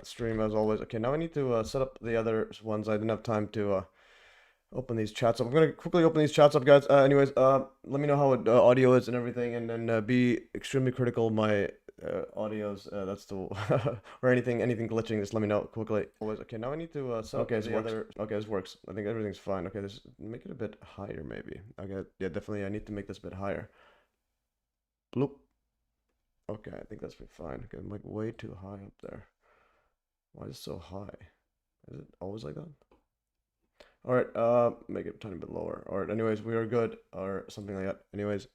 stream as always. Okay, now I need to set up the other ones. I didn't have time to open these chats up. I'm gonna quickly open these chats up, guys. Anyways, let me know how audio is and everything, and then be extremely critical of my audios. That's the or anything glitching. Just let me know quickly. Always. Okay, now I need to set up the other. Okay, this works. I think everything's fine. Okay, this make it a bit higher maybe. Okay, yeah, definitely. I need to make this a bit higher. Bloop. Okay, I think that's fine. Okay, I'm like way too high up there. Why is it so high? Is it always like that? All right, make it a tiny bit lower. All right, anyways, we are good, or something like that. Anyways,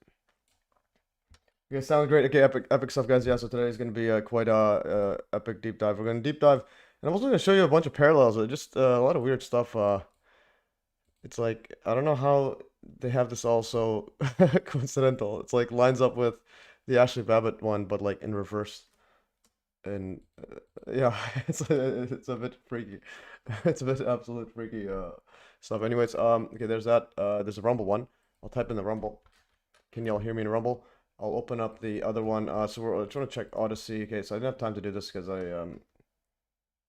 okay, sounds great. Okay, epic stuff, guys. Yeah, so today is gonna be quite epic deep dive. We're gonna deep dive, and I'm also gonna show you a bunch of parallels. Just a lot of weird stuff. It's like I don't know how they have this all so coincidental. It's like lines up with the Ashli Babbitt one, but like in reverse. And yeah, it's a bit freaky. It's a bit absolute freaky stuff. Anyways, okay, there's that. There's a Rumble one. I'll type in the Rumble. Can y'all hear me in Rumble? I'll open up the other one. So we're trying to check Odyssey. Okay, so I didn't have time to do this because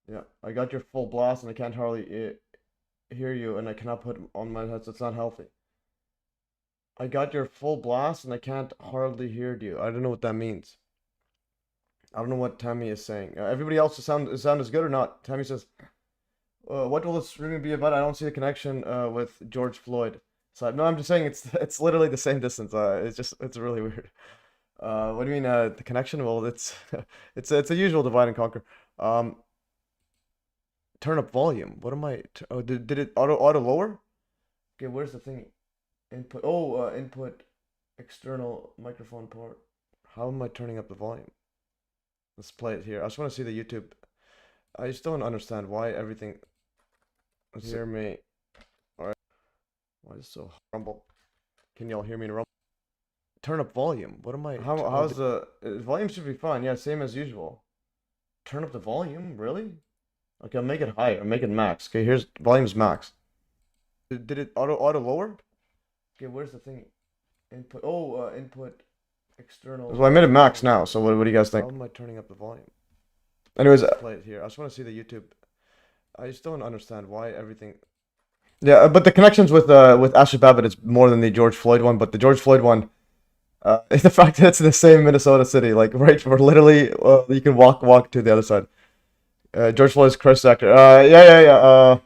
yeah, I got your full blast and I can't hardly hear you, and I cannot put on my headset. It's not healthy. I got your full blast and I can't hardly hear you. I don't know what that means. I don't know what Tammy is saying. Everybody else, the sound is good or not? Tammy says, "What will the streaming be about? I don't see a connection with George Floyd." So no, I'm just saying it's literally the same distance. It's really weird. What do you mean the connection? Well, it's it's a usual divide and conquer. Turn up volume. What am I? Oh, did it auto lower? Okay, where's the thing? Input. Oh, input external microphone port. How am I turning up the volume? Let's play it here. I just want to see the YouTube. I just don't understand why everything. Let's hear me. All right. Why is it so Rumble? Can y'all hear me in Rumble? Turn up volume. What am I? How's the volume should be fine. Yeah, same as usual. Turn up the volume. Really? Okay, I'll make it higher. I'll make it max. Okay, here's volume's max. Did it auto lower? Okay, where's the thing? Input. Oh, input external. Well, I made it max now. So what do you guys think? How am I turning up the volume? Anyways, play it here. I just want to see the YouTube. I just don't understand why everything. Yeah, but the connections with Ashli Babbitt is more than the George Floyd one. But the George Floyd one, the fact that it's in the same Minnesota city, like right, we're literally you can walk to the other side. George Floyd's Chris actor. Yeah.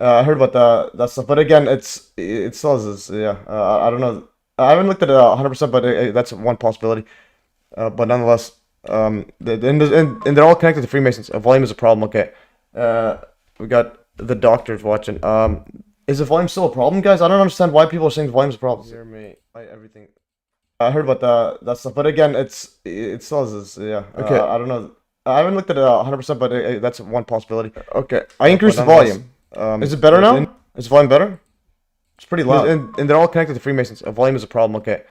I heard about that stuff, but again, it still is. Yeah, I don't know. I haven't looked at it 100%, but that's one possibility. But nonetheless, and they're all connected to Freemasons. Volume is a problem. Okay, we got the doctors watching. Is the volume still a problem, guys? I don't understand why people are saying the volume is a problem. Hear me? Everything. I heard about that stuff, but again, it still is. Yeah. Okay. I don't know. I haven't looked at it 100%, but that's one possibility. Okay, I increased the volume. Is it better now? Is the volume better? It's pretty loud. And they're all connected to Freemasons. Volume is a problem. Okay.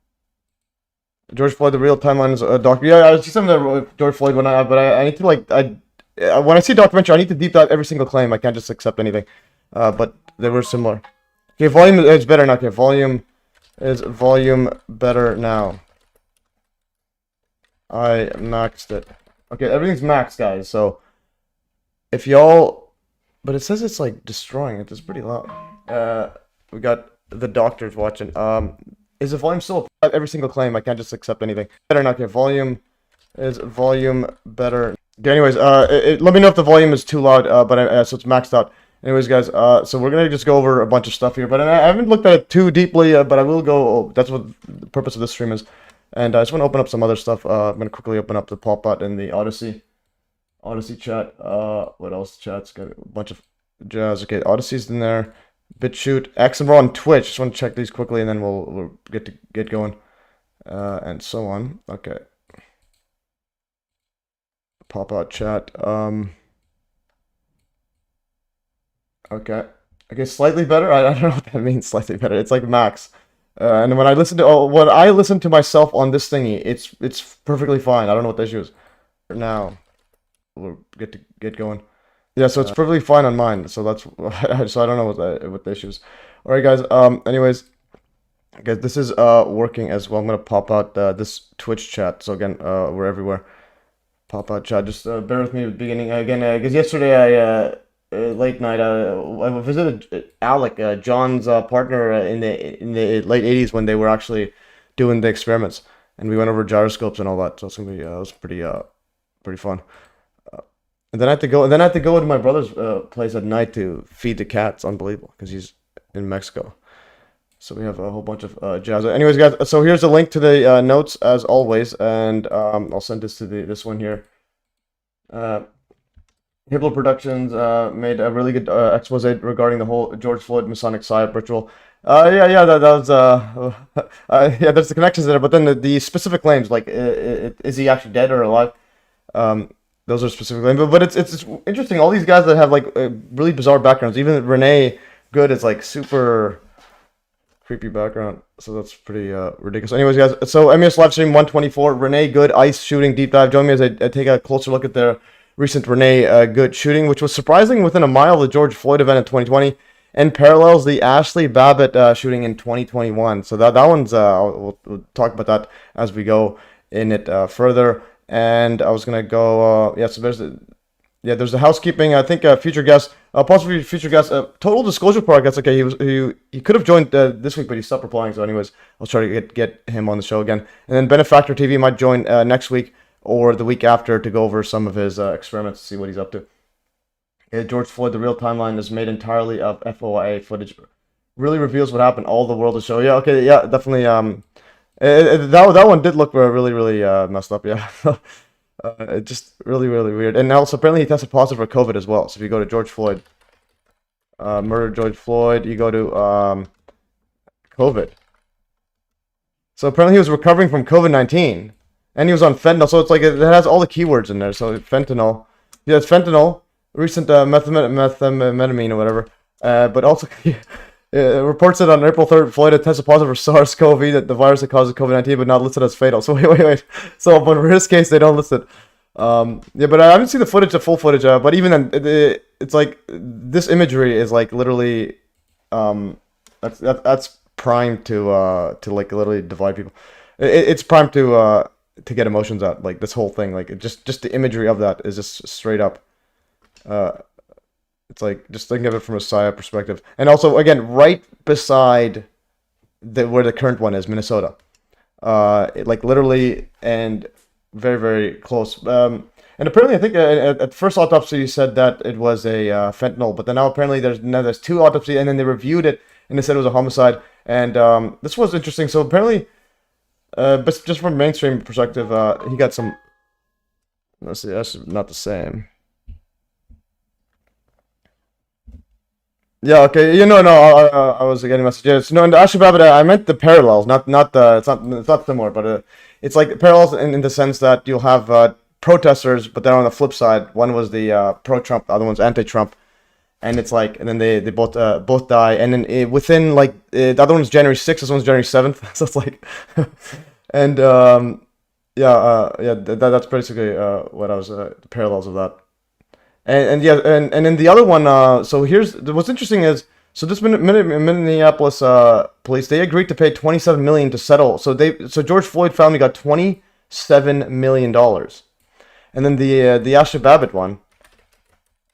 George Floyd, the real timeline is a doc. Yeah, I see some of the George Floyd one, but I need to when I see a documentary, I need to deep dive every single claim. I can't just accept anything. But they were similar. Okay, volume is better now. Okay, volume better now. I maxed it. Okay, everything's maxed, guys. So if y'all, but it says it's like destroying it. It's pretty loud. We got the doctors watching. Is the volume still every single claim? I can't just accept anything. Better not. Okay, volume better. Okay, anyways, let me know if the volume is too loud. So it's maxed out. Anyways, guys, so we're gonna just go over a bunch of stuff here, but I haven't looked at it too deeply. But I will go. Oh, that's what the purpose of this stream is. And I just want to open up some other stuff. I'm going to quickly open up the pop-out in the Odyssey chat. What else? Chat's got a bunch of jazz. Okay, Odyssey's in there. BitChute, X, and we're on Twitch. Just want to check these quickly, and then we'll get going, and so on. Okay. Pop-out chat. Okay. Okay, slightly better. I don't know what that means. Slightly better. It's like max. And when I listen to myself on this thingy, it's perfectly fine. I don't know what the issue is. Now, we'll get going. Yeah, so it's perfectly fine on mine. So that's so I don't know what the issue is. All right, guys. Anyways, guys, this is working as well. I'm gonna pop out this Twitch chat. So again, we're everywhere. pop out chat. Just bear with me at the beginning again, because yesterday late night I visited Alec, John's partner in the late '80s when they were actually doing the experiments, and we went over gyroscopes and all that. So it's gonna be it was pretty fun. And then I had to go. And then I had to go to my brother's place at night to feed the cats. Unbelievable, because he's in Mexico. So we have a whole bunch of jazz. Anyways, guys. So here's a link to the notes as always, and I'll send this to this one here. Hibble Productions made a really good expose regarding the whole George Floyd Masonic psyop ritual. That was yeah. There's the connections there, but then the specific claims, like is he actually dead or alive? Those are specific claims, but it's interesting. All these guys that have like really bizarre backgrounds. Even Renee Good is like super creepy background, so that's pretty ridiculous. Anyways, guys, so MES Livestream 124, Renee Good ICE shooting deep dive. Join me as I take a closer look at the recent Renee Good shooting, which was surprising within a mile of the George Floyd event in 2020, and parallels the Ashli Babbitt shooting in 2021. So that one's we'll talk about that as we go in it further. And I was gonna go so there's the housekeeping. I think future guest, possibly future guest. Total disclosure part. That's okay. He could have joined this week, but he stopped replying. So anyways, I'll try to get him on the show again. And then Benefactor TV might join next week or the week after to go over some of his experiments, to see what he's up to. George Floyd, the real timeline is made entirely of FOIA footage. Really reveals what happened. All the world to show. Yeah, okay, yeah, definitely. That one did look really messed up. Yeah, it just really weird. And also apparently he tested positive for COVID as well. So if you go to George Floyd, murder George Floyd, you go to COVID. So apparently he was recovering from COVID-19, and he was on fentanyl. So it's like it has all the keywords in there. So fentanyl, yeah, it's fentanyl, recent methamphetamine or whatever. But also. Reports that on April 3rd, Floyd had tested positive for SARS-CoV, that the virus that causes COVID-19, but not listed as fatal. So wait. So, but for his case, they don't list it. But I haven't seen the full footage. But even then, it's like this imagery is like literally, that's primed to like literally divide people. It's primed to get emotions out. Like this whole thing, like just the imagery of that is just straight up. It's like, just think of it from a psyop perspective. And also, again, right beside where the current one is, Minnesota. Like literally and very close. And apparently, I think at first autopsy said that it was a fentanyl, but then now apparently there's two autopsies, and then they reviewed it and they said it was a homicide. And this was interesting. So apparently, but just from a mainstream perspective, he got some. Let's see, that's not the same. Yeah, okay. No, I was getting messages. No, and Ashli Babbitt, I meant the parallels, not the. It's not similar, but it's like parallels in the sense that you'll have protesters, but then on the flip side, one was the pro-Trump, the other one's anti-Trump, and it's like, and then they both die, and then within like the other one's January 6th, this one's January 7th, so it's like, and that's basically what I was the parallels of that. And then the other one. So here's what's interesting is, so this Minneapolis police, they agreed to pay $27 million to settle. So George Floyd family got $27 million, and then the Ashli Babbitt one.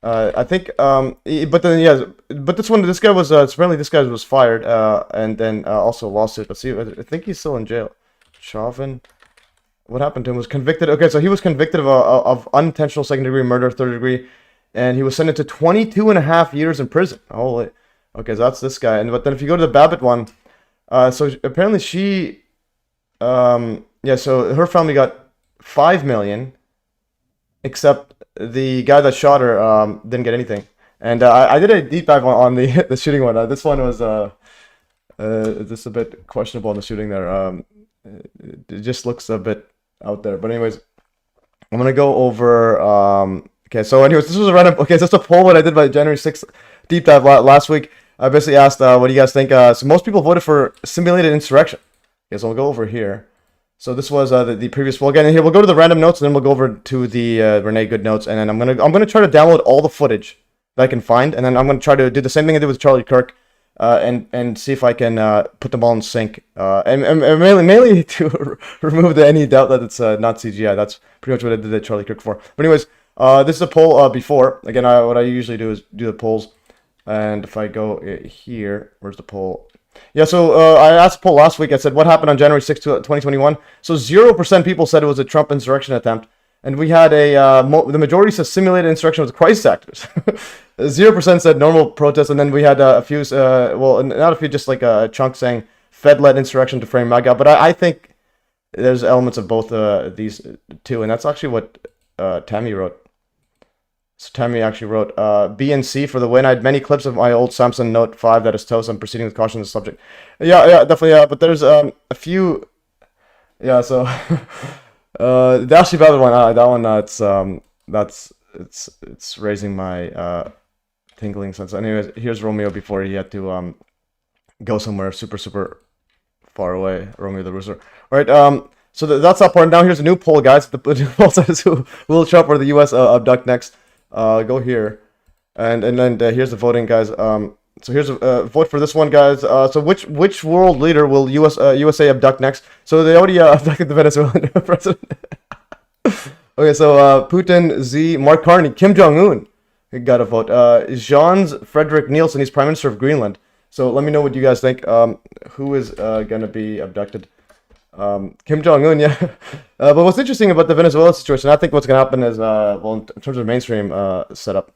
I think. But this guy was apparently this guy was fired. And then also a lawsuit. Let's see. I think he's still in jail. Chauvin. What happened to him? Was convicted. Okay, so he was convicted of unintentional second-degree murder, third-degree. And he was sentenced to 22 and a half years in prison. Holy. Okay, so that's this guy. But then if you go to the Babbitt one, so apparently she, so her family got $5 million, except the guy that shot her didn't get anything. And I did a deep dive on the shooting one. This one was just a bit questionable in the shooting there. It just looks a bit out there. But anyways, I'm gonna go over. Okay, so anyways, this was a random. Okay, so that's a poll what I did by January 6th deep dive last week. I basically asked, what do you guys think? So most people voted for simulated insurrection. Okay, so we'll go over here. So this was the previous poll again. And here we'll go to the random notes, and then we'll go over to the Renee Good notes, and then I'm gonna try to download all the footage that I can find, and then I'm gonna try to do the same thing I did with Charlie Kirk. and see if I can put them all in sync. And mainly to remove any doubt that it's not CGI. That's pretty much what I did at Charlie Kirk for. But anyways, this is a poll before. Again, what I usually do is do the polls. And if I go here, where's the poll? Yeah, so I asked a poll last week. I said, what happened on January 6th, 2021? So 0% people said it was a Trump insurrection attempt. And we had the majority said simulated insurrection with crisis actors. 0% said normal protest. And then we had a few, well, not a few, just like a chunk saying Fed-led insurrection to frame MAGA. But I think there's elements of both these two. And that's actually what Tammy wrote. So Tammy actually wrote, B and C for the win. I had many clips of my old Samsung Note 5 that is toast. I'm proceeding with caution on the subject. Yeah, definitely. Yeah, but there's a few. Yeah, so the Ashli Babbitt one. That one. It's raising my tingling sense. Anyways, here's Romeo before he had to go somewhere super far away. Romeo the Rooster. All right. So that's that part. Now here's a new poll, guys. The poll says who will Trump or the U.S. abduct next. Go here, and then here's the voting, guys. So here's a vote for this one, guys. So which world leader will USA abduct next? So they already abducted the Venezuelan president. Okay, so Putin, Z, Mark Carney, Kim Jong-un. We got a vote. Jans Frederick Nielsen, he's Prime Minister of Greenland. So let me know what you guys think. Who is gonna be abducted? Kim Jong-un, yeah. But what's interesting about the Venezuela situation, I think what's going to happen is, well, in terms of mainstream setup,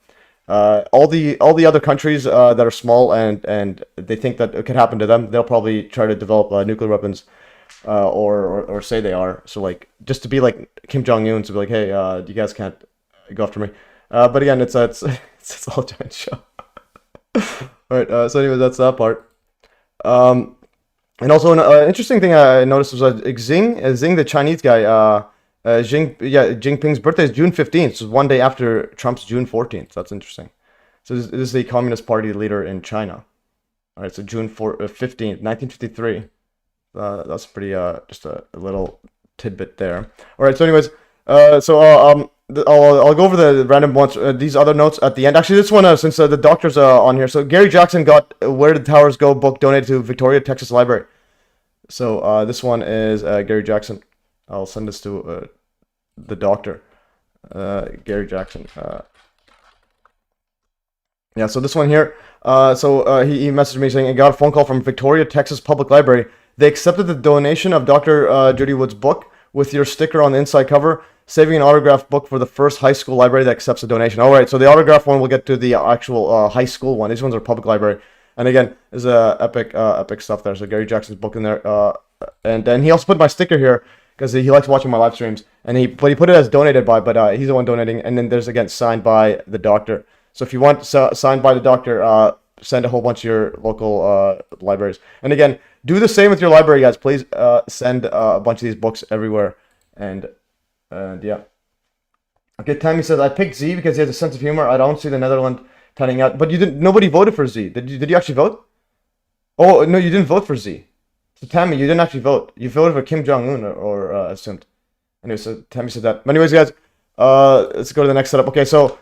all the other countries that are small and they think that it could happen to them, they'll probably try to develop nuclear weapons, or say they are. So like just to be like Kim Jong-un, to be like, hey, you guys can't go after me. But again, it's all a giant show. All right. So anyway, that's that part. And also, an interesting thing I noticed was Xing, the Chinese guy, Jinping's birthday is June 15th, so one day after Trump's June 14th. That's interesting. So this is the Communist Party leader in China. All right, so June 15th, 1953. That's pretty, just a little tidbit there. All right, so anyways, I'll go over the random ones, these other notes at the end. Actually, this one, since the doctor's on here. So Gary Jackson got Where Did Towers Go book donated to Victoria, Texas Library. So this one is Gary Jackson. I'll send this to the doctor, Gary Jackson. Yeah, so this one here. He messaged me saying, I got a phone call from Victoria, Texas Public Library. They accepted the donation of Dr. Judy Wood's book with your sticker on the inside cover, saving an autographed book for the first high school library that accepts a donation. All right, so the autograph one, we'll get to the actual high school one. These ones are public library. And again, there's epic stuff there. So Gary Jackson's book in there. And then he also put my sticker here because he likes watching my live streams. And he put it as donated by, but he's the one donating. And then there's, again, signed by the doctor. So if you want signed by the doctor, send a whole bunch of your local libraries. And again, do the same with your library, guys. Please send a bunch of these books everywhere. And yeah. Okay, Tammy says, I picked Z because he has a sense of humor. I don't see the Netherlands turning out. But you didn't. Nobody voted for Z. Did you actually vote? Oh, no, you didn't vote for Z. So Tammy, you didn't actually vote. You voted for Kim Jong-un or assumed. Anyway, so Tammy said that. But anyways, guys, let's go to the next setup. Okay, so...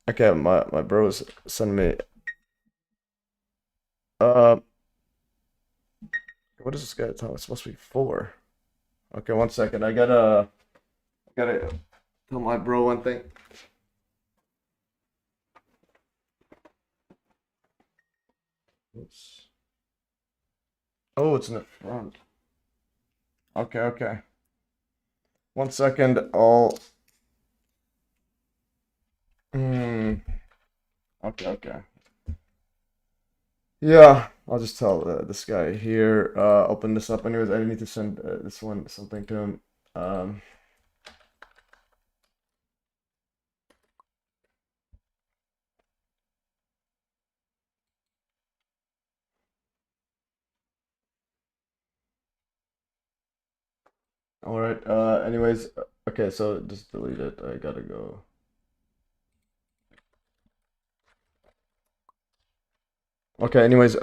Okay, my bro is sending me... What is this guy telling? It's supposed to be 4. Okay, 1 second. I gotta tell my bro one thing. Oops. Oh, it's in the front. Okay. 1 second. I'll. Okay. Yeah, I'll just tell this guy here. Open this up. Anyways, I need to send this one something to him. All right. Anyways, okay. So just delete it. I gotta go. Okay. Anyways,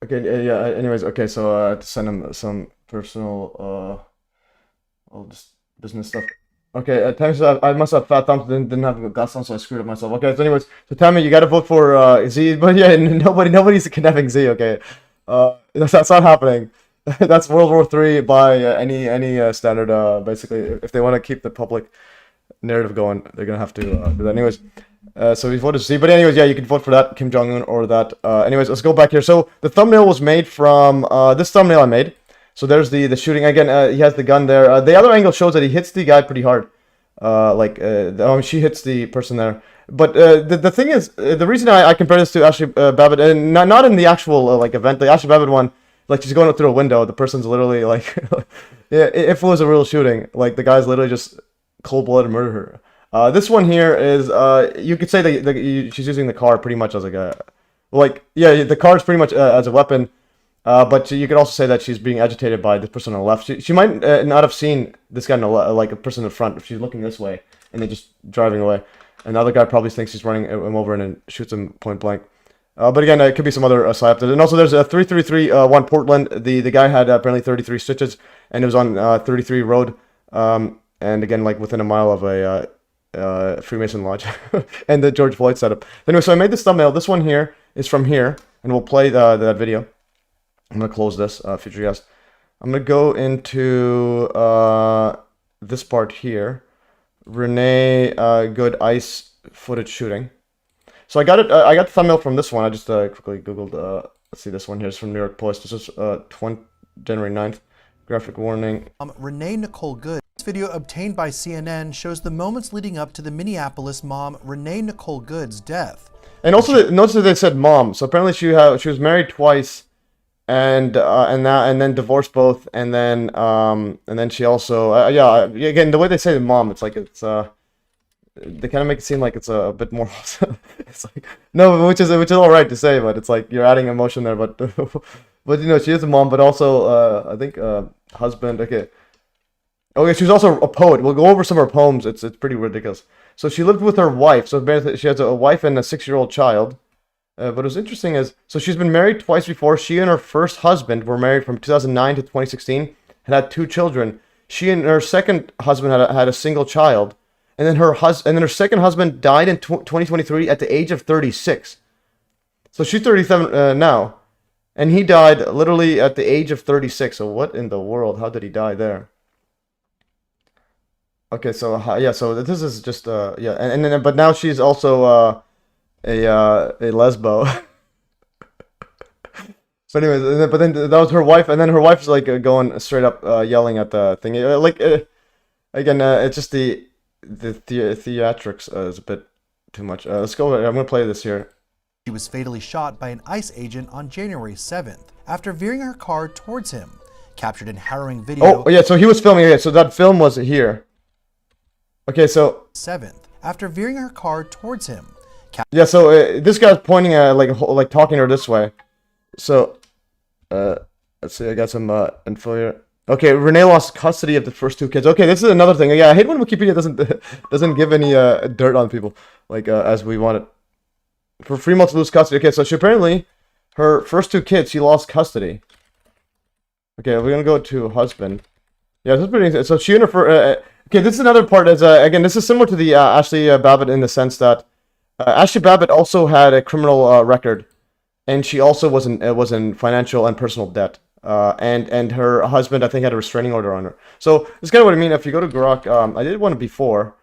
Okay. Yeah. Anyways, okay. So to send him some personal, all just business stuff. Okay, Tammy says I must have fat thumbs, didn't have gas on, so I screwed up myself. Okay, so anyways, so Tammy, you gotta vote for Z, but yeah, nobody's kidnapping Z. Okay, that's not happening. That's World War III by any standard. Basically, if they want to keep the public narrative going, they're gonna have to do that. Anyways, so we voted C, but anyways, yeah, you can vote for that Kim Jong Un or that. Anyways, let's go back here. So the thumbnail was made from this thumbnail I made. So there's the shooting again. He has the gun there. The other angle shows that he hits the guy pretty hard. She hits the person there. But the thing is, the reason I compare this to Ashli Babbitt, and not in the actual like event, the Ashli Babbitt one, like she's going up through a window. The person's literally like, yeah, if it was a real shooting, like the guy's literally just cold-blooded murder her. This one here is you could say that she's using the car pretty much as like a, like yeah, the car is pretty much as a weapon. But you could also say that she's being agitated by the person on the left. She might not have seen this guy like a person in the front if she's looking this way and they're just driving away. And the other guy probably thinks he's running him over and then shoots him point blank. But again, it could be some other psyop. And also there's a 3331 Portland. The guy had apparently 33 stitches and it was on 33 Road. And again, like within a mile of a Freemason Lodge and the George Floyd setup. Anyway, so I made this thumbnail. This one here is from here and we'll play that video. I'm going to close this, future guest. I'm going to go into this part here. Renee Good ice footage shooting. So I got it. I got the thumbnail from this one. I just quickly Googled. Let's see, this one here is from New York Post. This is January 9th. Graphic warning. Renee Nicole Good. This video obtained by CNN shows the moments leading up to the Minneapolis mom Renee Nicole Good's death. And also, notice that they said mom. So apparently she was married twice. And then divorced both, and then she also again, the way they say the mom, it's like it's they kind of make it seem like it's a bit more it's like no, which is all right to say, but it's like you're adding emotion there, but but you know, she is a mom, but also I think husband. Okay, she was also a poet. We'll go over some of her poems. It's pretty ridiculous. So she lived with her wife. So she has a wife and a 6-year-old child. But what's interesting is, so she's been married twice before. She and her first husband were married from 2009 to 2016, had 2 children. She and her second husband had a single child, and then her second husband died in 2023 at the age of 36. So she's 37 now, and he died literally at the age of 36. So what in the world? How did he die there? Okay, so yeah, so this is just yeah, and then but now she's also a lesbo. So anyways, but then that was her wife, and then her wife's like going straight up yelling at the thing. Again, it's just the theatrics is a bit too much. Let's go. I'm gonna play this here. She was fatally shot by an ICE agent on January 7th after veering her car towards him. Captured in harrowing video. Oh yeah, so he was filming it. So that film was here. Okay, so 7th after veering her car towards him. Yeah, so this guy's pointing at like talking to her this way. So let's see, I got some info here. Okay, Renee lost custody of the first 2 kids. Okay, this is another thing. Yeah, I hate when Wikipedia doesn't give any dirt on people like as we want it. For female to lose custody. Okay, so she apparently her first 2 kids she lost custody. Okay, we're gonna go to husband. Yeah, this is pretty. So she and her okay, this is another part. As again, this is similar to the Ashli Babbitt in the sense that. Ashli Babbitt also had a criminal record, and she also was in financial and personal debt. And her husband, I think, had a restraining order on her. So this is kind of what I mean. If you go to Grok, I did one before.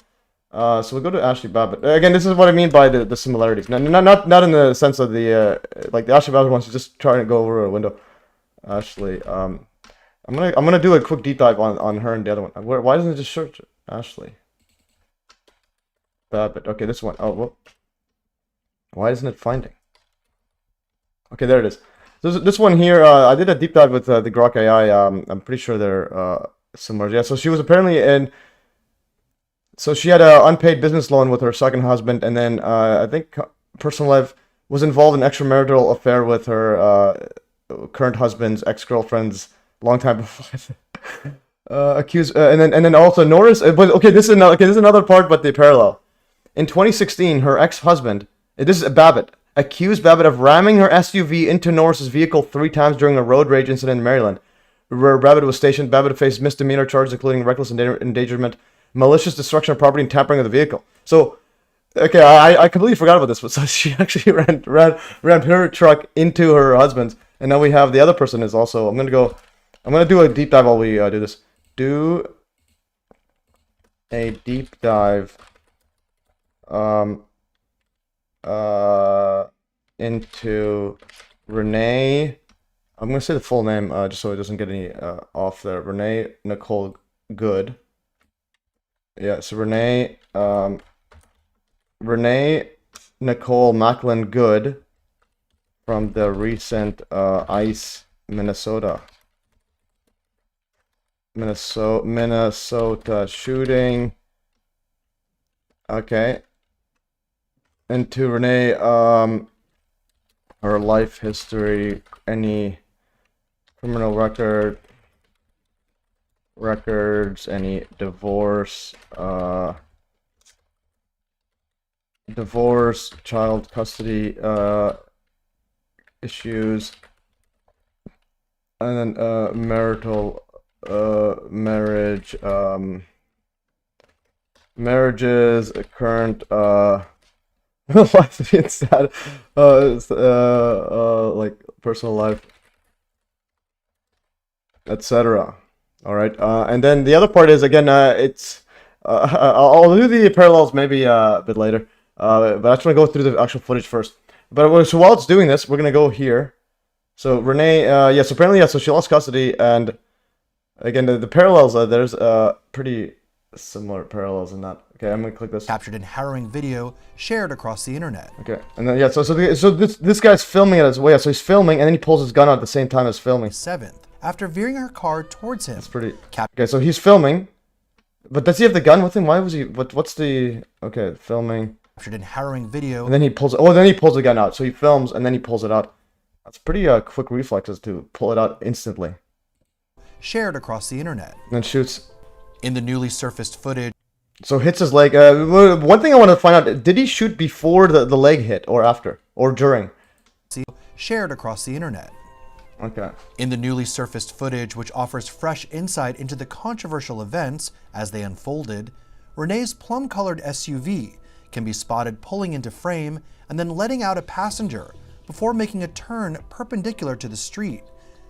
So we'll go to Ashli Babbitt. Again, this is what I mean by the similarities. Not in the sense of the like the Ashli Babbitt ones. Just trying to go over a window. Ashli, I'm gonna do a quick deep dive on her and the other one. Why doesn't it just search Ashli Babbitt? Okay, this one. Oh, well. Why isn't it finding? Okay, there it is. This one here, I did a deep dive with the Grok AI. I'm pretty sure they're similar. Yeah, so she was apparently in... So she had an unpaid business loan with her second husband, and then I think personal life was involved in extramarital affair with her current husband's ex-girlfriend's longtime before. Accused, and then also Norris... But okay, this is another part, but the parallel. In 2016, her ex-husband... This is Babbitt. Accused Babbitt of ramming her SUV into Norris's vehicle 3 times during a road rage incident in Maryland, where Babbitt was stationed. Babbitt faced misdemeanor charges, including reckless endangerment, malicious destruction of property and tampering of the vehicle. So, okay, I completely forgot about this, but so she actually ran her truck into her husband's, and now we have the other person is also. I'm gonna do a deep dive while we do this. Do a deep dive into Renee. I'm gonna say the full name just so it doesn't get any off there. Renee Nicole Good. Yeah, so Renee Nicole Macklin Good from the recent ICE Minnesota shooting. Okay. And to Renee, her life history, any criminal records, any divorce, child custody issues, and then marital marriages, current life being sad, like personal life, etc. All right, and then the other part is again, it's I'll do the parallels maybe a bit later, but I just want to go through the actual footage first. But so while it's doing this, we're gonna go here. So Renee, yes, apparently, yeah. So she lost custody, and again, the parallels. There's pretty similar parallels in that. Okay, I'm gonna click this. Captured in harrowing video shared across the internet. Okay, and then yeah, so this guy's filming it as well. Yeah, so he's filming, and then he pulls his gun out at the same time as filming. 7th, after veering her car towards him. That's pretty. Okay, so he's filming, but does he have the gun with him? Why was he? What's the? Okay, filming. Captured in harrowing video. And then he pulls. Oh, then he pulls the gun out. So he films, and then he pulls it out. That's pretty quick reflexes to pull it out instantly. Shared across the internet. And then shoots. In the newly surfaced footage. So hits his leg. One thing I want to find out: did he shoot before the leg hit, or after, or during? Shared across the internet. Okay. In the newly surfaced footage, which offers fresh insight into the controversial events as they unfolded, Renee's plum-colored SUV can be spotted pulling into frame and then letting out a passenger before making a turn perpendicular to the street,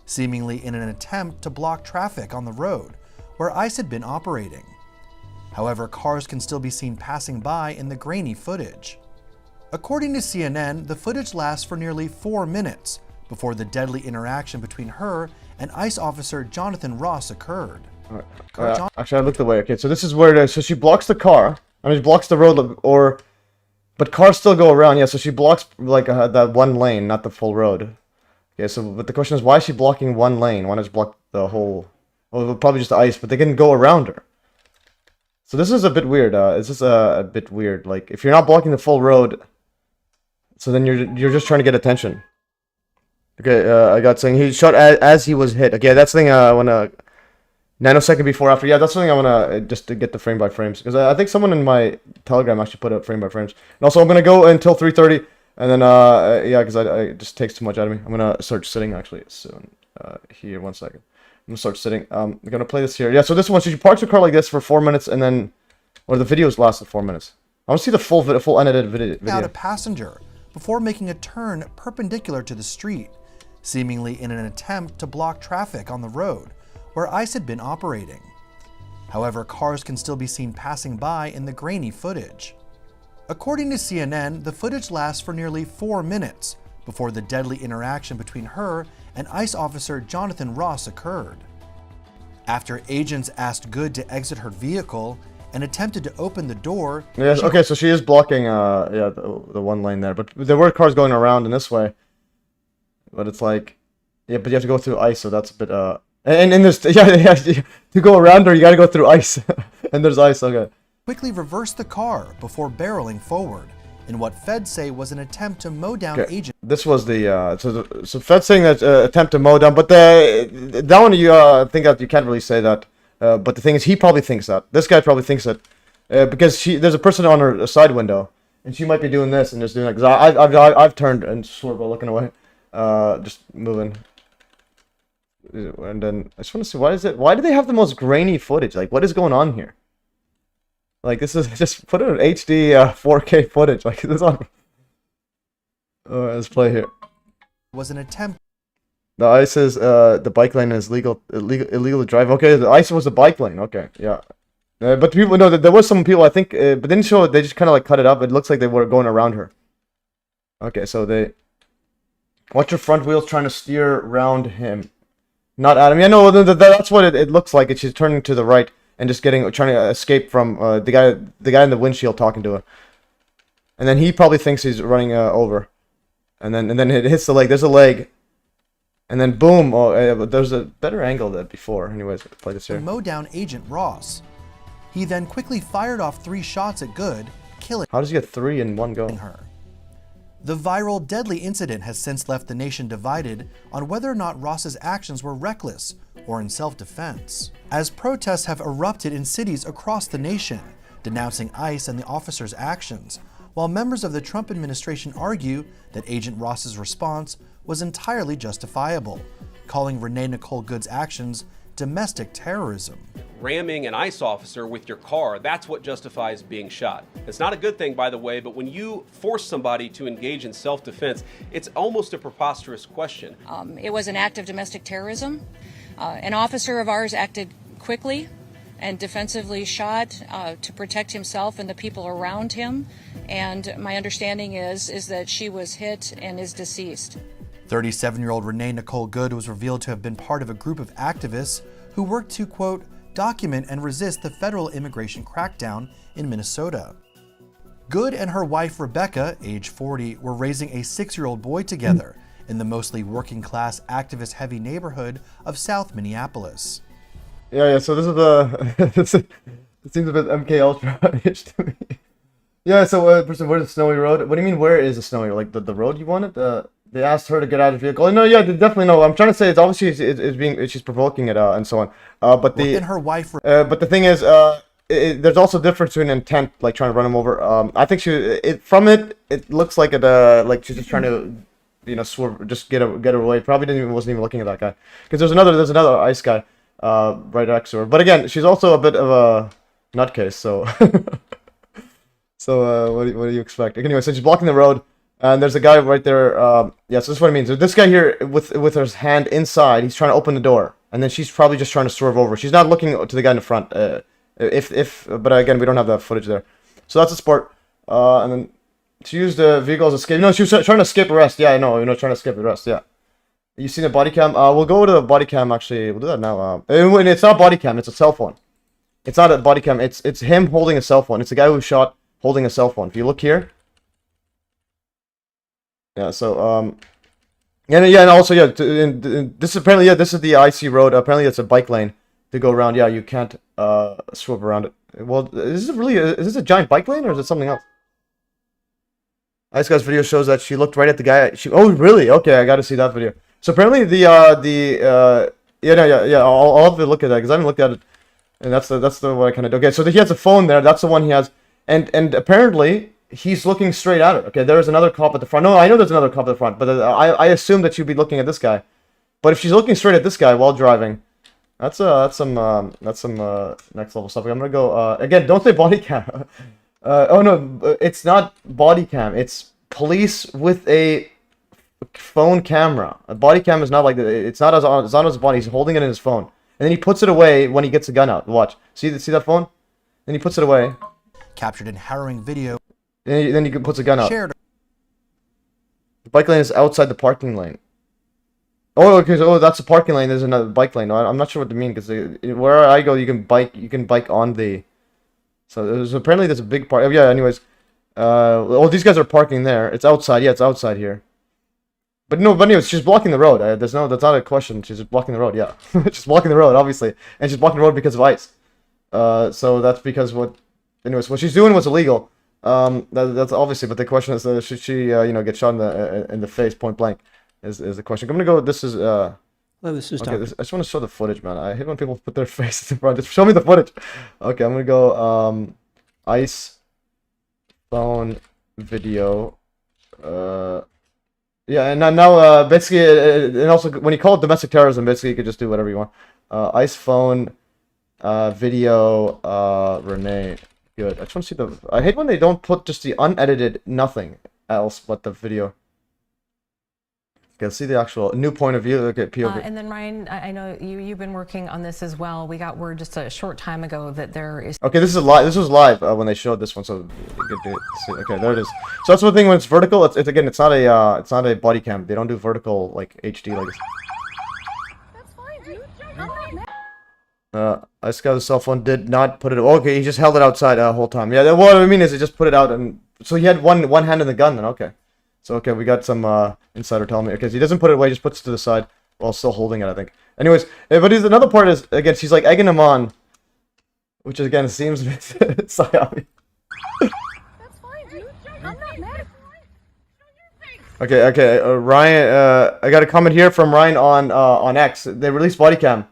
seemingly in an attempt to block traffic on the road where ICE had been operating. However, cars can still be seen passing by in the grainy footage. According to CNN, the footage lasts for nearly 4 minutes before the deadly interaction between her and ICE officer Jonathan Ross occurred. Actually, I looked away. Okay, so this is where it is. So she blocks the car. I mean, she blocks the road, but cars still go around. Yeah, so she blocks like that one lane, not the full road. Okay, so but the question is, why is she blocking one lane? Why not just block the whole? Well, probably just ICE, but they can go around her. So this is a bit weird. It's just a bit weird. Like if you're not blocking the full road, so then you're just trying to get attention. Okay, I got saying he shot as he was hit. Okay, that's the thing I wanna nanosecond before after. Yeah, that's the thing I wanna just to get the frame by frames because I think someone in my Telegram actually put up frame by frames. And also I'm gonna go until 3:30 and then yeah, because it just takes too much out of me. I'm gonna start sitting actually soon. Here, 1 second. I'm gonna start sitting. I'm gonna play this here. Yeah, so this one, so she parks her car like this for 4 minutes, and then, or the videos lasted 4 minutes. I want to see the full unedited video. Out a passenger before making a turn perpendicular to the street, seemingly in an attempt to block traffic on the road where ICE had been operating. However, cars can still be seen passing by in the grainy footage. According to CNN, the footage lasts for nearly 4 minutes before the deadly interaction between her and ICE officer Jonathan Ross occurred. After agents asked Good to exit her vehicle and attempted to open the door. Yes, okay, so she is blocking yeah, the one lane there, but there were cars going around in this way. But it's like, yeah, but you have to go through ICE, so that's a bit and there's yeah, to go around her you got to go through ICE. And there's ICE. Okay. Quickly reversed the car before barreling forward in what feds say was an attempt to mow down agents. This was the so feds saying that attempt to mow down, but that one you think that you can't really say that. But the thing is, he probably thinks that. This guy probably thinks that because there's a person on her side window, and she might be doing this and just doing that. Because I've turned and swerved while looking away, just moving. And then I just want to see why do they have the most grainy footage? Like, what is going on here? Like, this is just put it in HD 4K footage. Like, this on. Let's play here. Was an attempt. The ICE is the bike lane is illegal to drive. Okay, the ICE was a bike lane. Okay, yeah. But people know that there was some people I think, but didn't show it. They just kind of like cut it up. It looks like they were going around her. Okay, so they watch your front wheels trying to steer around him, not at him. Yeah, no, that's what it looks like. She's turning to the right and just trying to escape from the guy in the windshield talking to her, and then he probably thinks he's running over, and then it hits the leg. There's a leg. And then boom, there's a better angle than before. Anyways, play this here. Mow down Agent Ross. He then quickly fired off 3 shots at Good, killing How does he get 3 in one go? her. The viral deadly incident has since left the nation divided on whether or not Ross's actions were reckless or in self-defense, as protests have erupted in cities across the nation, denouncing ICE and the officers' actions, while members of the Trump administration argue that Agent Ross's response was entirely justifiable, calling Renee Nicole Good's actions domestic terrorism. Ramming an ICE officer with your car, that's what justifies being shot. It's not a good thing, by the way, but when you force somebody to engage in self-defense, it's almost a preposterous question. It was an act of domestic terrorism. An officer of ours acted quickly and defensively shot to protect himself and the people around him. And my understanding is that she was hit and is deceased. 37-year-old Renee Nicole Good was revealed to have been part of a group of activists who worked to, quote, document and resist the federal immigration crackdown in Minnesota. Good and her wife Rebecca, age 40, were raising a 6-year-old boy together in the mostly working-class, activist-heavy neighborhood of South Minneapolis. Yeah. So this is the. It seems a bit MK Ultra-ish to me. Yeah. So, person, where's the snowy road? What do you mean? Where is the snowy? Like the road you wanted? They asked her to get out of the vehicle. No, yeah, definitely no. I'm trying to say it's obviously she's provoking it and so on. But the and her wife. But the thing is, there's also a difference between intent, like trying to run him over. I think it looks like like she's just trying to, swerve, just get her away. Probably wasn't even looking at that guy, because there's another ICE guy, right next to her. But again, she's also a bit of a nutcase. So, what do you expect? Anyway, so she's blocking the road. And there's a guy right there. So this is what I mean. So this guy here with his hand inside, he's trying to open the door, and then she's probably just trying to swerve over. She's not looking to the guy in the front. But again, we don't have that footage there. So that's a sport. And then she used the vehicle as escape. No, she was trying to escape arrest. Yeah, I know. Trying to escape arrest. Yeah. You seen the body cam? We'll go to the body cam. Actually, we'll do that now. It's not body cam. It's a cell phone. It's not a body cam. It's him holding a cell phone. It's a guy who was shot holding a cell phone. If you look here. Yeah, so, and also, this is the IC road. Apparently, it's a bike lane to go around. Yeah, you can't, swoop around it. Well, is this a giant bike lane, or is it something else? Ice Guy's video shows that she looked right at the guy. Oh, really? Okay, I gotta see that video. So apparently I'll have to look at that, because I haven't looked at it, and that's the what I kind of do. Okay, so he has a phone there. That's the one he has, and apparently he's looking straight at her. Okay, there's another cop at the front. No, I know there's another cop at the front, but I assume that she'd be looking at this guy. But if she's looking straight at this guy while driving, that's some next level stuff. I'm gonna go again. Don't say body cam. Oh no, it's not body cam. It's police with a phone camera. A body cam is not like that. It's not on his body. He's holding it in his phone, and then he puts it away when he gets the gun out. Watch. See that phone? Then he puts it away. Captured in harrowing video. Then he puts a gun out. Shared. The bike lane is outside the parking lane. Oh, okay. So that's the parking lane. There's another bike lane. No, I'm not sure what to mean, because where I go, you can bike on the. So apparently there's a big park. Oh, yeah. Anyways, these guys are parking there. It's outside. Yeah, it's outside here. But anyways, she's blocking the road. That's not a question. She's just blocking the road. Yeah, she's blocking the road, obviously, and she's blocking the road because of ICE. So that's because what she's doing was illegal. That's obviously, but the question is, should she, get shot in the face, point blank, is the question. I'm gonna go. This is Well, this is okay. I just want to show the footage, man. I hate when people put their faces in front. Just show me the footage. Okay, I'm gonna go. ICE phone video. Yeah, and now basically, and also when you call it domestic terrorism, basically you could just do whatever you want. ICE phone video. Renee good. I just want to see the... I hate when they don't put just the unedited nothing else but the video. Okay, let's see the actual new point of view. Look at POV. And then Ryan, I know you've been working on this as well. We got word just a short time ago that there is... Okay, this is live. This was live when they showed this one, so you get to see. Okay, there it is. So that's one thing when it's vertical. It's again, it's not a body cam. They don't do vertical like HD like this. That's fine, dude. I'm not mad. Ice Guy's cell phone did not put it. Okay, he just held it outside the whole time. Yeah, what I mean is, he just put it out, and so he had one hand in the gun. Then okay, so okay, we got some insider telling me. Okay, so he doesn't put it away, just puts it to the side while still holding it, I think. Anyways, but another part is again, she's like egging him on, which again seems psyop. That's fine, dude. I'm not mad. Okay, Ryan. I got a comment here from Ryan on X. They released body cam.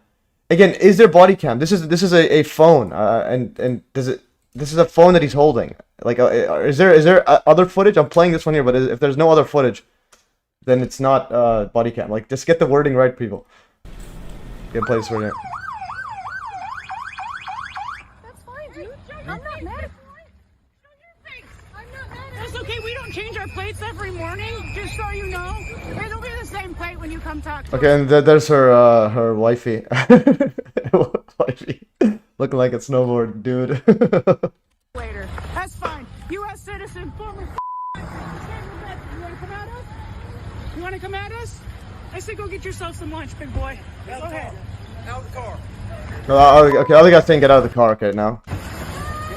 Again, is there body cam? This is a phone, and this is a phone that he's holding. Like, is there other footage? I'm playing this one here, but if there's no other footage, then it's not body cam. Like, just get the wording right, people. Yeah, play this right here. That's fine, dude. I'm not mad. That's okay, we don't change our plates every morning, just so you know. It'll be the same plate when you come talk to us. Okay, and there's her wifey. Wifey. Looking like a snowboard dude. Later. That's fine. U.S. citizen, former You wanna come at us? You wanna come at us? I say go get yourself some lunch, big boy. Go ahead. Out of the car. Okay, all the guys saying get out of the car. Okay, now. Get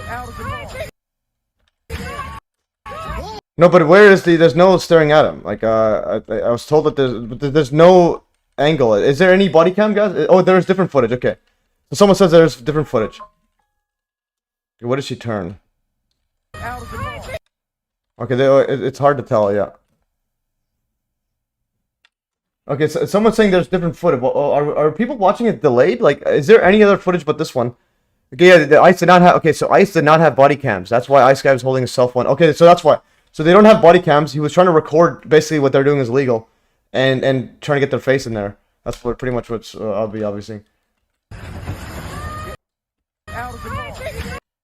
out of the car. No, but where is the? There's no staring at him. Like, I was told that there's no angle. Is there any body cam, guys? Oh, there's different footage. Okay, so someone says there's different footage. Okay, what did she turn? Out of the car. Okay, it's hard to tell. Yeah. Okay, so someone's saying there's different footage. Well, are people watching it delayed? Like, is there any other footage but this one? Okay, yeah, the Ice did not have. Okay, so Ice did not have body cams. That's why Ice Guy was holding his cell phone. Okay, so that's why. So they don't have body cams. He was trying to record basically what they're doing is legal, and trying to get their face in there. That's what pretty much what's I'll be obviously.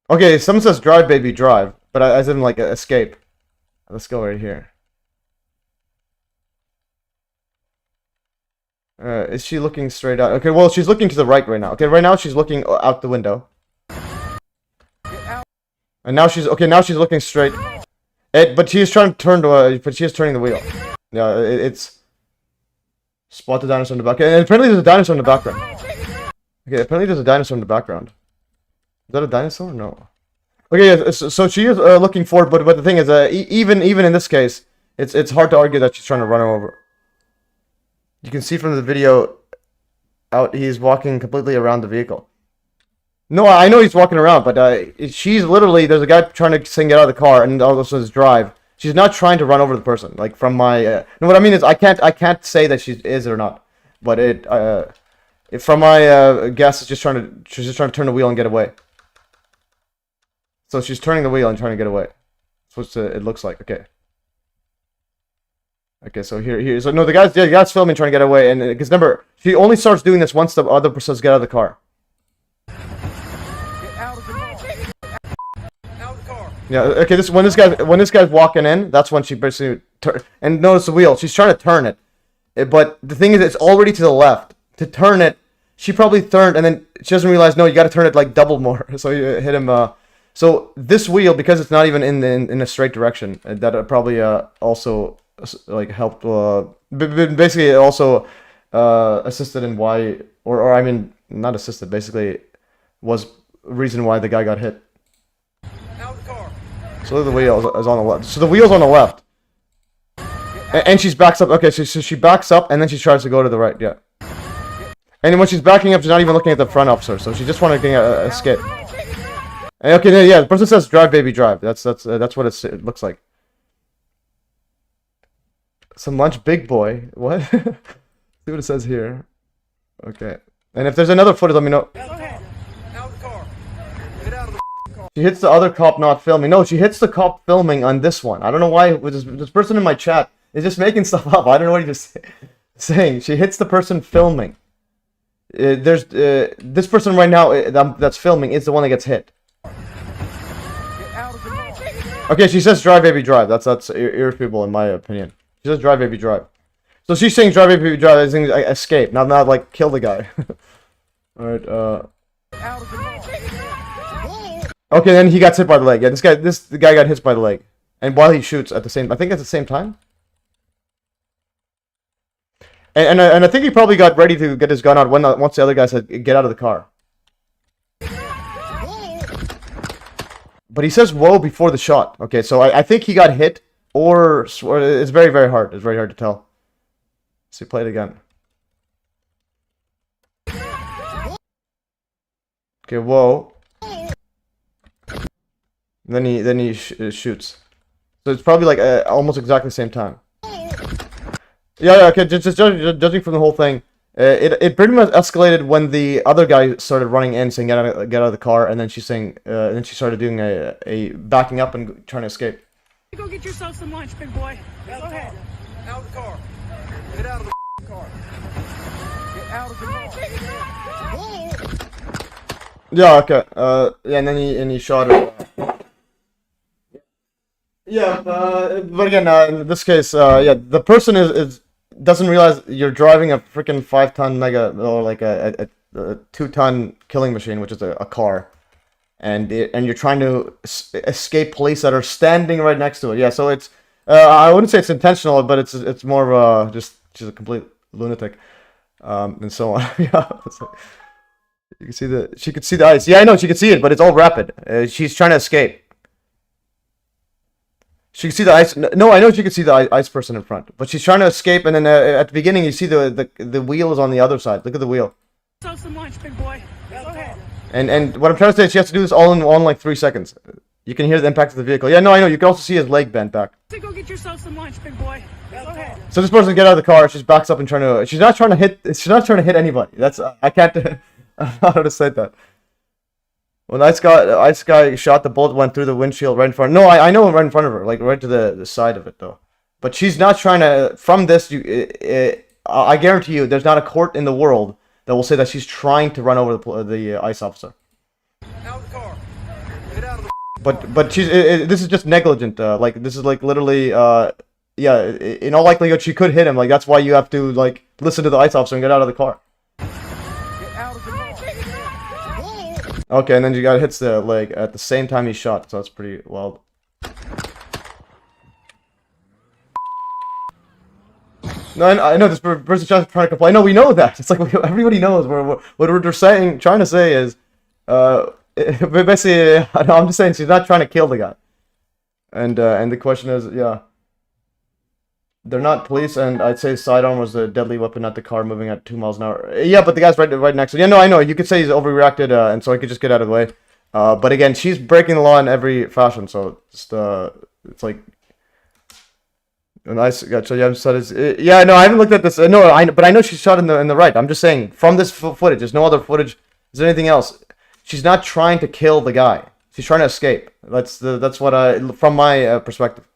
Okay, someone says drive baby drive, but I said like escape. Let's go right here. Is she looking straight out? Okay, well she's looking to the right right now. Okay, right now she's looking out the window. And now she's okay. Now she's looking straight. But she is trying to turn to but she is turning the wheel. Yeah, it's spot the dinosaur in the back. And apparently there's a dinosaur in the background. Okay, apparently there's a dinosaur in the background. Is that a dinosaur? No. Okay, yeah, so she is looking forward, but the thing is, even in this case, it's hard to argue that she's trying to run her over. You can see from the video, he's walking completely around the vehicle. No, I know he's walking around, but she's literally, there's a guy trying to get out of the car, and all of a sudden drive. She's not trying to run over the person. Like from my, no, what I mean is I can't say that she is or not, but from my guess, she's just trying to turn the wheel and get away. So she's turning the wheel and trying to get away. That's what it looks like. Okay. Okay, so here. So no, the guy's filming trying to get away, and because remember, she only starts doing this once the other person gets out of the car. Yeah. Okay. When this guy's walking in, that's when she basically and notice the wheel. She's trying to turn it, but the thing is, it's already to the left. To turn it, she probably turned, and then she doesn't realize. No, you got to turn it like double more. So you hit him. So this wheel, because it's not even in a straight direction, that probably also like helped. Basically, it also assisted in why, or I mean, not assisted. Basically, was reason why the guy got hit. So the wheel is on the left. So the wheel's on the left. And she backs up. Okay, so she backs up and then she tries to go to the right. Yeah. And when she's backing up, she's not even looking at the front officer. So she just wanted to escape. And okay, yeah, the person says drive baby drive. That's what it looks like. Some lunch big boy. What? See what it says here. Okay. And if there's another footage, let me know. She hits the other cop not filming. No, she hits the cop filming on this one. I don't know why. This person in my chat is just making stuff up. I don't know what he's saying. She hits the person filming. There's this person right now that's filming is the one that gets hit. Okay, she says drive, baby, drive. That's irrefutable in my opinion. She says drive, baby, drive. So she's saying drive, baby, drive. I think like, escape, not like kill the guy. All right. Okay, then he got hit by the leg. Yeah, the guy got hit by the leg, and while he shoots at the same, I think at the same time. And I think he probably got ready to get his gun out once the other guy said get out of the car. But he says whoa before the shot. Okay, so I think he got hit or it's very, very hard. It's very hard to tell. So play it again. Okay, whoa. And then he shoots. So it's probably like almost exactly the same time. Yeah, okay, just judging from the whole thing, it pretty much escalated when the other guy started running in, saying get out of the car, and then she's saying, and then she started doing a backing up and trying to escape. Go get yourself some lunch, big boy. Go ahead. Out of the car. Get out of the car. Get out of the car. Yeah, okay. Yeah, and then he shot her. Yeah, but again, in this case, yeah, the person doesn't realize you're driving a freaking 5-ton mega, or like a 2-ton killing machine, which is a car, and you're trying to escape police that are standing right next to it. Yeah, so it's I wouldn't say it's intentional, but it's more of just she's a complete lunatic, and so on. Yeah, you can see she could see the ice. Yeah, I know she could see it, but it's all rapid. She's trying to escape. She can see the ice. No, I know she can see the ice person in front, but she's trying to escape. And then at the beginning, you see the wheel is on the other side. Look at the wheel. Yourself some lunch, big boy. Go ahead. And what I'm trying to say is she has to do this all in like 3 seconds. You can hear the impact of the vehicle. Yeah, no, I know. You can also see his leg bent back. Go get yourself some lunch, big boy. Go ahead. So this person get out of the car. She backs up and trying to. She's not trying to hit anybody. That's I can't. I don't know how to say that. When the ice guy shot, the bullet went through the windshield right in front. No, I know right in front of her, like right to the side of it though. But she's not trying to. From this, I guarantee you, there's not a court in the world that will say that she's trying to run over the ICE officer. Out of the car. Get out of the But she's this is just negligent. Like this is like literally. Yeah, in all likelihood, she could hit him. Like that's why you have to like listen to the ICE officer and get out of the car. Okay, and then you got hits the leg at the same time he shot, so that's pretty wild. No, I know this person's trying to complain. No, we know that. It's like everybody knows. What we're trying to say is, basically, I'm just saying she's not trying to kill the guy. And the question is, yeah. They're not police, and I'd say sidearm was a deadly weapon at the car moving at 2 miles an hour. Yeah, but the guy's right next to him. Yeah, no, I know. You could say he's overreacted, and so he could just get out of the way. But again, she's breaking the law in every fashion, so it's like... Nice. So yeah, yeah, no, I haven't looked at this. No, but I know she's shot in the right. I'm just saying, from this footage, there's no other footage. Is there anything else? She's not trying to kill the guy. She's trying to escape. That's what from my perspective.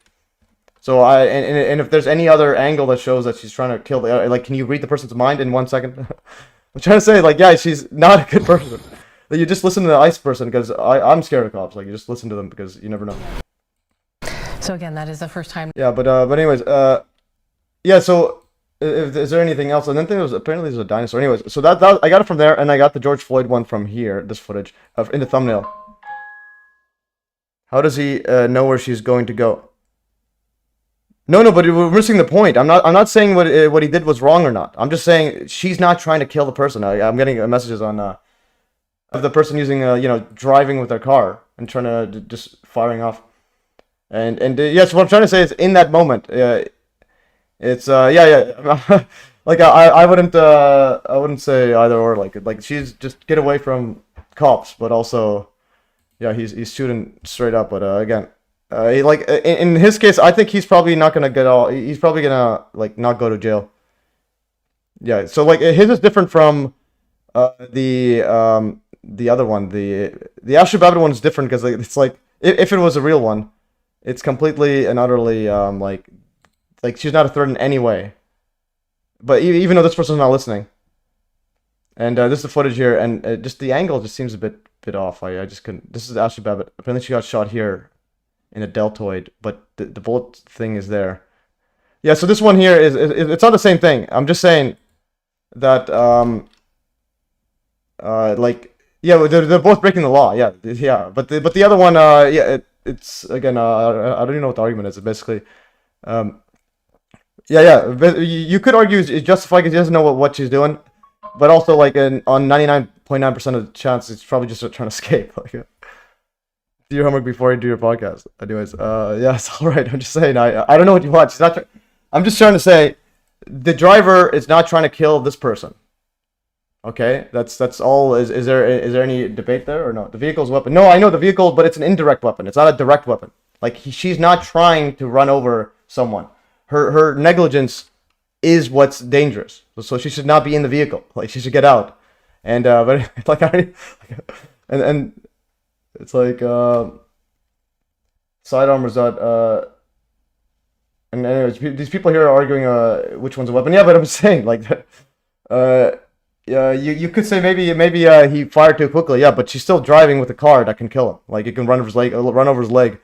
So and if there's any other angle that shows that she's trying to kill the like, can you read the person's mind in 1 second? I'm trying to say, like, yeah, she's not a good person. You just listen to the ICE person because I'm scared of cops. Like, you just listen to them because you never know. So again, that is the first time. Yeah, but anyways, yeah. So is there anything else? And then apparently there's a dinosaur. Anyways, so that I got it from there, and I got the George Floyd one from here. This footage in the thumbnail. How does he know where she's going to go? No, but we're missing the point. I'm not saying what he did was wrong or not. I'm just saying she's not trying to kill the person. I'm getting messages on of the person using driving with their car and trying to just firing off. And yes, what I'm trying to say is in that moment, it's yeah. Like I wouldn't say either or. Like she's just get away from cops, but also yeah, he's shooting straight up. But again. In his case, I think he's probably not gonna get all. He's probably gonna like not go to jail. Yeah, so like his is different from the other one. The Ashli Babbitt one is different because it's like if it was a real one, it's completely and utterly like she's not a threat in any way. But even though this person's not listening, and this is the footage here, and just the angle just seems a bit off. I just couldn't. This is Ashli Babbitt. Apparently, she got shot here. in a deltoid, but the bullet thing is there. Yeah, so this one here is it's not the same thing. I'm just saying that like, yeah, they're both breaking the law. Yeah, yeah, but the other one, yeah, it's again, I don't even know what the argument is. It's basically, yeah, but you could argue it's justified because he doesn't know what she's doing, but also like on 99.9% of the chance, it's probably just trying to escape. Like, do your homework before you do your podcast. Anyways, yeah, it's all right. I'm just saying, I don't know what you want. She's not. I'm just trying to say, the driver is not trying to kill this person. Okay, that's all. Is there any debate there or no? The vehicle's a weapon. No, I know the vehicle, but it's an indirect weapon. It's not a direct weapon. Like she's not trying to run over someone. Her negligence is what's dangerous. So she should not be in the vehicle. Like she should get out. And but like and it's like sidearmers that and anyways, these people here are arguing which one's a weapon. Yeah, but I'm saying like yeah, you could say maybe he fired too quickly. Yeah, but she's still driving with a car that can kill him. Like it can run over his leg.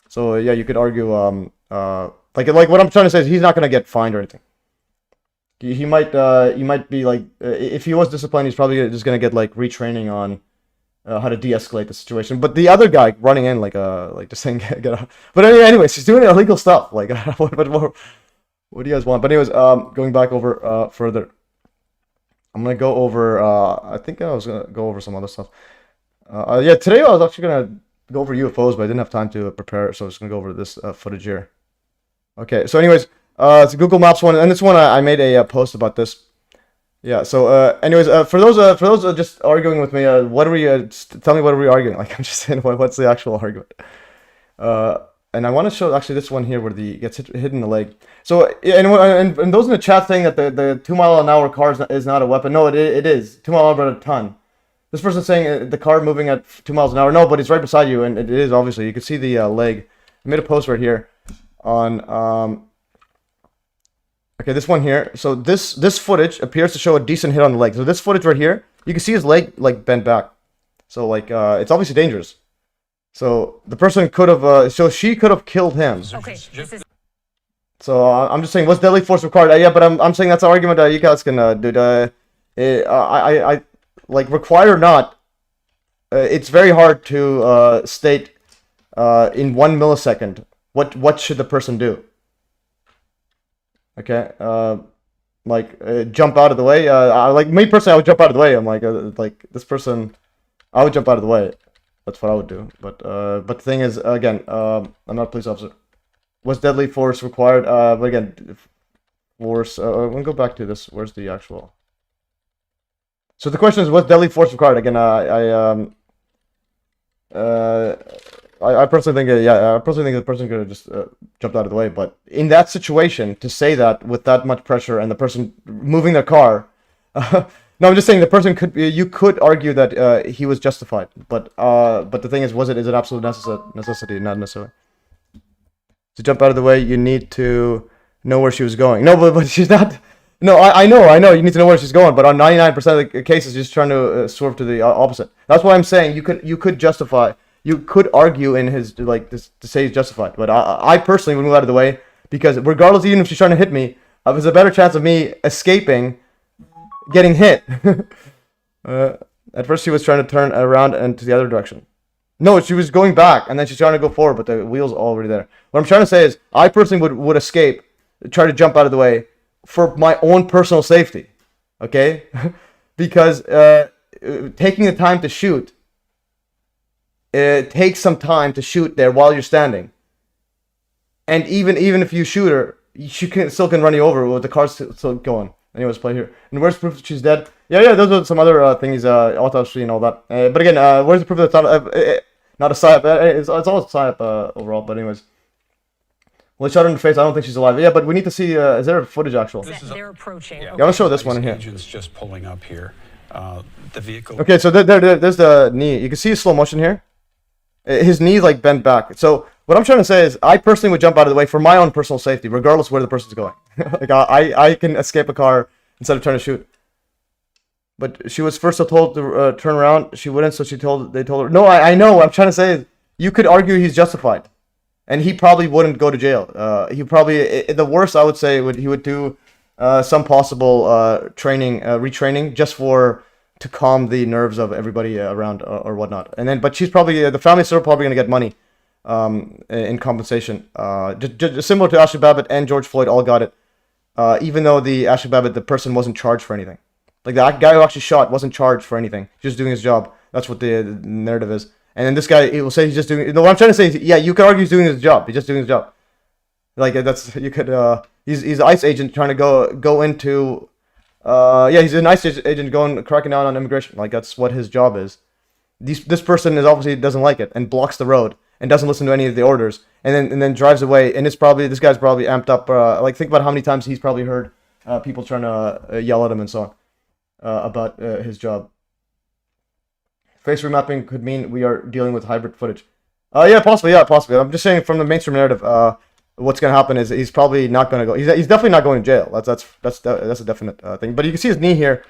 So yeah, you could argue like what I'm trying to say is he's not gonna get fined or anything. He might be like if he was disciplined, he's probably just gonna get like retraining on how to de-escalate the situation. But the other guy running in like just saying get out. But anyways, she's doing illegal stuff. Like what do you guys want? But anyways, going back over further. I'm gonna go over. I think I was gonna go over some other stuff. Yeah, today I was actually gonna go over UFOs, but I didn't have time to prepare, so I'm just gonna go over this footage here. Okay, so anyways, it's a Google Maps one, and this one I made a post about this. Yeah. So anyways, for those just arguing with me, what are we? Tell me what are we arguing? Like I'm just saying, what's the actual argument? And I want to show actually this one here where the gets hit in the leg. So and those in the chat saying that the 2 mile an hour car is not a weapon. No, it is 2 mile an hour a ton. This person's saying the car moving at 2 miles an hour. No, but it's right beside you, and it is obviously. You can see the leg. I made a post right here on okay, this one here. So this footage appears to show a decent hit on the leg. So this footage right here, you can see his leg like bent back. So like it's obviously dangerous. So the person could have, so she could have killed him. Okay. So I'm just saying, what's deadly force required? Yeah, but I'm saying that's an argument that you guys can do. I like required or not. It's very hard to state in 1 millisecond what should the person do. Okay, like jump out of the way. Like me personally, I would jump out of the way. I'm like this person, I would jump out of the way. That's what I would do. But the thing is, again, I'm not a police officer. Was deadly force required? But again, force. I'm gonna go back to this. Where's the actual? So the question is, was deadly force required? Again, I personally think, yeah, I personally think the person could have just jumped out of the way. But in that situation, to say that with that much pressure and the person moving their car. No, I'm just saying the person could. You could argue that he was justified, but the thing is it absolute necessity? Not necessarily. To jump out of the way, you need to know where she was going. No, but she's not. No, I know. You need to know where she's going, but on 99% of the cases, you're just trying to swerve to the opposite. That's why I'm saying you could justify. You could argue in his like this to say he's justified, but I personally would move out of the way because regardless, even if she's trying to hit me, there's a better chance of me escaping. Getting hit. At first she was trying to turn around and to the other direction. No, she was going back and then she's trying to go forward, but the wheel's already there. What I'm trying to say is I personally would escape, try to jump out of the way for my own personal safety. Okay? Because taking the time to shoot, it takes some time to shoot there while you're standing. And even if you shoot her, she still can run you over with the car still going. Anyways, play here. And where's proof that she's dead? Yeah, those are some other things, autopsy and all that. But again, where's the proof that it's not a psyop? It's all a psyop overall, but anyways. Well, shot her in the face. I don't think she's alive. Yeah, but we need to see, is there footage actual? They're approaching. Yeah, I'll show this one in here. Agents just pulling up here. The vehicle. Okay, so there's the knee. You can see slow motion here. His knee like bent back. So what I'm trying to say is I personally would jump out of the way for my own personal safety, regardless where the person's going. Like I can escape a car instead of trying to shoot. But she was first told to turn around. She wouldn't, so they told her. No, I know. What I'm trying to say is you could argue he's justified. and he probably wouldn't go to jail. He probably the worst I would say he would do some possible training, retraining, just to calm the nerves of everybody around or whatnot. And then, but she's probably the family's still probably gonna get money in compensation. Just similar to Ashli Babbitt and George Floyd all got it. Even though the Ashli Babbitt, the person wasn't charged for anything. Like the guy who actually shot wasn't charged for anything, just doing his job. That's what the narrative is. And then this guy, he will say he's just doing. No, what I'm trying to say is, yeah, you could argue he's doing his job. He's just doing his job. Like that's you could. He's an ICE agent trying to go into. Yeah, he's an ICE agent cracking down on immigration. Like that's what his job is. This person is obviously doesn't like it and blocks the road and doesn't listen to any of the orders and then drives away. And this guy's probably amped up. Like think about how many times he's probably heard people trying to yell at him and so on about his job. Face remapping could mean we are dealing with hybrid footage. Yeah, possibly. I'm just saying from the mainstream narrative, what's gonna happen is he's probably not gonna go. He's definitely not going to jail. That's a definite thing. But you can see his knee here.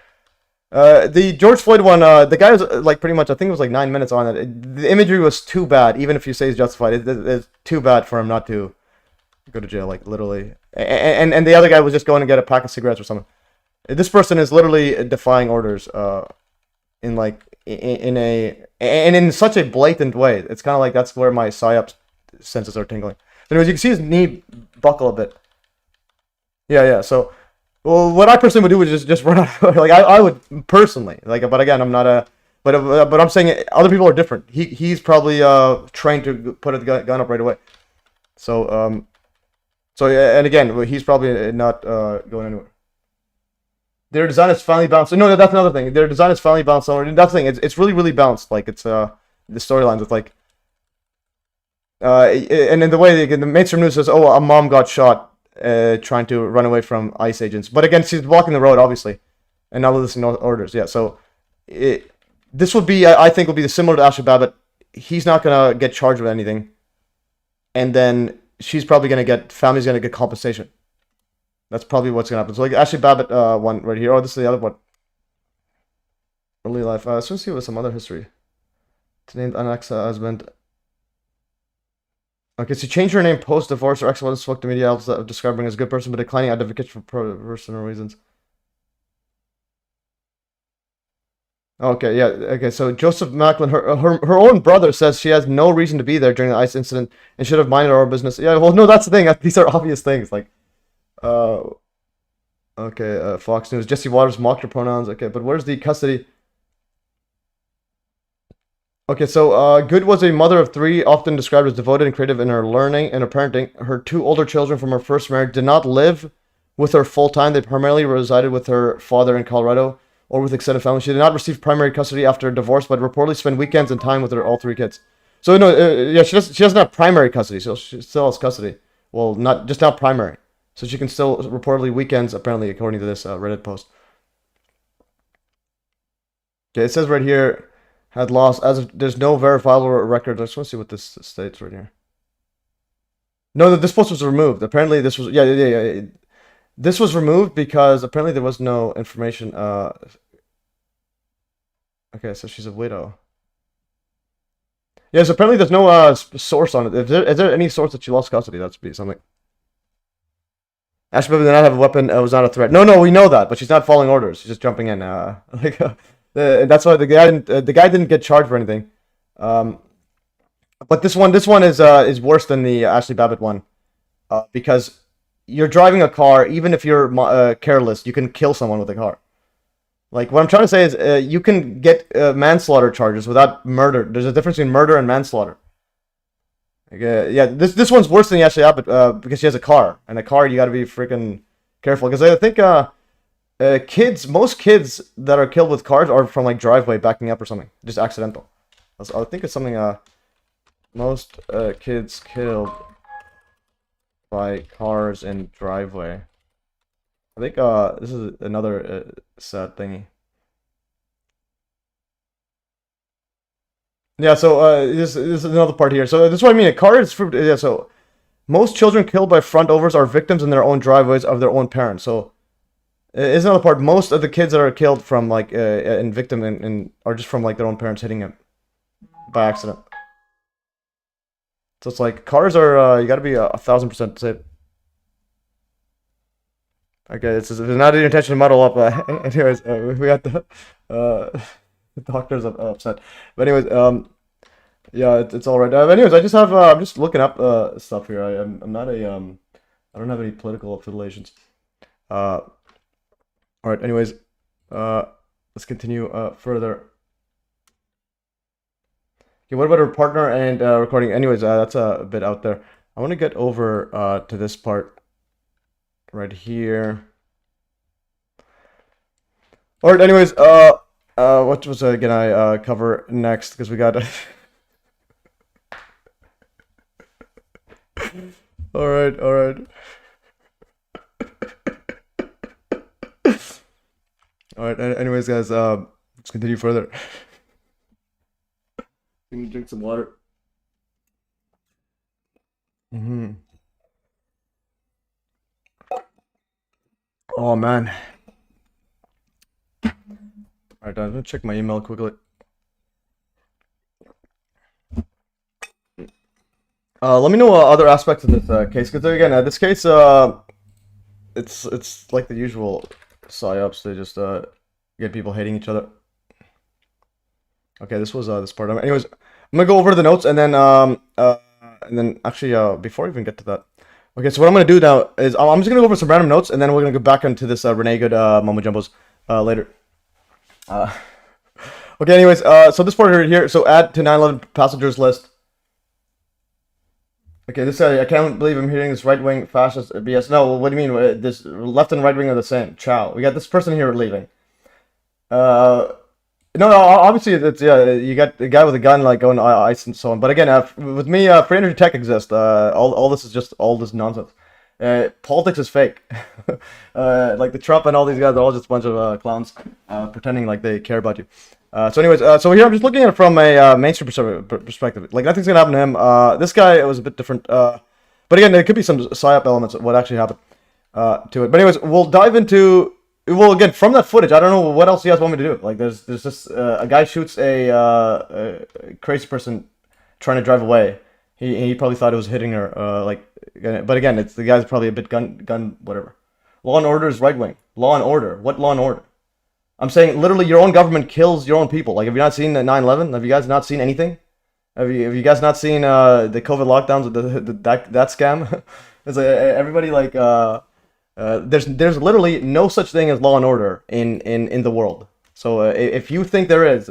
The George Floyd one, the guy was like pretty much. I think it was like 9 minutes on it. The imagery was too bad. Even if you say he's justified, it's too bad for him not to go to jail. Like literally, and the other guy was just going to get a pack of cigarettes or something. This person is literally defying orders. In such a blatant way. It's kind of like that's where my psyop senses are tingling. Anyways, you can see his knee buckle a bit. Yeah. So, well, what I personally would do is just run out. Like I would personally. Like, but again, I'm not a. But I'm saying other people are different. He's probably trained to put a gun up right away. So yeah, and again, he's probably not going anywhere. Their design is finally balanced. No, that's another thing. Their design is finally balanced. That's the thing. It's really, really balanced. Like it's the storylines with like, and in the way the mainstream news says, oh, a mom got shot trying to run away from ICE agents. But again, she's blocking the road, obviously, and not listening to orders. Yeah, so this would be, I think, will be similar to Ashli Babbitt. He's not gonna get charged with anything, and then she's probably family's gonna get compensation. That's probably what's gonna happen. So like Ashli Babbitt one right here. Oh, this is the other one. Early life. Let's see with some other history. To name an ex-husband. Okay, so change her name post-divorce. Her ex-husband spoke to media outlets describing her as a good person, but declining identification for personal reasons. Okay, yeah. Okay, so Joseph Macklin, her own brother says she has no reason to be there during the ICE incident and should have minded her own business. Yeah, well, no, that's the thing. These are obvious things. Like, okay, Fox News. Jesse Waters mocked her pronouns. Okay, but where's the custody? Okay, so Good was a mother of three, often described as devoted and creative in her learning and her parenting. Her two older children from her first marriage did not live with her full-time. They primarily resided with her father in Colorado or with extended family. She did not receive primary custody after divorce, but reportedly spent weekends and time with all three kids. So no, yeah, she doesn't have primary custody, so she still has custody. Well, not primary. So she can still reportedly weekends, apparently, according to this Reddit post. Okay, it says right here, had lost, as of, there's no verifiable record. I just want to see what this states right here. No, this post was removed. Apparently this was, yeah. This was removed because apparently there was no information. Okay, so she's a widow. Yes, apparently there's no source on it. Is there any source that she lost custody? That's be something. Ashli Babbitt did not have a weapon. Was not a threat. No, we know that, but she's not following orders. She's just jumping in. That's why the guy didn't get charged for anything. But this one is worse than the Ashli Babbitt one, because you're driving a car. Even if you're careless, you can kill someone with a car. Like, what I'm trying to say is, you can get manslaughter charges without murder. There's a difference between murder and manslaughter. Yeah, this one's worse than the Ashli Babbitt because she has a car, and a car you got to be freaking careful. Because I think most kids that are killed with cars are from like driveway backing up or something, just accidental. I think it's something. Most kids killed by cars in driveway. I think this is another sad thingy. Yeah, so this is another part here. So this is what I mean. A car is fruit. Yeah, so most children killed by front overs are victims in their own driveways of their own parents. So is another part. Most of the kids that are killed from like and victim and are just from like their own parents hitting them by accident. So it's like cars are you got to be 1,000% safe. Okay, it's not your intention to muddle up. Anyways, we got the doctors upset. But anyways, yeah, it's all right. Anyways, I just have I'm just looking up stuff here. I'm not a I don't have any political affiliations. All right. Anyways, let's continue further. Okay, what about our partner and recording? Anyways, that's a bit out there. I want to get over to this part right here. All right. Anyways, what was I gonna cover next? Because we got. All right. All right. All right. Anyways, guys, let's continue further. Can you drink some water? Oh man. All right, I'm gonna check my email quickly. Let me know other aspects of this case, because again, this case, it's like the usual psyops. They just get people hating each other. Okay, this was this part. Anyways, I'm gonna go over the notes and then actually before I even get to that. Okay, so what I'm gonna do now is I'm just gonna go over some random notes and then we're gonna go back into this Renee Good mumbo jumbos later. Okay, anyways, so this part right here. So add to 9/11 passengers list. Okay, this I can't believe I'm hearing this right-wing fascist BS. No, what do you mean? This left and right wing are the same. Ciao. We got this person here leaving. No, obviously it's you got the guy with a gun like going ice and so on. But again, with me, free energy tech exists. All this is just all this nonsense. Politics is fake. Like the Trump and all these guys are all just a bunch of clowns pretending like they care about you. So anyways, so here I'm just looking at it from a mainstream perspective. Like nothing's gonna happen to him. This guy was a bit different. But again, there could be some psyop elements of what actually happened to it. But anyways, we'll dive into. Well, again, from that footage, I don't know what else you guys want me to do. Like, there's this a guy shoots a crazy person trying to drive away. He probably thought it was hitting her. But again, it's the guy's probably a bit gun whatever. Law and order is right wing. Law and order. What law and order? I'm saying literally your own government kills your own people. Like, have you not seen 9/11? Have you guys not seen anything? Have you guys not seen the COVID lockdowns with that scam? It's like everybody like. There's literally no such thing as law and order in the world. So if you think there is,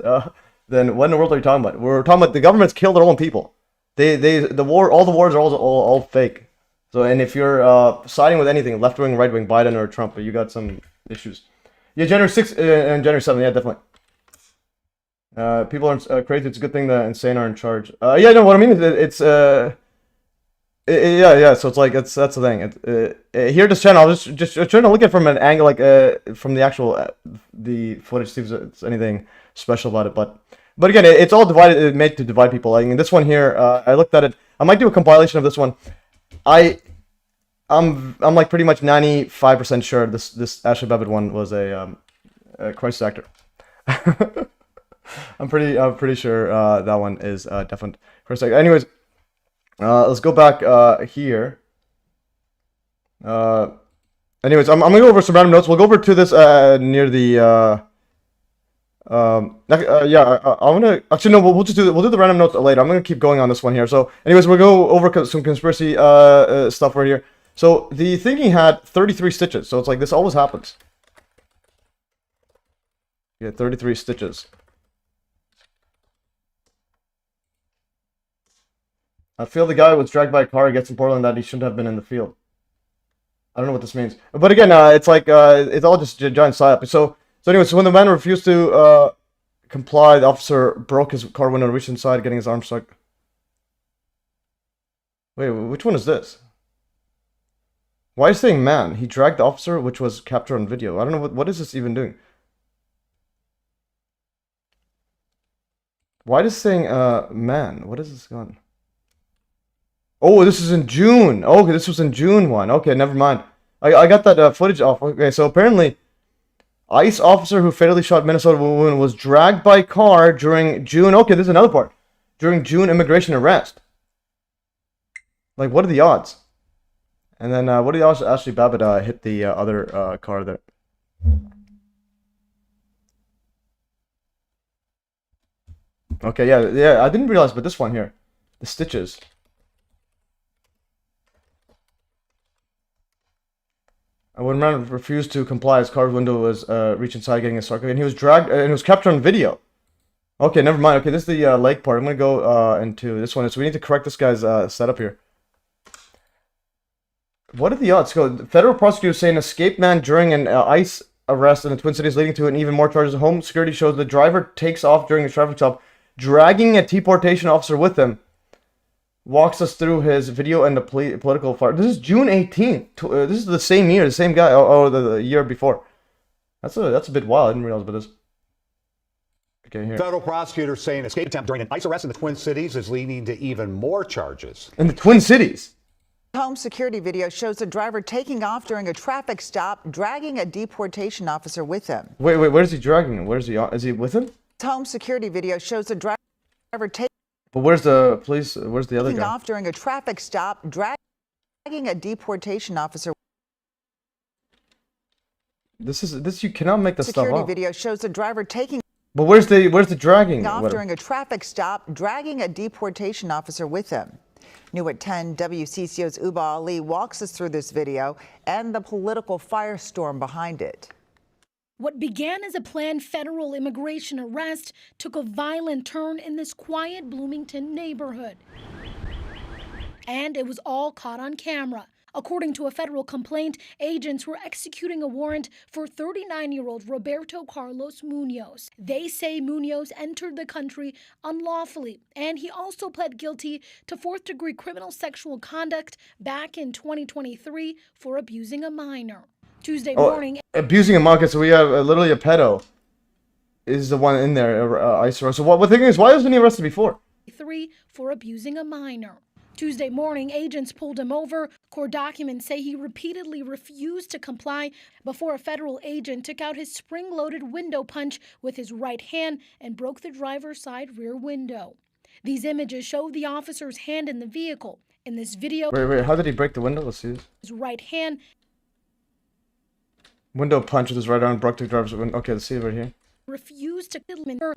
then what in the world are you talking about? We're talking about the government's killed their own people. All the wars are all fake. So and if you're siding with anything, left wing, right wing, Biden or Trump, you got some issues. Yeah, January 6th and January 7th, yeah, definitely. People are crazy. It's a good thing the insane are in charge. Yeah, no, what I mean is yeah. So it's like that's the thing. Here, this channel, I was just trying to look at it from an angle, like from the actual the footage, see if there's anything special about it. But again, it's all divided, made to divide people. Like in this one here, I looked at it. I might do a compilation of this one. I'm like pretty much 95% sure this Ashli Babbitt one was a crisis actor. I'm pretty sure that one is definite crisis actor. Anyways. Let's go back here. Anyways, I'm gonna go over some random notes. We'll go over to this near the yeah. I'm gonna actually no. We'll do the random notes later. I'm gonna keep going on this one here. So, anyways, we'll go over some conspiracy stuff right here. So the thing he had 33 stitches. So it's like this always happens. Yeah, 33 stitches. I feel the guy was dragged by a car gets in Portland that he shouldn't have been in the field. I don't know what this means. But again, it's like, it's all just a giant psyop. So anyway, so when the man refused to comply, the officer broke his car window and reached inside, getting his arm stuck. Wait, which one is this? Why is it saying man? He dragged the officer, which was captured on video. I don't know, what is this even doing? Why is it saying, man? What is this gun? Oh, this is in June. Okay, this was in June one. Okay, never mind. I got that footage off. Okay, so apparently, ICE officer who fatally shot Minnesota woman was dragged by car during June. Okay, this is another part. During June immigration arrest. Like, what are the odds? And then, what are the odds Ashli Babbitt hit the other car there? Okay, yeah, I didn't realize, but this one here, the stitches. When man refused to comply, his car window was reached inside, getting a circle, and he was dragged, and it was captured on video. Okay, never mind. Okay, this is the leg part. I'm gonna go into this one. So we need to correct this guy's setup here. What are the odds? Go. The federal prosecutor saying escaped man during an ICE arrest in the Twin Cities, leading to an even more charges. Home security shows the driver takes off during a traffic stop, dragging a deportation officer with him. Walks us through his video and the political fire. This is June 18th. This is the same year, the same guy. The year before. That's a bit wild. I didn't realize about this. Okay, here. Federal prosecutors saying escape attempt during an ICE arrest in the Twin Cities is leading to even more charges. In the Twin Cities. Home security video shows a driver taking off during a traffic stop, dragging a deportation officer with him. Wait, where's he dragging him? Where's he? Is he with him? Home security video shows a driver taking But where's the police? Where's the other guy? off during a traffic stop, dragging a deportation officer. This you cannot make this stuff Security up. video shows a driver taking But where's the dragging? off during a traffic stop, dragging a deportation officer with him. New at 10, WCCO's Uba Ali walks us through this video and the political firestorm behind it. What began as a planned federal immigration arrest took a violent turn in this quiet Bloomington neighborhood. And it was all caught on camera. According to a federal complaint, agents were executing a warrant for 39-year-old Roberto Carlos Munoz. They say Munoz entered the country unlawfully, and he also pled guilty to fourth-degree criminal sexual conduct back in 2023 for abusing a minor. Tuesday morning, abusing a minor. So we have literally a pedo is the one in there. ICE arrest. So what the thing is, why wasn't he arrested before? For abusing a minor. Tuesday morning, agents pulled him over. Court documents say he repeatedly refused to comply before a federal agent took out his spring-loaded window punch with his right hand and broke the driver's side rear window. These images show the officer's hand in the vehicle. In this video, Wait, how did he break the window? Let's see this. His right hand. Window punch with his right arm, broke the driver's window. Okay, let's see it right here. Refused to.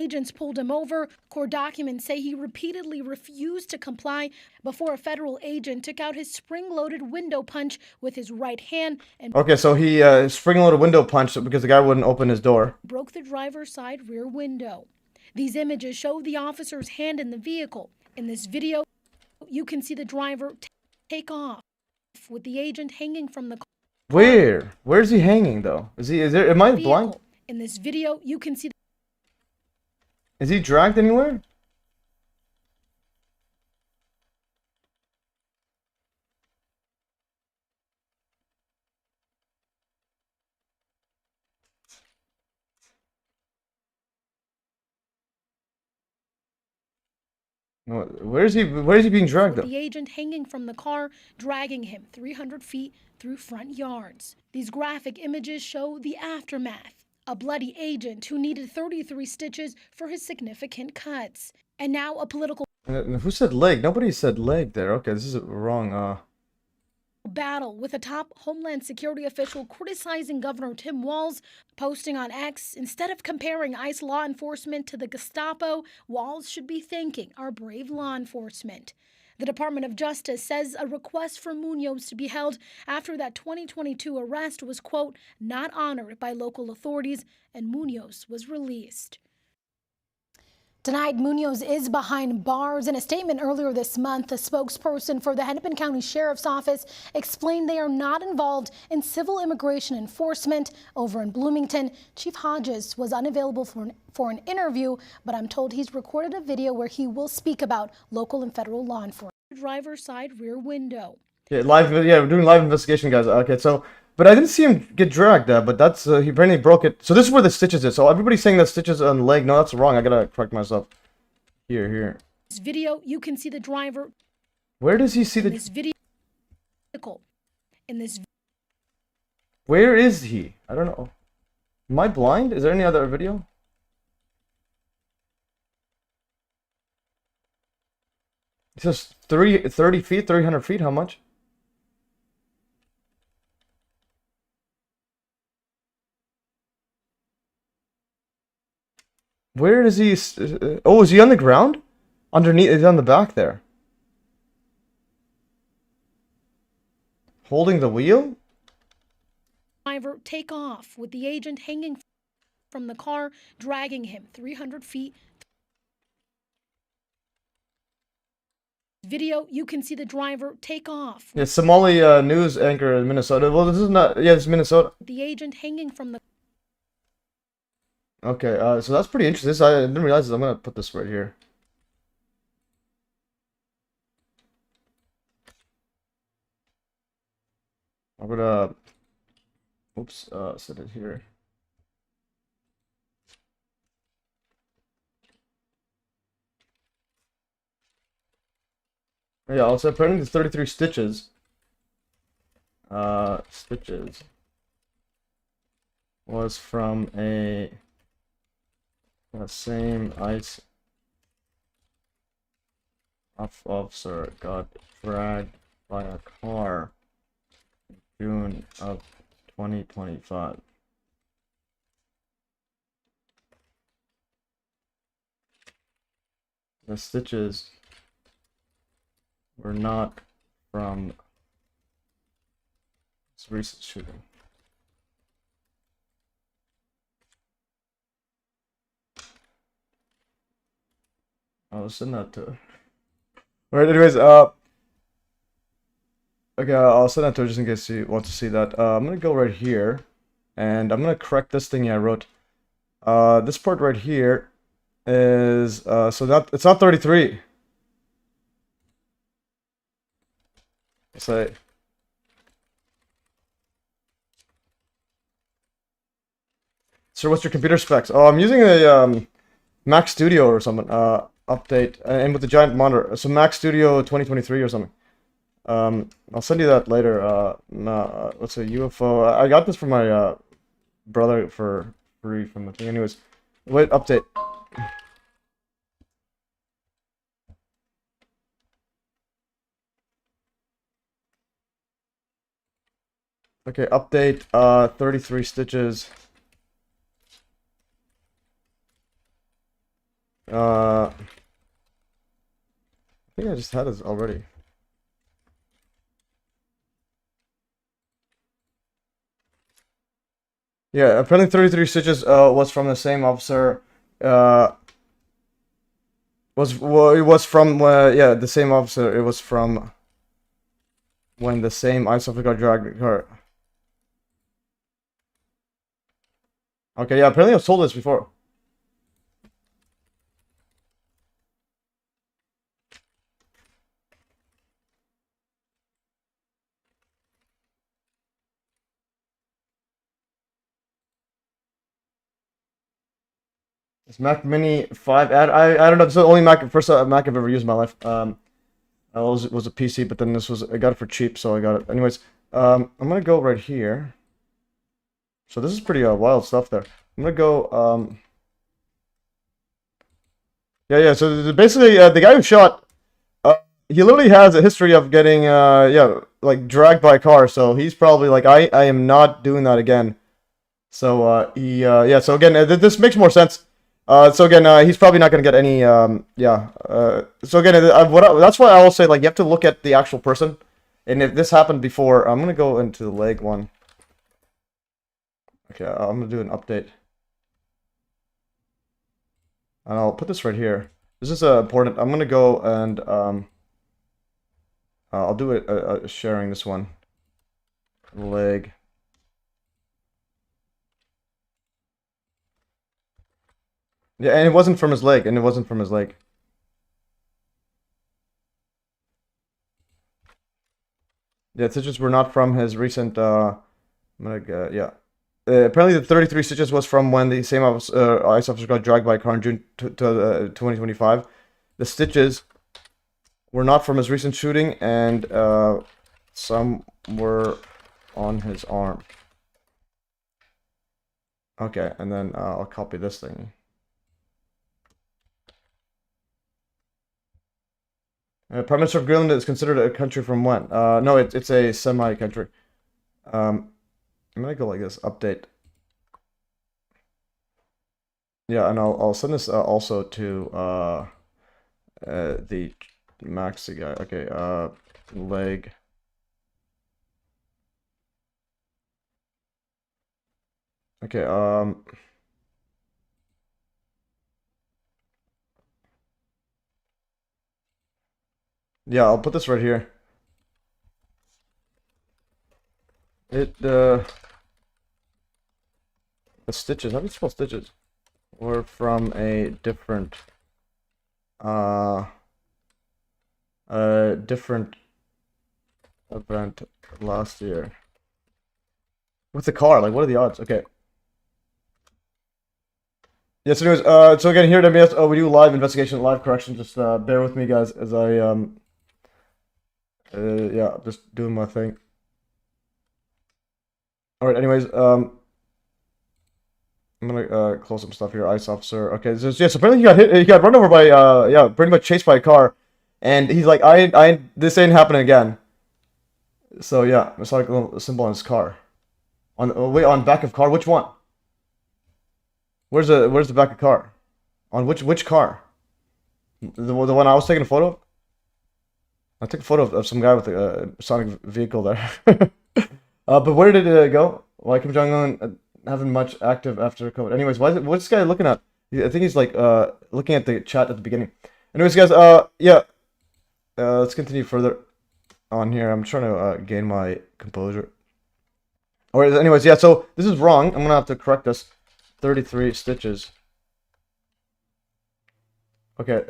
Agents pulled him over. Court documents say he repeatedly refused to comply before a federal agent took out his spring-loaded window punch with his right hand and. Okay, so he spring-loaded window punched because the guy wouldn't open his door. Broke the driver's side rear window. These images show the officer's hand in the vehicle. In this video, you can see the driver take off with the agent hanging from the car. Where? Where's he hanging though? Is there? Am I blind? In this video, you can see. Is he dragged anywhere? Where is he being dragged though? The agent hanging from the car, dragging him 300 feet through front yards. These graphic images show the aftermath. A bloody agent who needed 33 stitches for his significant cuts. And now a political... Who said leg? Nobody said leg there. Okay, this is wrong. Battle with a top Homeland Security official criticizing Governor Tim Walz, posting on X, instead of comparing ICE law enforcement to the Gestapo, Walz should be thanking our brave law enforcement. The Department of Justice says a request for Munoz to be held after that 2022 arrest was, quote, not honored by local authorities, and Munoz was released. Tonight, Munoz is behind bars. In a statement earlier this month, a spokesperson for the Hennepin County Sheriff's Office explained they are not involved in civil immigration enforcement. Over in Bloomington, Chief Hodges was unavailable for an interview, but I'm told he's recorded a video where he will speak about local and federal law enforcement. Driver's side rear window. Yeah, we're doing live investigation, guys. Okay, so... But I didn't see him get dragged, but that's, he apparently broke it. So this is where the stitches is. So everybody's saying that stitches on the leg. No, that's wrong. I gotta correct myself. Here. This video, you can see the driver. Where does he see the... This video. In this... Where is he? I don't know. Am I blind? Is there any other video? It says 30 feet, 300 feet. How much? Where is he? Oh, is he on the ground? Underneath, he's on the back there. Holding the wheel? Driver take off with the agent hanging from the car, dragging him 300 feet. Video, you can see the driver take off. Yeah, Somali news anchor in Minnesota. Well, this is not. Yeah, it's Minnesota. The agent hanging from the. Okay, so that's pretty interesting. I didn't realize this. I'm gonna put this right here. I'm gonna, oops, set it here. Yeah, also apparently the 33 stitches. Stitches was from a same ICE officer got dragged by a car in June of 2025. The stitches were not from this recent shooting. I'll send that to her. Alright, anyways, okay, I'll send that to her just in case you want to see that. I'm gonna go right here, and I'm gonna correct this thing I wrote. This part right here is, so that, it's not 33. Say, so what's your computer specs? Oh, I'm using a Mac Studio or something. Update and with the giant monitor. So Mac Studio 2023 or something. I'll send you that later. What's a UFO? I got this from my brother for free from the thing. Anyways, wait, update. Okay, update, 33 stitches. I think I just had this already. Yeah, apparently 33 stitches was from the same officer. It was from yeah, the same officer. It was from when the same ICE officer got dragged her. Okay, yeah, apparently I've told this before. It's Mac Mini 5. I don't know. This is the only first Mac I've ever used in my life. I was a PC, but then I got it for cheap, so I got it. Anyways, I'm gonna go right here. So this is pretty wild stuff there. I'm gonna go. Yeah. So basically, the guy who shot, he literally has a history of getting yeah, like dragged by a car. So he's probably like, I am not doing that again. So yeah. So again, this makes more sense. So again, he's probably not going to get any, yeah. So again, that's why I will say, like, you have to look at the actual person. And if this happened before, I'm going to go into the leg one. Okay, I'm going to do an update. And I'll put this right here. This is important. I'm going to go and, I'll do it, sharing this one. Leg. Yeah, and it wasn't from his leg, Yeah, stitches were not from his recent, I'm gonna, yeah. Apparently the 33 stitches was from when the same ICE officer got dragged by a car in June 2025. The stitches were not from his recent shooting, and some were on his arm. Okay, and then I'll copy this thing. Prime Minister of Greenland is considered a country from when? No, it's a semi-country. I'm gonna go like this. Update. Yeah, and I'll send this also to the Maxi guy. Okay, leg. Okay, yeah, I'll put this right here. The stitches, how do you spell stitches? Were from a different event last year. With the car, like what are the odds? Okay. Yes, anyways, so again here at MES, we do live investigation, live correction. Just bear with me, guys, as I yeah, just doing my thing. All right, anyways, I'm gonna close some stuff here. ICE officer. Okay, so yes, apparently he got hit. He got run over by yeah, pretty much chased by a car, and he's like, this ain't happening again. So yeah, it's like a little symbol on his car. On wait, on back of car. Which one? Where's the back of car? On which car? The one I was taking a photo of? I took a photo of some guy with a sonic vehicle there. But where did it go? Why Kim Jong-un haven't much active after COVID? Anyways, what's this guy looking at? I think he's like looking at the chat at the beginning. Anyways, guys, yeah, let's continue further on here. I'm trying to gain my composure. Alright, anyways, yeah, so this is wrong. I'm gonna have to correct this. 33 stitches. Okay,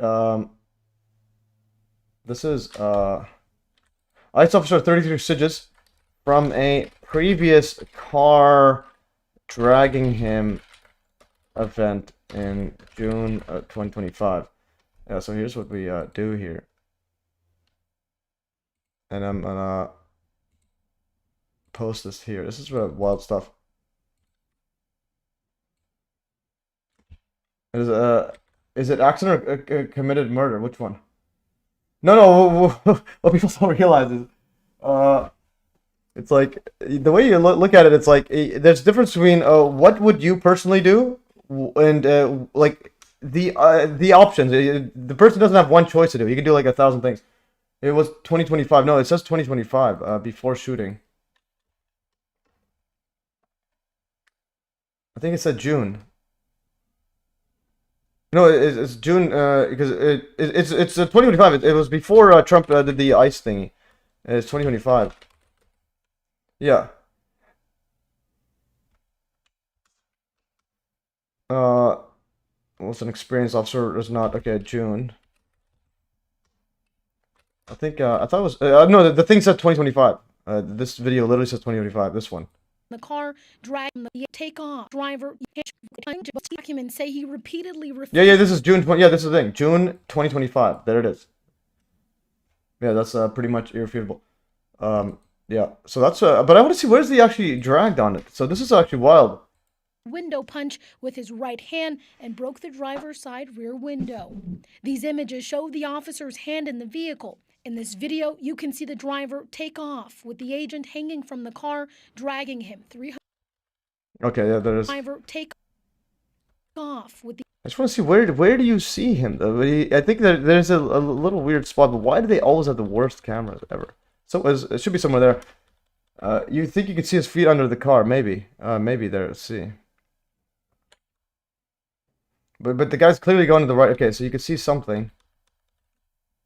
this is ICE officer 33 stitches from a previous car dragging him event in June 2025. Yeah, so here's what we do here. And I'm gonna post this here. This is wild stuff. Is it accident or committed murder? Which one? No. What people don't realize is, it's like the way you look at it. It's like there's a difference between what would you personally do and like the options. The person doesn't have one choice to do. You can do like 1,000 things. It was 2025. No, it says 2025 before shooting. I think it said June. No, it's June because it's 2025. It was before Trump did the ICE thingy. It's 2025. Yeah. Was an experienced officer is not okay. June. I think I thought it was no. The thing said 2025. This video literally says 2025. This one. The car dragging the take off driver. Documents say he repeatedly refused. Yeah. This is June 20. Yeah, this is the thing. June 2025. There it is. Yeah, that's pretty much irrefutable. Yeah. So that's but I want to see where's he actually dragged on it. So this is actually wild. Window punch with his right hand and broke the driver's side rear window. These images show the officer's hand in the vehicle. In this video, you can see the driver take off with the agent hanging from the car, dragging him 300. Okay, yeah, there is. Driver take off with the. I just want to see where do you see him though? I think there's a little weird spot, but why do they always have the worst cameras ever? So it should be somewhere there. You think you could see his feet under the car? Maybe, maybe there. Let's see. But the guy's clearly going to the right. Okay, so you can see something.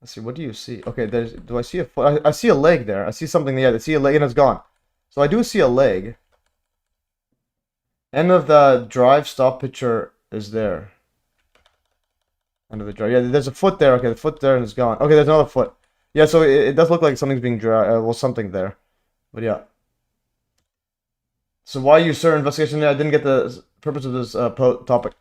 Let's see. What do you see? Okay, do I see a foot? I see a leg there. I see something there. I see a leg and it's gone. So I do see a leg. End of the drive stop picture is there. End of the drive. Yeah, there's a foot there. Okay, the foot there and it's gone. Okay, there's another foot. Yeah, so it does look like something's being dragged. Well, something there. But yeah. So why you, sir, investigation? I didn't get the purpose of this topic.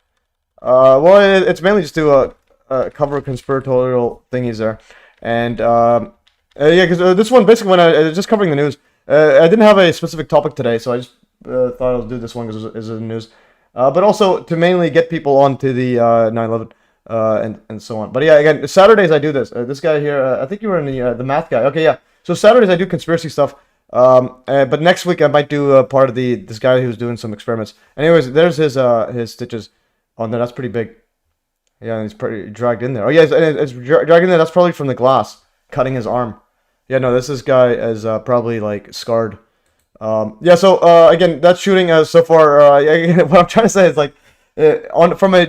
Well, it's mainly just to cover conspiratorial thingies there, and yeah, because this one basically when I just covering the news, I didn't have a specific topic today, so I just thought I'll do this one because it's in the news, but also to mainly get people onto the 9/11. and so on. But yeah, again, Saturdays I do this. This guy here, I think you were in the math guy. Okay, yeah. So Saturdays I do conspiracy stuff. But next week I might do part of this guy who's doing some experiments. Anyways, there's his stitches on there. That's pretty big. Yeah, and he's pretty dragged in there. Oh yeah, it's dragged in there. That's probably from the glass cutting his arm. Yeah, no, this guy is probably like scarred. Yeah, so again, that shooting so far. What I'm trying to say is like,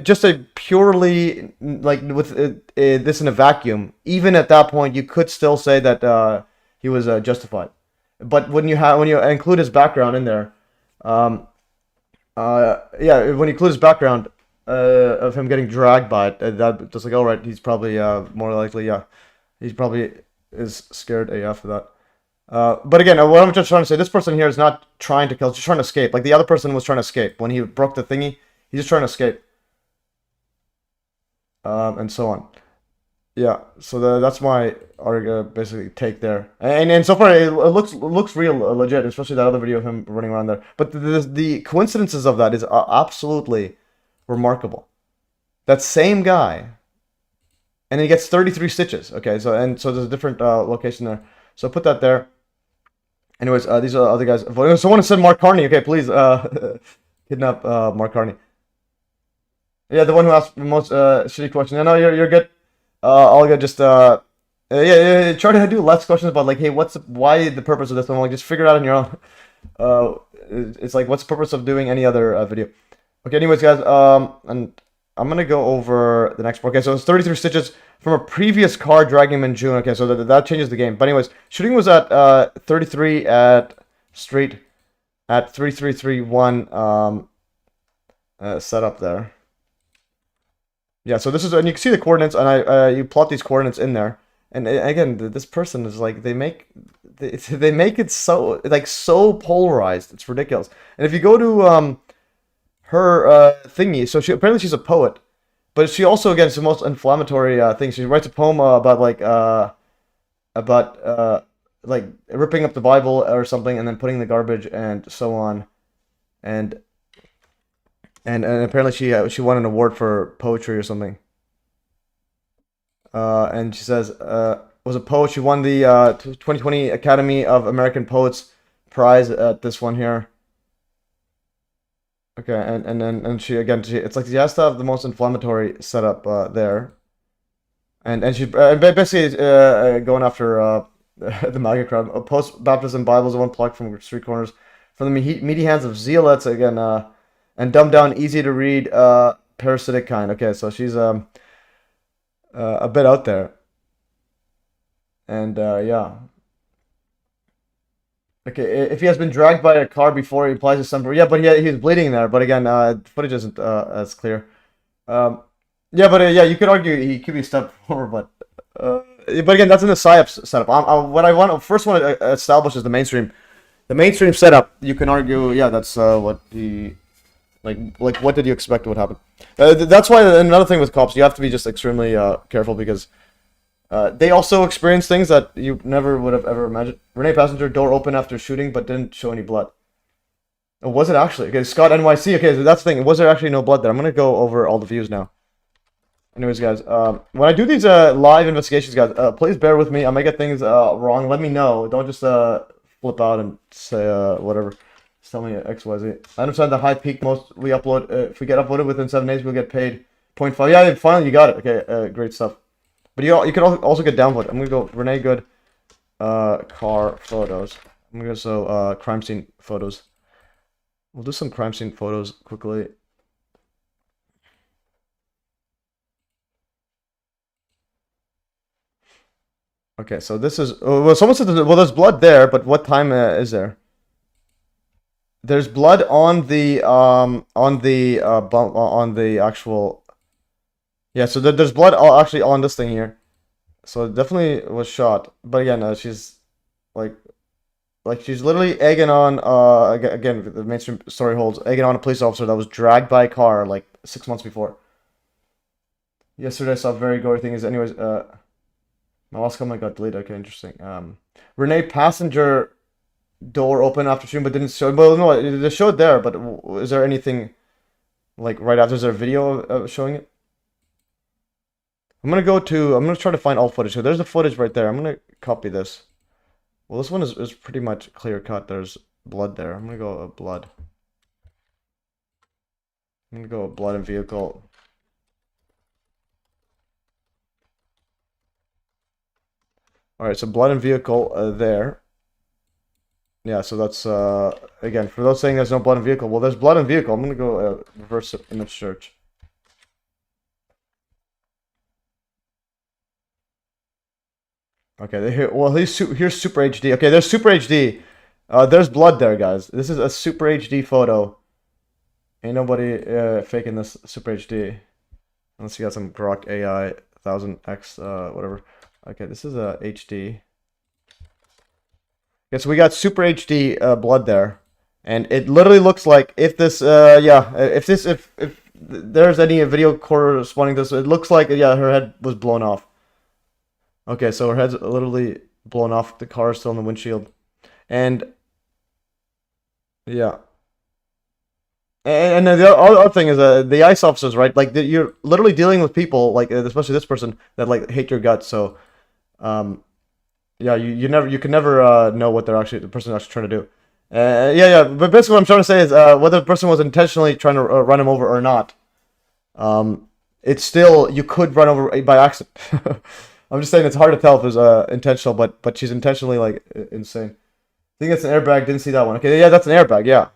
just a purely like with this in a vacuum. Even at that point, you could still say that he was justified. But when you include his background in there, yeah, when you include his background of him getting dragged by it, that just like, all right, he's probably more likely, yeah, he's probably is scared AF of that. But again, what I'm just trying to say, this person here is not trying to kill, he's just trying to escape. Like the other person was trying to escape when he broke the thingy. He's just trying to escape, and so on. Yeah, so that's my basically take there, and so far it looks real legit, especially that other video of him running around there. But the coincidences of that is absolutely remarkable. That same guy, and he gets 33 stitches. Okay, so there's a different location there. So put that there. Anyways, these are other guys voting. Someone said Mark Carney. Okay, please kidnap Mark Carney. Yeah, the one who asked the most shitty question. No, you're good. I'll go just yeah, try to do less questions about like, hey, why the purpose of this? I'm like, just figure it out on your own. It's like, what's the purpose of doing any other video? Okay, anyways, guys, and I'm gonna go over the next part. Okay, so it's 33 stitches from a previous car dragging him in June. Okay, so that changes the game. But anyways, shooting was at 33 at Street at 3331 set up there. Yeah, so this is, and you can see the coordinates, and you plot these coordinates in there. And again, this person is like, they make it so like so polarized. It's ridiculous. And if you go to her thingy, so apparently she's a poet, but she also, again, it's the most inflammatory thing. She writes a poem about like ripping up the Bible or something, and then putting in the garbage and so on, and apparently she won an award for poetry or something. And she says was a poet. She won the 2020 Academy of American Poets Prize at this one here. Okay, and she again, it's like she has to have the most inflammatory setup there, and she basically going after the MAGA crowd. Post baptism Bibles one plucked from street corners, from the meaty hands of zealots again, and dumbed down, easy to read, parasitic kind. Okay, so she's a bit out there, and yeah. Okay, if he has been dragged by a car before, he applies to some. Yeah, but he's bleeding there. But again, footage isn't as clear. Yeah, but yeah, you could argue he could be stepped forward, but again, that's in the psyop setup. What I want to establish is the mainstream setup. You can argue, yeah, that's what he like. What did you expect would happen? That's why another thing with cops, you have to be just extremely careful, because they also experience things that you never would have ever imagined. Renee passenger door open after shooting, but didn't show any blood. Oh, was it actually? Okay, Scott NYC. Okay, so that's the thing. Was there actually no blood there? I'm gonna go over all the views now. Anyways, guys, when I do these live investigations, guys, please bear with me. I may get things wrong. Let me know. Don't just flip out and say whatever. Just tell me XYZ. I understand the high peak most we upload. If we get uploaded within 7 days, we'll get paid 0.5. Yeah, finally you got it. Okay, great stuff. But you can also get downvote. I'm gonna go Renee Good, car photos. I'm gonna go crime scene photos. We'll do some crime scene photos quickly. Okay, so this is well. Someone said well, there's blood there, but what time is there? There's blood on the actual. Yeah, so there's blood actually on this thing here, so it definitely was shot. But again, she's like she's literally egging on. Again, the mainstream story holds, egging on a police officer that was dragged by a car like 6 months before. Yesterday I saw a very gory thing. Anyways, my last comment got deleted. Okay, interesting. Renee passenger door open after shooting, but didn't show. Well, no, it showed there. But is there anything like right after? Is there a video of showing it? I'm gonna try to find all footage. So there's the footage right there. I'm gonna copy this. Well, this one is pretty much clear cut. There's blood there. I'm gonna go blood. I'm gonna go blood and vehicle. All right, so blood and vehicle there. Yeah, so that's again for those saying there's no blood and vehicle. Well, there's blood and vehicle. I'm gonna go reverse image search. Okay, well here's Super HD. Okay, there's Super HD. There's blood there, guys. This is a Super HD photo. Ain't nobody faking this Super HD. Unless you got some Grok AI 1000X whatever. Okay, this is a HD. Okay, so we got Super HD blood there, and it literally looks like if this if there's any video corresponding to this, it looks like her head was blown off. Okay, so her head's literally blown off. The car is still in the windshield, and yeah. And the other thing is the ICE officers, right? Like you're literally dealing with people, like especially this person that like hate your guts. So, yeah, you can never know what the person actually trying to do. Yeah. But basically, what I'm trying to say is whether the person was intentionally trying to run him over or not, it's still you could run over by accident. I'm just saying it's hard to tell if it was intentional, but she's intentionally like insane. I think it's an airbag. Didn't see that one. Okay, yeah, that's an airbag. Yeah.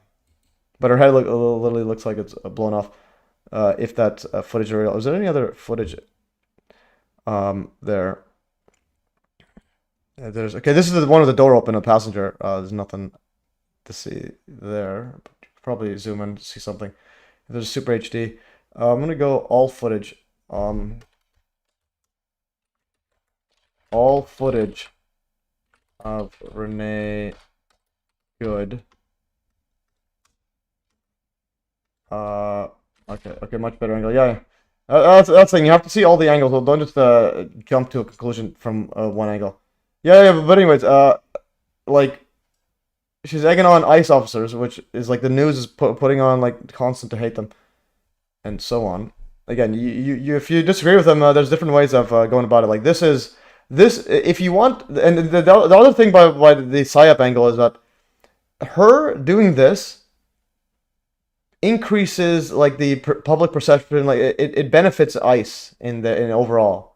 But her head literally looks like it's blown off. If that footage is real. Is there any other footage there? There's okay. This is the one with the door open, a passenger. There's nothing to see there. Probably zoom in to see something. There's a Super HD. I'm gonna go all footage. All footage of Renee Good. Okay, much better angle. Yeah, that's the thing. You have to see all the angles. So don't just jump to a conclusion from one angle. Yeah. But anyways, like she's egging on ICE officers, which is like the news is putting on like constant to hate them, and so on. Again, you if you disagree with them, there's different ways of going about it. Like this if you want, and the other thing by the psyop angle is that her doing this increases like the public perception, like it benefits ICE in overall,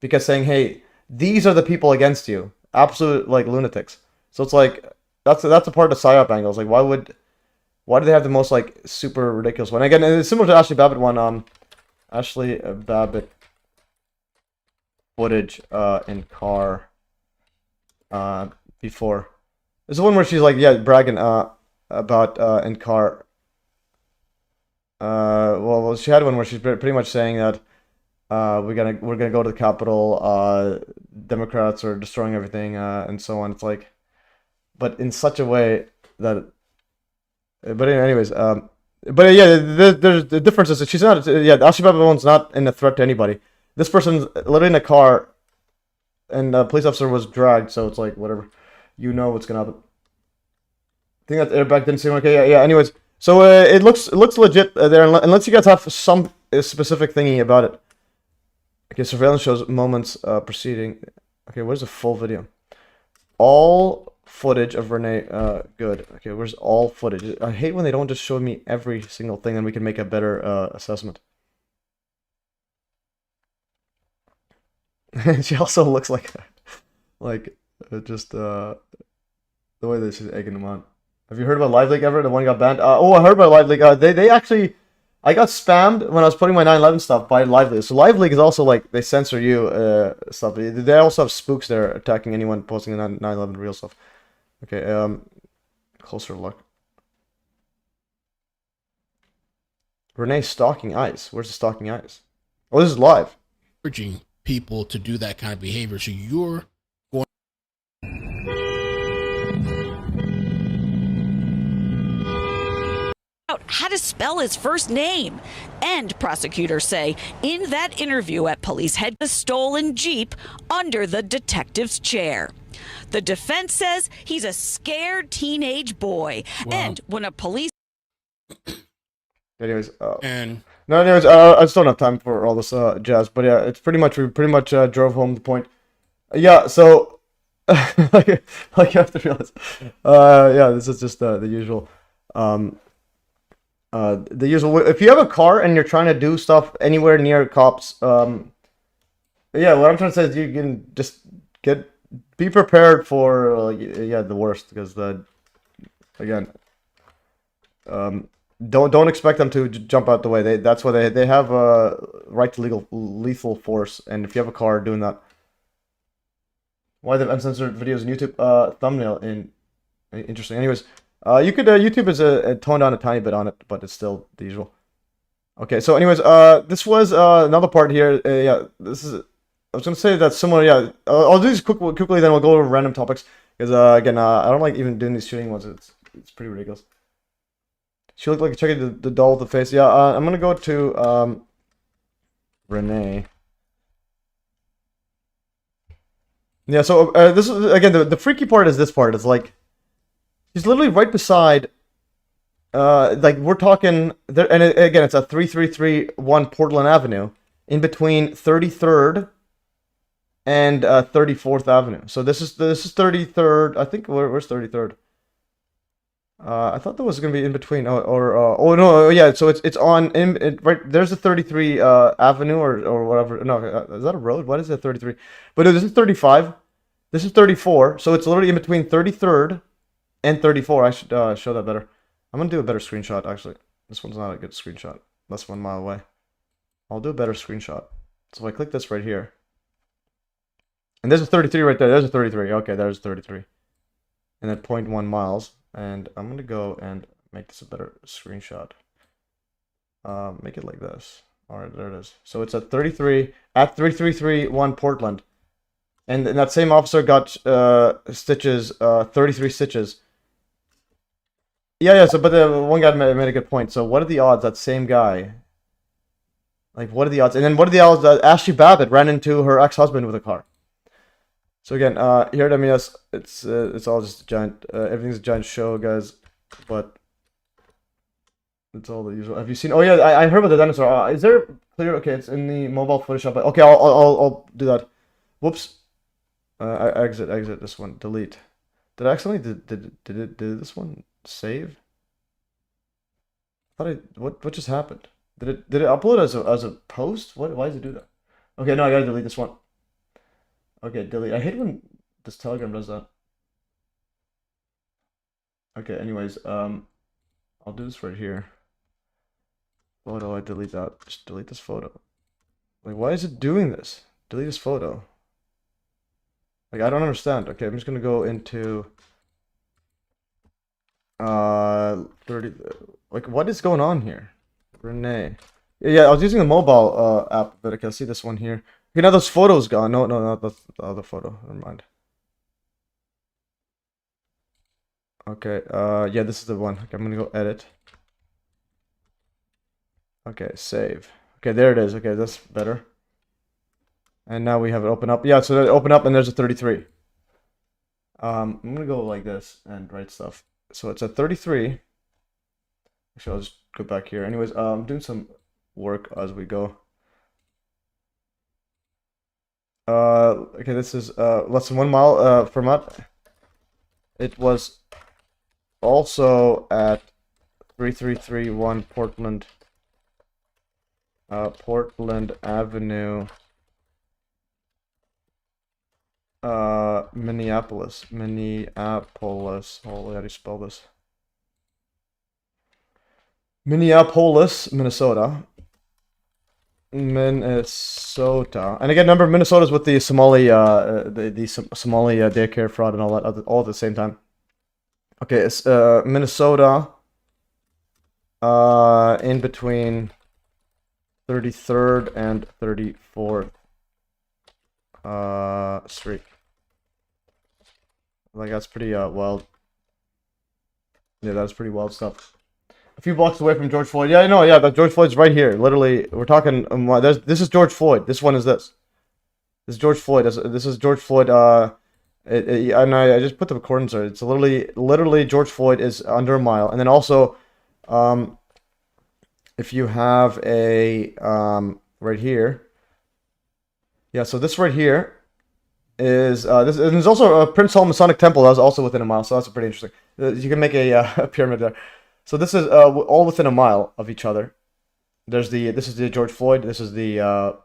because saying, hey, these are the people against you, absolute like lunatics. So it's like that's a part of the psyop angle. It's like why do they have the most like super ridiculous one? Again, it's similar to Ashli Babbitt one. Ashli Babbitt footage in car before. There's the one where she's like bragging about in car. Well, she had one where she's pretty much saying that we're gonna go to the Capitol. Democrats are destroying everything, and so on. It's like, but in such a way that. But anyways, but yeah, there's the difference is that she's not. Yeah, the Ashli Babbitt one's not in a threat to anybody. This person's literally in a car, and a police officer was dragged. So it's like whatever, you know what's gonna happen. I think that airbag didn't seem okay. Yeah. Anyways. So it looks legit there, unless you guys have some specific thingy about it. Okay, surveillance shows moments preceding. Okay, where's the full video? All footage of Renee Good. Okay, where's all footage? I hate when they don't just show me every single thing, and we can make a better assessment. She also looks like just the way that she's egging them on. Have you heard about Live Leak ever? The one got banned? I heard about Live Leak. They actually... I got spammed when I was putting my 9/11 stuff by Live Leak. So Live Leak is also like, they censor you stuff. They also have spooks there attacking anyone posting the 9/11 real stuff. Okay, closer look. Renee stalking ICE. Where's the stalking ICE? Oh, this is live. Urging people to do that kind of behavior. So you're going... How to spell his first name. And prosecutors say in that interview at police head, the stolen Jeep under the detective's chair. The defense says he's a scared teenage boy. Wow. And when a police... Anyways, And no, anyways, I just don't have time for all this jazz. But yeah, it's pretty much we pretty much drove home the point. Yeah, so like you have to realize, yeah, this is just the usual, the usual. If you have a car and you're trying to do stuff anywhere near cops, yeah, what I'm trying to say is you can just be prepared for yeah, the worst, because again, don't expect them to jump out the way. That's why they have a right to lethal force, and if you have a car doing that. Why the uncensored videos on YouTube thumbnail in interesting. Anyways, you could YouTube is toned down a tiny bit on it, but it's still the usual. Okay, so anyways, this was another part here. Yeah, this is. I was gonna say that's similar. Yeah, I'll do these quickly, then we'll go over random topics because again, I don't like even doing these shooting ones. It's pretty ridiculous. She looked like checking the doll with the face. Yeah, I'm gonna go to Renee. Yeah, so this is again the freaky part is this part. It's like he's literally right beside. Like we're talking there, and again it's a 3331 Portland Avenue, in between 33rd and 34th Avenue. So this is 33rd. I think where's 33rd? I thought that was gonna be in between. Oh no, yeah. So it's on right. There's a 33 Avenue or whatever. No, is that a road? What is it? 33. But no, this is 35. This is 34. So it's literally in between 33rd and 34. I should show that better. I'm gonna do a better screenshot actually. This one's not a good screenshot. That's 1 mile away. I'll do a better screenshot. So if I click this right here, and there's a 33 right there. There's a 33. Okay, there's 33, and then 0.1 miles. And I'm gonna go and make this a better screenshot. Make it like this. All right, there it is. So it's at 33 at 3331 Portland, and that same officer got stitches, 33 stitches. Yeah. So, but the one guy made a good point. So, what are the odds that same guy? Like, what are the odds? And then what are the odds that Ashli Babbitt ran into her ex-husband with a car? So again, here at MES, it's all just a giant, everything's a giant show, guys, but it's all the usual. Have you seen? Oh yeah, I heard about the dinosaur. Is there clear? Okay, it's in the mobile Photoshop. Okay, I'll do that. Whoops. I exit this one. Delete. Did I accidentally did this one save? I thought what just happened? Did it upload as a post? Why does it do that? Okay, no, I gotta delete this one. Okay, delete. I hate when this Telegram does that. Okay, anyways, I'll do this right here. Photo, I delete that. Just delete this photo. Like, why is it doing this? Delete this photo. Like, I don't understand. Okay, I'm just gonna go into 30. Like, what is going on here? Renee. Yeah, I was using the mobile app, but I can see this one here. Okay, now those photos gone. No, not the other photo. Never mind. Okay, yeah, this is the one. Okay, I'm gonna go edit. Okay, save. Okay, there it is. Okay, that's better. And now we have it open up. Yeah, so open up and there's a 33. I'm gonna go like this and write stuff. So it's a 33. Actually, I'll just go back here. Anyways, I'm doing some work as we go. Okay, this is less than 1 mile from up. It was also at 3331 Portland Avenue, Minneapolis. How do you spell this? Minneapolis, Minnesota. And again, remember, Minnesota's with the Somali Somali daycare fraud and all that, all at the same time. Okay, it's Minnesota, in between 33rd and 34th Street. Like, that's pretty wild. Yeah, that's pretty wild stuff. A few blocks away from George Floyd. Yeah, I know. Yeah, that George Floyd's right here. Literally, we're talking. This is George Floyd. This one is this. This is George Floyd. This is George Floyd. And I just put the coordinates there. It's literally George Floyd is under a mile, and then also, if you have a right here, yeah. So this right here is this, and there's also a Prince Hall Masonic Temple that was also within a mile. So that's pretty interesting. You can make a pyramid there. So this is all within a mile of each other. This is the George Floyd. This is the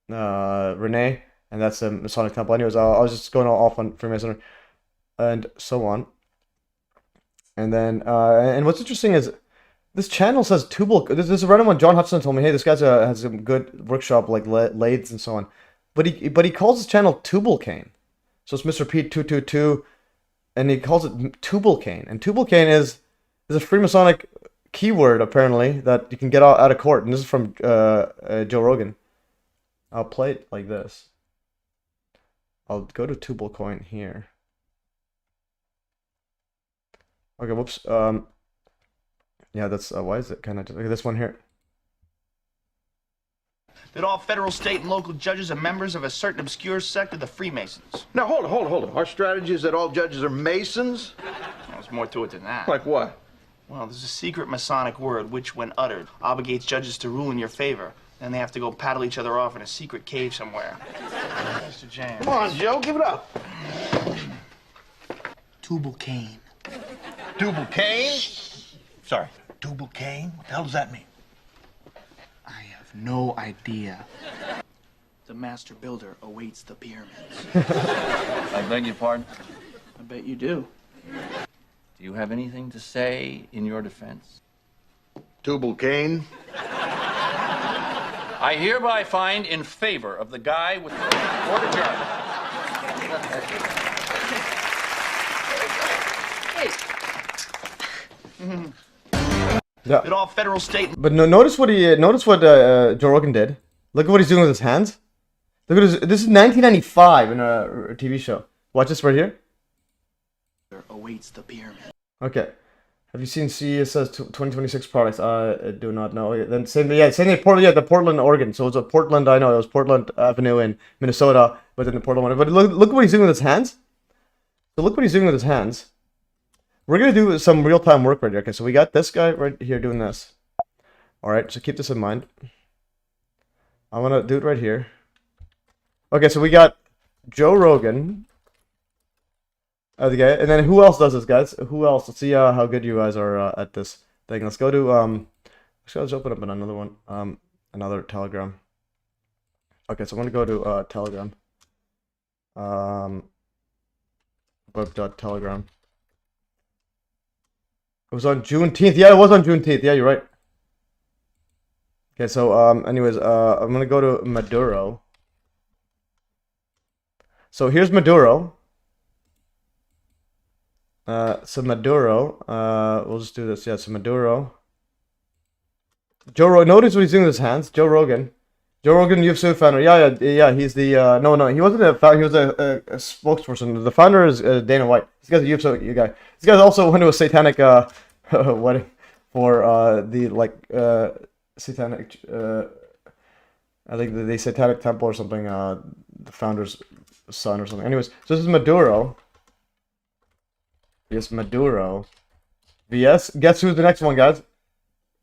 Renee, and that's the Masonic Temple. Anyways, I was just going off on Freemasonry and so on. And then and what's interesting is this channel says tubal. This is a random one. John Hudson told me, hey, this guy's has some good workshop like lathes and so on. But he calls his channel Tubal Cane. So it's Mr. Pete 222, and he calls it Tubal Cane. And Tubal Cane is a Freemasonic keyword apparently that you can get out of court. And this is from Joe Rogan. I'll play it like this. I'll go to Tubal Coin here. Okay, whoops. Yeah, that's why is it kind of look at this one here. That all federal, state, and local judges are members of a certain obscure sect of the Freemasons. Now, hold on. Our strategy is that all judges are Masons? There's more to it than that. Like what? Well, there's a secret Masonic word which, when uttered, obligates judges to rule in your favor. Then they have to go paddle each other off in a secret cave somewhere. Mr. James. Come on, Joe, give it up. Tubal Cane. Tubal Cane? Sorry, Tubal Cane? What the hell does that mean? I have no idea. The master builder awaits the pyramids. I beg your pardon? I bet you do. Do you have anything to say in your defense? Tubal Cane? I hereby find in favor of the guy with the court adjourned. Yeah. That all federal, state. But notice what Joe Rogan did. Look at what he's doing with his hands. Look at this is 1995 in a TV show. Watch this right here. Awaits the pyramid. Okay. Have you seen CSS 2026 products? I do not know. Then same thing Portland, the Portland, Oregon. So it's a Portland, I know it was Portland Avenue in Minnesota, but then the Portland one. But look what he's doing with his hands. So look what he's doing with his hands. We're gonna do some real-time work right here. Okay, so we got this guy right here doing this. Alright, so keep this in mind. I wanna do it right here. Okay, so we got Joe Rogan. The guy, and then who else does this, guys? Who else? Let's see how good you guys are at this thing. Let's go to let's open up another one. Another Telegram. Okay, so I'm gonna go to Telegram. Web.telegram. It was on Juneteenth. Yeah, it was on Juneteenth. Yeah, you're right. Okay, so anyways, I'm gonna go to Maduro. So here's Maduro. So Maduro, we'll just do this. Yeah, so Maduro. Notice what he's doing with his hands. Joe Rogan, UFC founder. Yeah. He's the no, he wasn't a founder. He was a spokesperson. The founder is Dana White. This guy's a UFC guy. This guy also went to a satanic wedding for the satanic. I think the satanic temple or something. The founder's son or something. Anyways, so this is Maduro. Yes, Maduro. VS. Guess who's the next one, guys?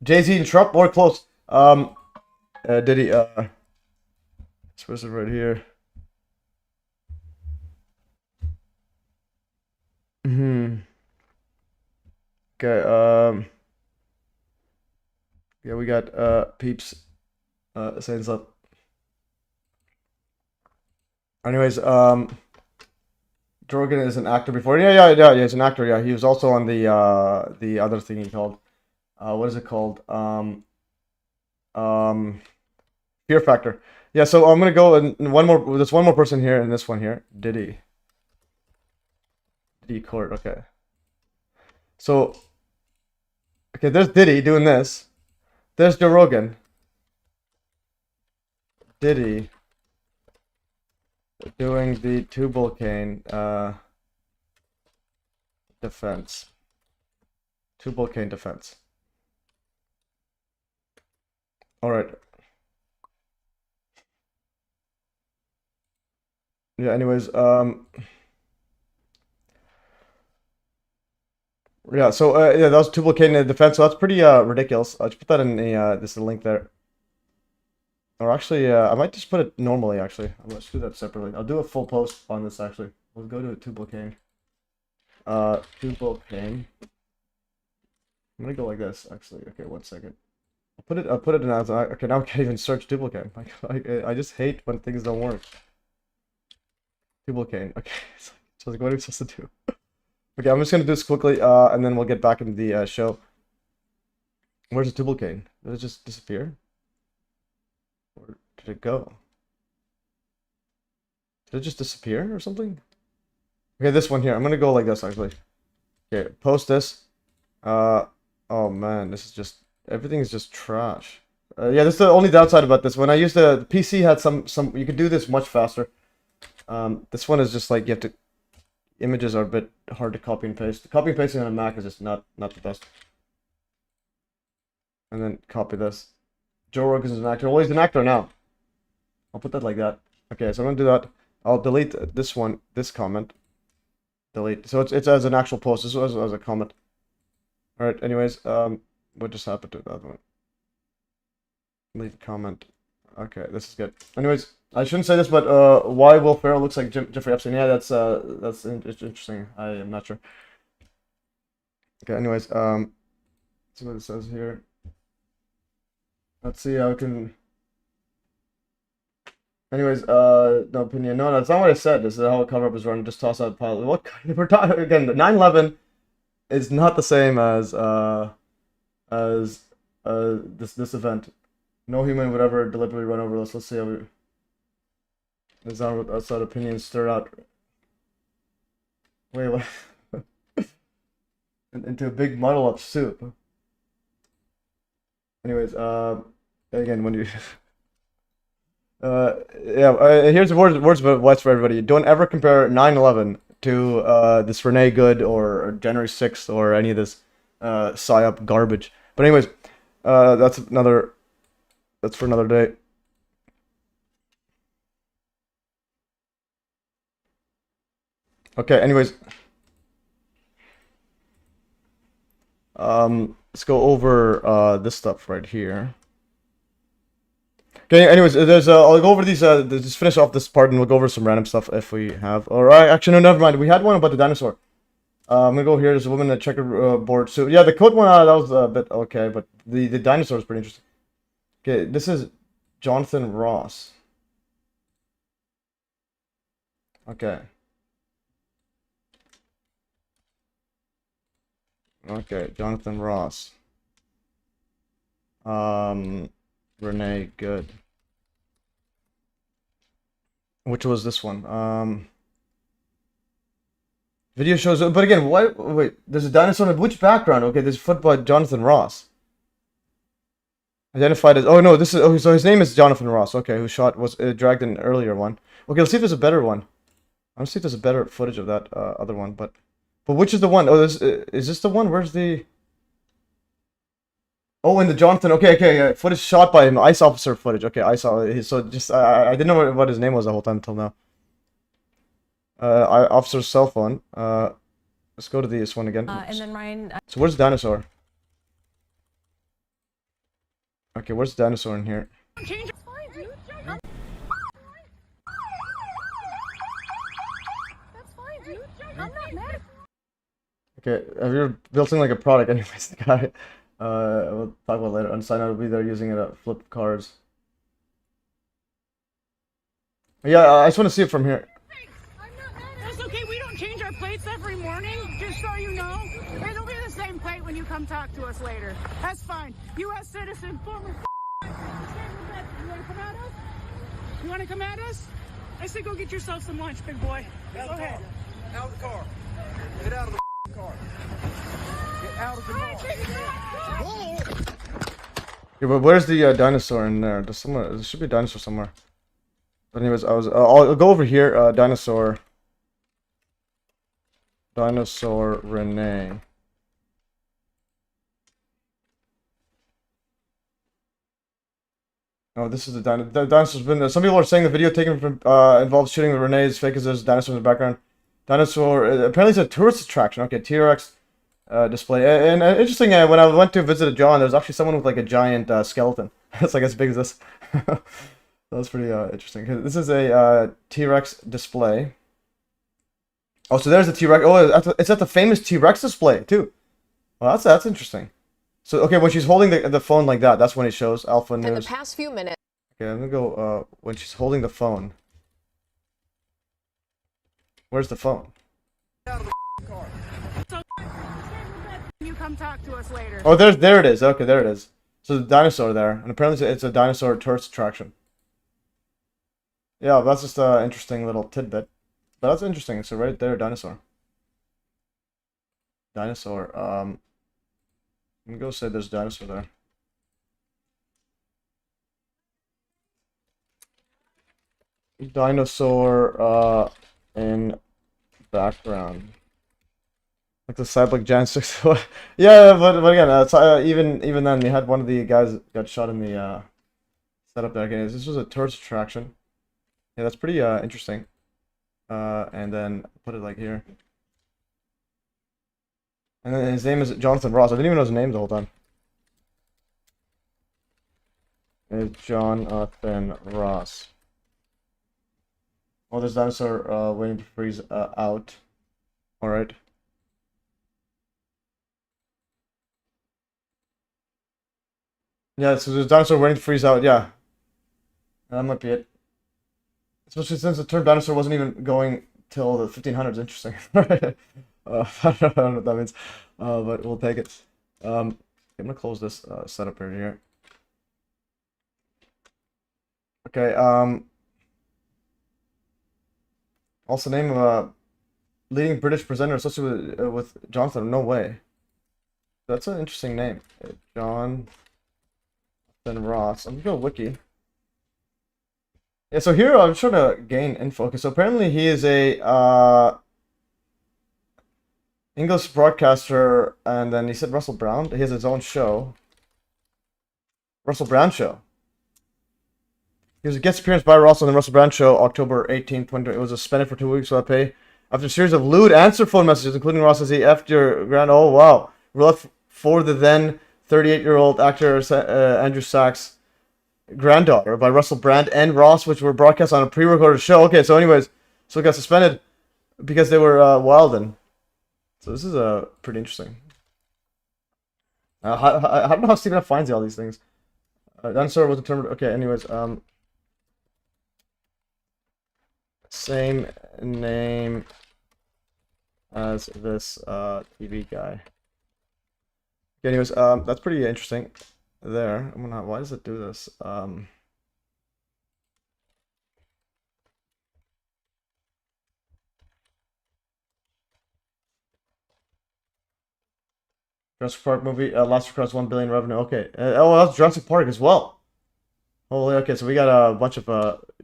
Jay-Z and Trump. Or close. Did he? Supposed to right here. Okay. Yeah, we got Peeps saying stuff. Anyways, Jorgen is an actor before. Yeah, he's an actor. Yeah, he was also on the other thing he called. What is it called? Fear Factor. Yeah, so I'm gonna go and one more. There's one more person here, and this one here, Diddy Court. Okay. So, okay, there's Diddy doing this. There's Joe Rogan. Diddy doing the Tubal Cane defense. Tubal Cane defense. All right. Yeah, anyways, Yeah, so yeah, that was duplicating the defense, so that's pretty ridiculous. I'll just put that in the this is the link there. Or actually, I might just put it normally. Actually, let's do that separately. I'll do a full post on this. Actually, we'll go to duplicating. Duplicating. I'm gonna go like this. Actually, okay, 1 second. I'll put it in as okay. Now I can't even search duplicate. I just hate when things don't work. Duplicating. Okay, so like, what are we supposed to do? Okay, I'm just gonna do this quickly, and then we'll get back into the show. Where's the duplicating? Did it just disappear? Where did it go? Did it just disappear or something? Okay, this one here. I'm gonna go like this actually. Okay, post this. Oh man, this is just everything is just trash. Yeah, this is the only downside about this. When I used the PC had some you could do this much faster. This one is just like you have to. Images are a bit hard to copy and paste. Copy and pasting on a Mac is just not the best. And then copy this. Joe Rogan's an actor. Well, he's an actor now. I'll put that like that. Okay, so I'm gonna do that. I'll delete this one, this comment. Delete. So it's as an actual post. This was as a comment. All right. Anyways, what just happened to the other one? Leave a comment. Okay, this is good. Anyways, I shouldn't say this, but why Will Ferrell looks like Jeffrey Epstein? Yeah, that's interesting. I am not sure. Okay. Anyways, let's see what it says here. Let's see how I can. Anyways, no opinion. No, that's not what I said. This is how a cover-up is run. Just toss out pilot. What we're talking again? The 9/11 is not the same as this event. No human would ever deliberately run over us. Let's see how we. There's not outside opinions stirred out. Wait, what? Into a big muddle-up soup. Anyways, again, when you. Yeah, here's words of advice for everybody. Don't ever compare 9/11 to this Renee Good or January 6th or any of this psyop garbage. But anyways, that's for another day. Okay, anyways. Let's go over this stuff right here. Okay, anyways, I'll go over these, just finish off this part and we'll go over some random stuff if we have. Alright, actually, no, never mind. We had one about the dinosaur. I'm gonna go here. There's a woman in a checkerboard suit. Yeah, the coat one, that was a bit okay, but the dinosaur is pretty interesting. Okay, this is Jonathan Ross. Okay. Okay, Jonathan Ross. Renee Good. Which was this one? Video shows, but again, what? Wait, there's a dinosaur. Which background? Okay, there's foot by Jonathan Ross. Identified as. Oh no, this is. Oh, so his name is Jonathan Ross. Okay, who was dragged in an earlier one. Okay, let's see if there's a better one. Let's see if there's a better footage of that other one. But which is the one? Oh, this is this the one? Where's the? Oh, and the Jonathan. Okay, footage shot by him. ICE officer footage. Okay, I saw it. So just I didn't know what his name was the whole time until now. Officer's cell phone. Let's go to this one again. And then Ryan. So where's the dinosaur? Okay, where's the dinosaur in here? I'm not mad. Okay, have you ever built something like a product? Anyways, the guy. We'll talk about it later. On sign, I'll be there using it to flip cars. Yeah, I just want to see it from here. That's okay. We don't change our plates every morning, just so you know. It'll be the same plate when you come talk to us later. That's fine. U.S. citizen, former. You want to come at us? You want to come at us? I said go get yourself some lunch, big boy. Go ahead. Out of the car. Get out of the car. Get out of the car. Yeah, but where's the dinosaur in there? There should be a dinosaur somewhere. But anyways, I'll go over here. Dinosaur Renee. Oh, this is the dinosaur's been there. Some people are saying the video taken from involves shooting with Renee is fake because there's a dinosaur in the background. Dinosaur apparently it's a tourist attraction. Okay, T-Rex display. And interesting, when I went to visit John, there was actually someone with like a giant skeleton. It's like as big as this. That was pretty interesting. This is a T-Rex display. Oh, so there's a T-Rex. Oh, it's at the famous T-Rex display too. Well, that's interesting. So okay, when she's holding the phone like that, that's when it shows Alpha News. In the past few minutes. Okay, I'm gonna go when she's holding the phone. Where's the phone? You come talk to us later. Oh, there it is. Okay, there it is. So the dinosaur there, and apparently it's a dinosaur tourist attraction. Yeah, that's just an interesting little tidbit. But that's interesting. So right there, dinosaur. Dinosaur. I'm gonna go say there's a dinosaur there. Dinosaur in background. Like the Cyborg Jan 6. Yeah, but again, even then, they had one of the guys got shot in the setup there. Okay, this was a tourist attraction. Yeah, that's pretty interesting. And then put it like here. And then his name is Jonathan Ross. I didn't even know his name the whole time. It's Jonathan Ross. Oh, there's dinosaur waiting to freeze out. All right. Yeah, so there's dinosaur waiting to freeze out. Yeah, that might be it. Especially since the term dinosaur wasn't even going till the 1500s. Interesting. I don't know what that means, but we'll take it. I'm gonna close this setup right here. Okay. Also, name of a leading British presenter associated with Jonathan. No way. That's an interesting name. Jonathan Ross. I'm gonna go wiki. Yeah, so here I'm trying to gain info. Okay, so apparently he is a English broadcaster, and then he said Russell Brown. He has his own show. Russell Brand Show. He was a guest appearance by Russell on the Russell Brand Show, October 18, 2020. It was suspended for 2 weeks without pay after a series of lewd answer phone messages, including Ross as he effed your grand. Oh wow! Left for the then 38-year-old actor Andrew Sachs' granddaughter by Russell Brand and Ross, which were broadcast on a pre-recorded show. Okay, so anyways, so it got suspended because they were wilding. So this is pretty interesting. I don't know how Stephen F. finds all these things. Dinosaur was determined. Okay, anyways, same name as this TV guy. Okay, anyways, that's pretty interesting. There, why does it do this? Jurassic Park movie last year crossed 1 billion revenue. Okay, oh, that's Jurassic Park as well. Holy, okay, so we got a bunch of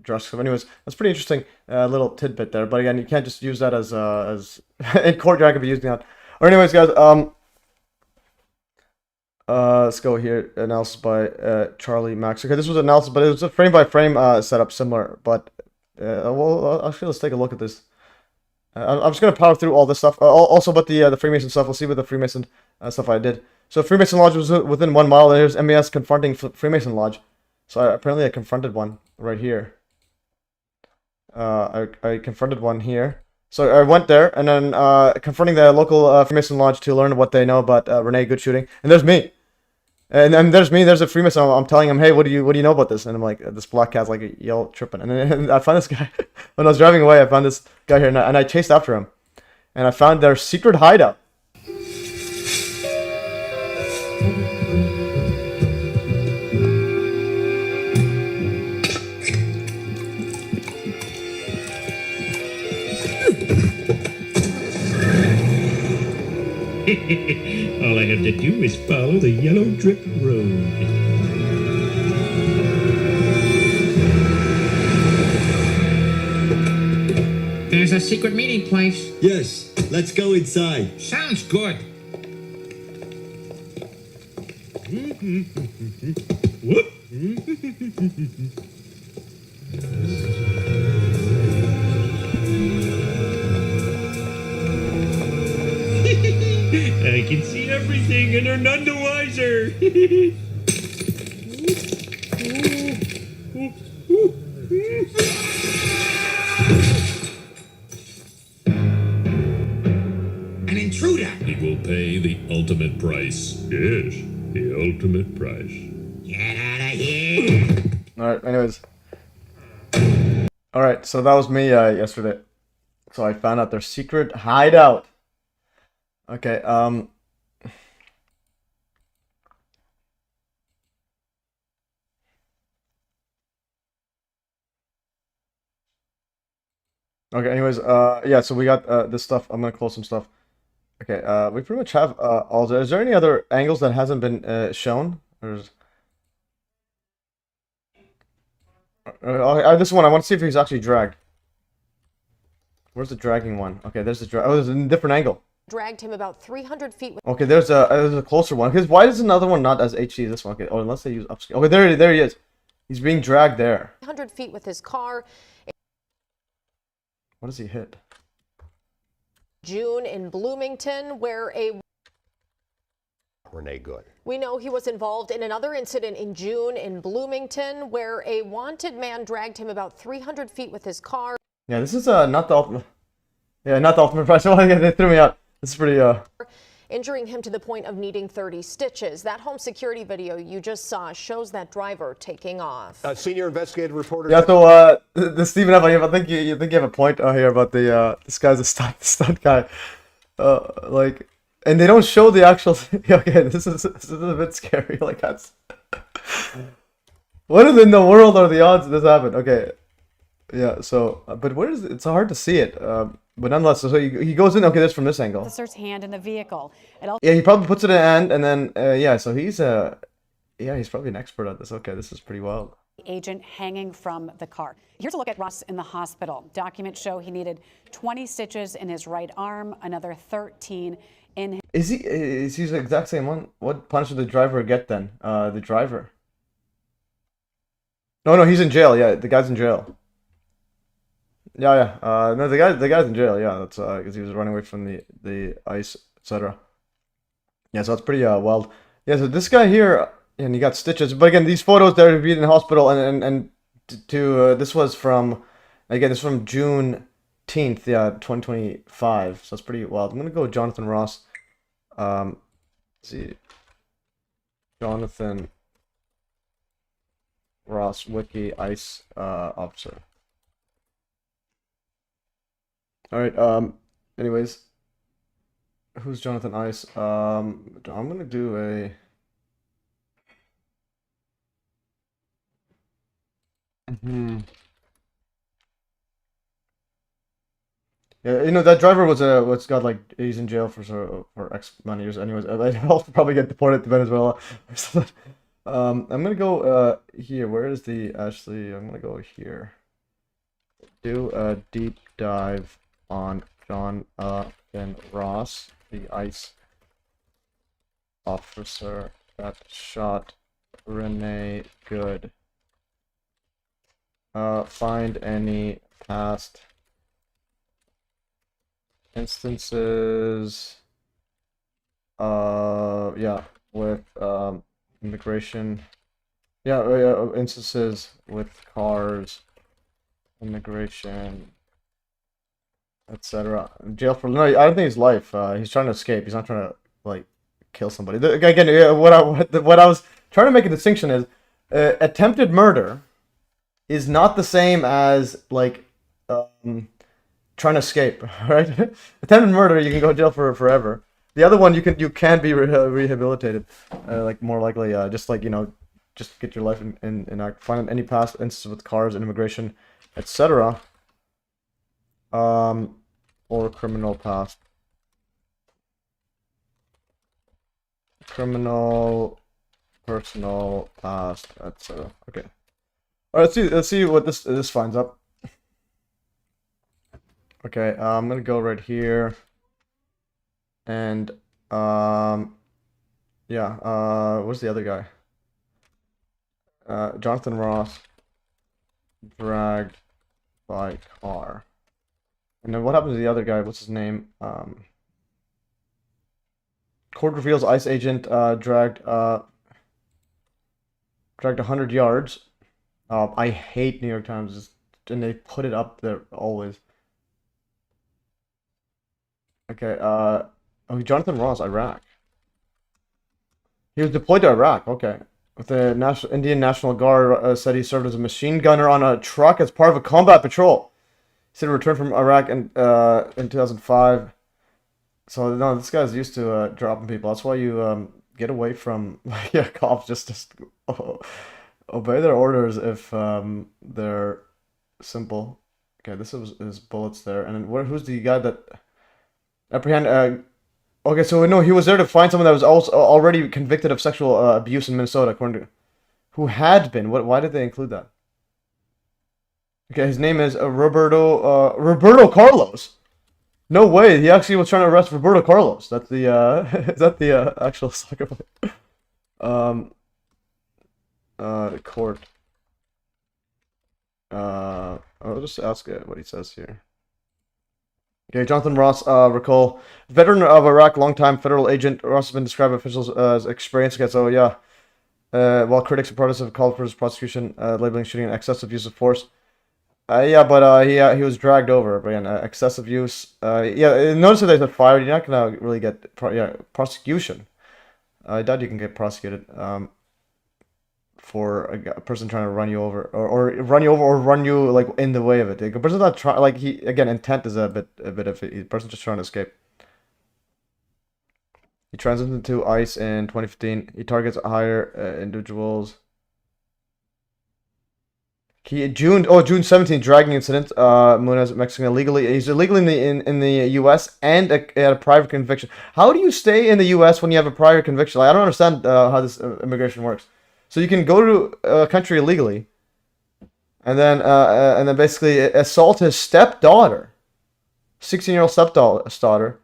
Jurassic stuff. Anyways, that's pretty interesting little tidbit there. But again, you can't just use that as in court. You're not gonna be using that. Or anyways, guys, let's go here. Analysis by Charlie Max. Okay, this was analysis, but it was a frame by frame setup, similar. But well, actually, let's take a look at this. I'm just gonna power through all this stuff. Also, about the Freemason stuff. We'll see what the Freemason stuff I did. So Freemason Lodge was within 1 mile. And here's MES confronting Freemason Lodge. So apparently I confronted one right here. I confronted one here. So I went there and then confronting the local Freemason Lodge to learn what they know about Renee Good shooting. And there's me. And then there's me. There's a Freemason. I'm telling him, hey, what do you know about this? And I'm like, this black cat's like a yell tripping. And then I found this guy when I was driving away. I found this guy here, and I chased after him, and I found their secret hideout. All I have to do is follow the yellow brick road. There's a secret meeting place. Yes, let's go inside. Sounds good. Whoop. I can see everything and are none the wiser. An intruder! He will pay the ultimate price. Yes, the ultimate price. Get out of here! Alright, anyways. Alright, so that was me yesterday. So I found out their secret hideout. Okay, okay, anyways, yeah, so we got this stuff. I'm gonna close some stuff. Okay, we pretty much have all. Is there any other angles that hasn't been shown? Or is... this one, I want to see if he's actually dragged. Where's the dragging one? Okay, there's the drag. Oh, there's a different angle. Dragged him about 300 feet. Okay, there's a closer one. Because why is another one not as HD as this one? Okay, oh, unless they use upscale. Okay, there he is. He's being dragged there. 100 feet with his car. What does he hit? June in Bloomington, where a Renee Good. We know he was involved in another incident in June in Bloomington, where a wanted man dragged him about 300 feet with his car. Yeah, this is not the ultimate. Yeah, not the ultimate price. They threw me out. This is pretty Injuring him to the point of needing 30 stitches. That home security video you just saw shows that driver taking off. Senior investigative reporter. Yeah, so the Stephen F. I think you think you have a point here about the this guy's a stunt guy. Like, and they don't show the actual. Okay, this is a bit scary. Like that's. What in the world are the odds of this happen? Okay, yeah. So, but where is it? It's hard to see it. But nonetheless, so he goes in. Okay, that's from this angle. Officer's hand in the vehicle. Yeah, he probably puts it in hand, and then yeah. So he's he's probably an expert at this. Okay, this is pretty wild. Agent hanging from the car. Here's a look at Ross in the hospital. Documents show he needed 20 stitches in his right arm, another 13 in his... Is he the exact same one? What punishment did the driver get then? The driver. No, he's in jail. Yeah, the guy's in jail. Yeah. No, the guy's in jail. Yeah, that's because he was running away from the ICE, etc. Yeah, so that's pretty wild. Yeah, so this guy here, and he got stitches. But again, these photos there to be in the hospital, and to this was from, again, this is from June 10th, yeah, 2025. So that's pretty wild. I'm gonna go with Jonathan Ross. Let's see, Jonathan Ross, Wiki ICE officer. All right. Anyways, who's Jonathan ICE? I'm gonna do a. Yeah, that driver was got like he's in jail for X amount of years. Anyways, I'll probably get deported to Venezuela. I'm gonna go here. Where is the Ashli? I'm gonna go here. Do a deep dive on Jonathan Ross, the ICE officer that shot Renee Good. Find any past instances yeah, with immigration. Yeah, instances with cars, immigration, etc. Jail for no, I don't think it's life. He's trying to escape. He's not trying to like kill somebody. Again, what I was trying to make a distinction is attempted murder is not the same as like trying to escape, right? Attempted murder, you can go to jail for forever. The other one, you can be rehabilitated, like more likely, just like just get your life in act. Find any past instances with cars and immigration, etc. Or criminal past. Criminal, personal past, etc. Okay. All right, let's see what this finds up. Okay, I'm gonna go right here, and yeah, where's the other guy? Jonathan Ross dragged by car, and then what happens to the other guy? What's his name? Court reveals ICE agent dragged 100 yards. I hate New York Times, and they put it up there always. Okay, oh, Jonathan Ross, Iraq. He was deployed to Iraq, okay. With the Indian National Guard, said he served as a machine gunner on a truck as part of a combat patrol. He said he returned from Iraq in 2005. So, no, this guy's used to dropping people. That's why you get away from cops. Just obey their orders if they're simple. Okay, this is his bullets there. And then who's the guy that apprehend? Okay, so no, he was there to find someone that was also already convicted of sexual abuse in Minnesota, according to who had been. Why did they include that? Okay, his name is Roberto Carlos. No way, he actually was trying to arrest Roberto Carlos. That's the is that the actual soccer player? The court. I'll just ask what he says here. Okay, Jonathan Ross, recall, veteran of Iraq, longtime federal agent. Ross has been described by officials as experienced against, while critics and protests have called for his prosecution, labeling shooting an excessive use of force. He was dragged over, but again, excessive use. Notice that there's a fire. You're not gonna really get prosecution. I doubt you can get prosecuted for a person trying to run you over, or run you over, or run you like in the way of it. A person's not trying. Like intent is a bit of it. The person's just trying to escape. He transitioned to ICE in 2015. He targets higher individuals. June 17th, dragging incident. Munez, Mexican, illegally. He's illegally in the U.S. and had a private conviction. How do you stay in the U.S. when you have a prior conviction? Like, I don't understand how this immigration works. So you can go to a country illegally, and then basically assault his stepdaughter, 16-year-old stepdaughter,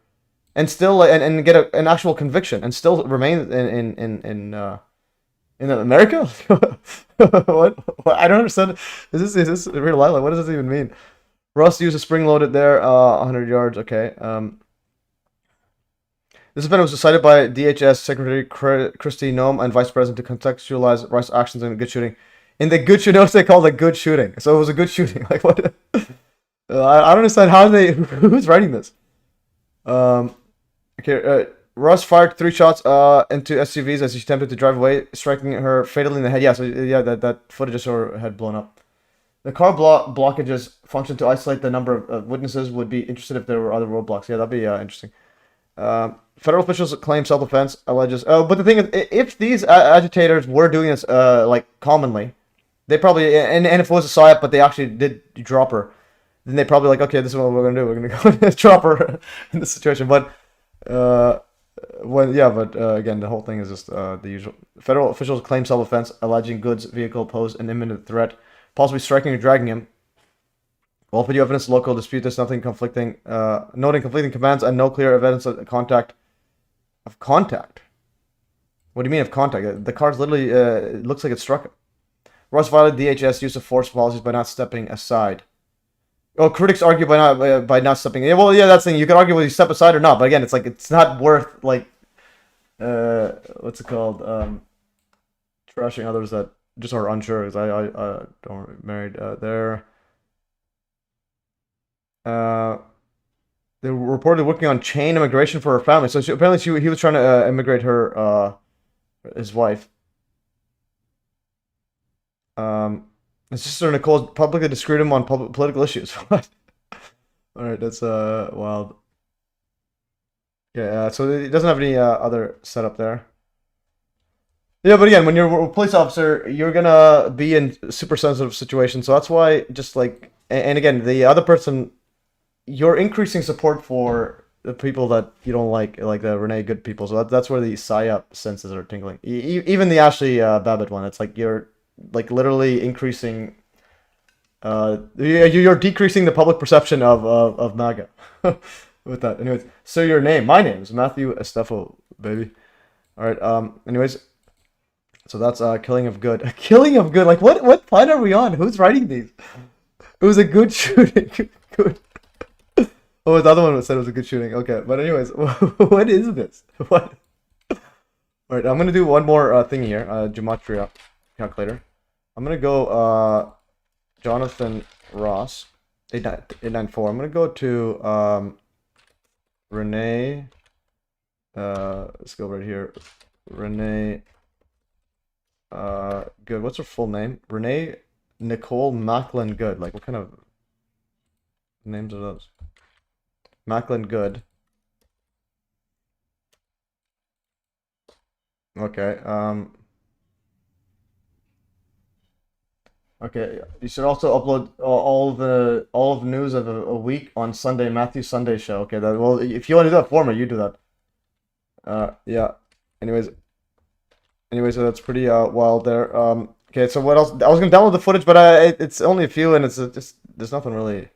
and still and get an actual conviction and still remain in America. What? I don't understand. Is this real life? Like, what does this even mean? Ross used a spring-loaded there, 100 yards. Okay. This event was decided by DHS Secretary Kristi Noem and Vice President to contextualize Rice actions in a good shooting. In the good shooting, notice they called it good shooting. So it was a good shooting. Like, what? I don't understand how who's writing this. Okay. Ross fired 3 shots into SUVs as she attempted to drive away, striking her fatally in the head. Yeah, so that footage just saw her head blown up. The car blockages function to isolate the number of witnesses. Would be interested if there were other roadblocks. Yeah, that'd be interesting. Federal officials claim self-defense, alleges. But the thing is, if these agitators were doing this like commonly, they probably and if it was a psyop, but they actually did drop her, then they probably like, okay, this is what we're gonna do. We're gonna go drop her in this situation. But again, the whole thing is just the usual. Federal officials claim self-defense, alleging Good's vehicle posed an imminent threat, possibly striking or dragging him. While video evidence local dispute, there's nothing conflicting, noting conflicting commands and no clear evidence of contact. Of contact? What do you mean of contact? The car's literally it looks like it struck him. Ross violated DHS use of force policies by not stepping aside. Oh, critics argue by not stepping. Yeah, well, yeah, that's the thing. You can argue whether you step aside or not, but again, it's like it's not worth like what's it called? Trashing others that just are unsure. Because I don't married there. They were reportedly working on chain immigration for her family. So apparently he was trying to immigrate her his wife. His sister Nicole publicly disagreed him on political issues. What? All right, that's wild. Yeah, so he doesn't have any other setup there. Yeah, but again, when you're a police officer, you're gonna be in super sensitive situations. So that's why, just like, and again, the other person, you're increasing support for the people that you don't like the Renee Good people. So that's where the psyop senses are tingling. Even the Ashli Babbitt one, it's like you're like literally increasing. You're decreasing the public perception of MAGA with that. Anyways, so your name, my name is Matthew Estefo, baby. All right. Anyways, so that's Killing of Good. Killing of Good. Like what planet are we on? Who's writing these? It was a good shooting. Good. Oh, the other one said it was a good shooting. Okay, but anyways, what is this? What? All right, I'm gonna do one more thing here. Gematria calculator. I'm gonna go Jonathan Ross 894. I'm gonna go to Renee. Let's go right here. Renee. Good. What's her full name? Renee Nicole Macklin Good. Like, what kind of names are those? Macklin Good. Okay. Okay. You should also upload all of the news of a week on Sunday, Matthew's Sunday show. Okay. That, well, if you want to do that for me, you do that. Yeah. Anyways, so that's pretty wild there. Okay. So what else? I was gonna download the footage, but it's only a few, and it's just there's nothing really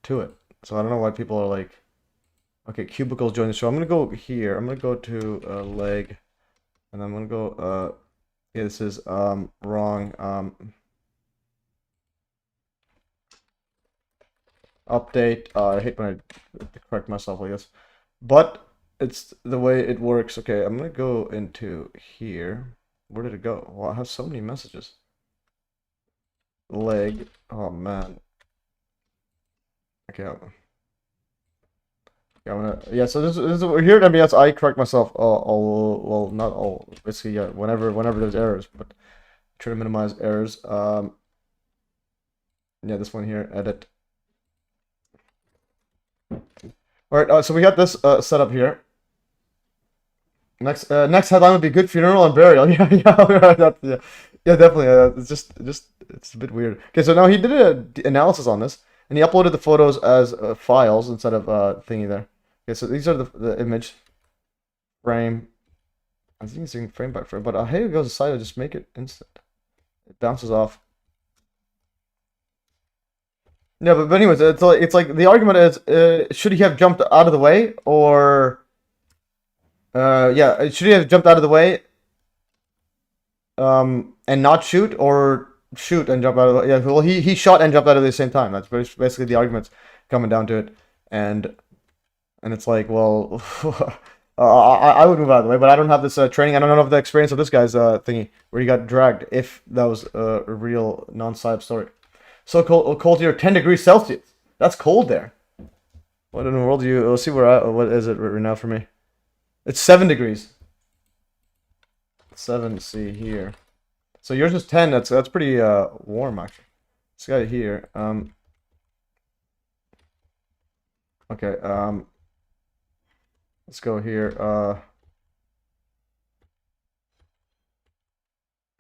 to it. So I don't know why people are like, okay, cubicles join the show. I'm gonna go here. I'm gonna go to leg. And I'm gonna go, yeah, this is, wrong, update, I hate when I correct myself like this, but it's the way it works. Okay, I'm gonna go into here. Where did it go? Well, I have so many messages. Leg, oh man. Okay, yeah, I'm gonna, yeah, so this is here at MES. I correct myself well, not all, basically, yeah, whenever there's errors, but try to minimize errors. Yeah, this one here, edit. All right, so we got this set up here. Next headline would be good funeral and burial. Yeah, definitely. It's a bit weird. Okay, so now he did an analysis on this, and he uploaded the photos as files instead of thingy there. Okay, so these are the image frame. I think it's saying frame by frame, but hey, it goes aside. I just make it instant. It bounces off. Yeah, but anyways, it's like the argument is, should he have jumped out of the way, or yeah, should he have jumped out of the way, and not shoot, or shoot and jump out of the way? Yeah, well, he shot and jumped out of the same time. That's basically the arguments coming down to it, and it's like, well, I would move out of the way, but I don't have this training. I don't have the experience of this guy's thingy where he got dragged. If that was a real non-psyop story. So cold here, 10 degrees Celsius. That's cold there. What in the world do you? Let's see what is it right now for me. It's 7 degrees. 7 C here. So yours is 10. That's pretty warm actually. This guy here. Okay. Let's go here.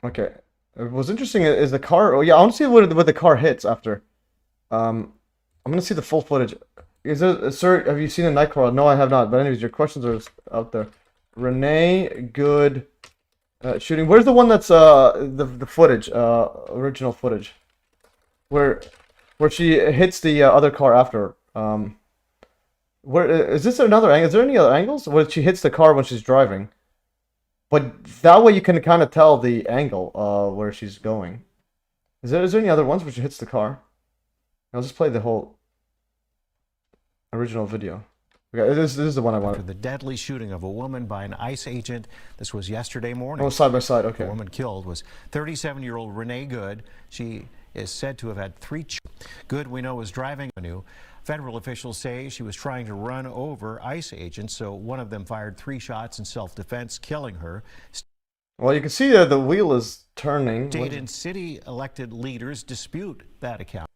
Okay. What's interesting is the car. Oh yeah, I want to see what the car hits after. I'm gonna see the full footage. Is it, sir? Have you seen a Nightcrawler? No, I have not. But anyways, your questions are out there. Renee Good shooting. Where's the one that's the footage? Original footage. Where she hits the other car after. Where is this another angle? Is there any other angles where she hits the car when she's driving? But that way you can kind of tell the angle where she's going. Is there any other ones where she hits the car? I'll just play the whole original video. Okay, this is the one I wanted. The deadly shooting of a woman by an ICE agent. This was yesterday morning. Oh, side by side. Okay. The woman killed was 37-year-old Renee Good. She is said to have had 3 children. Good, we know, was driving a new. Federal officials say she was trying to run over ICE agents, so one of them fired 3 shots in self-defense, killing her. Well, you can see the wheel is turning. State and city elected leaders dispute that account.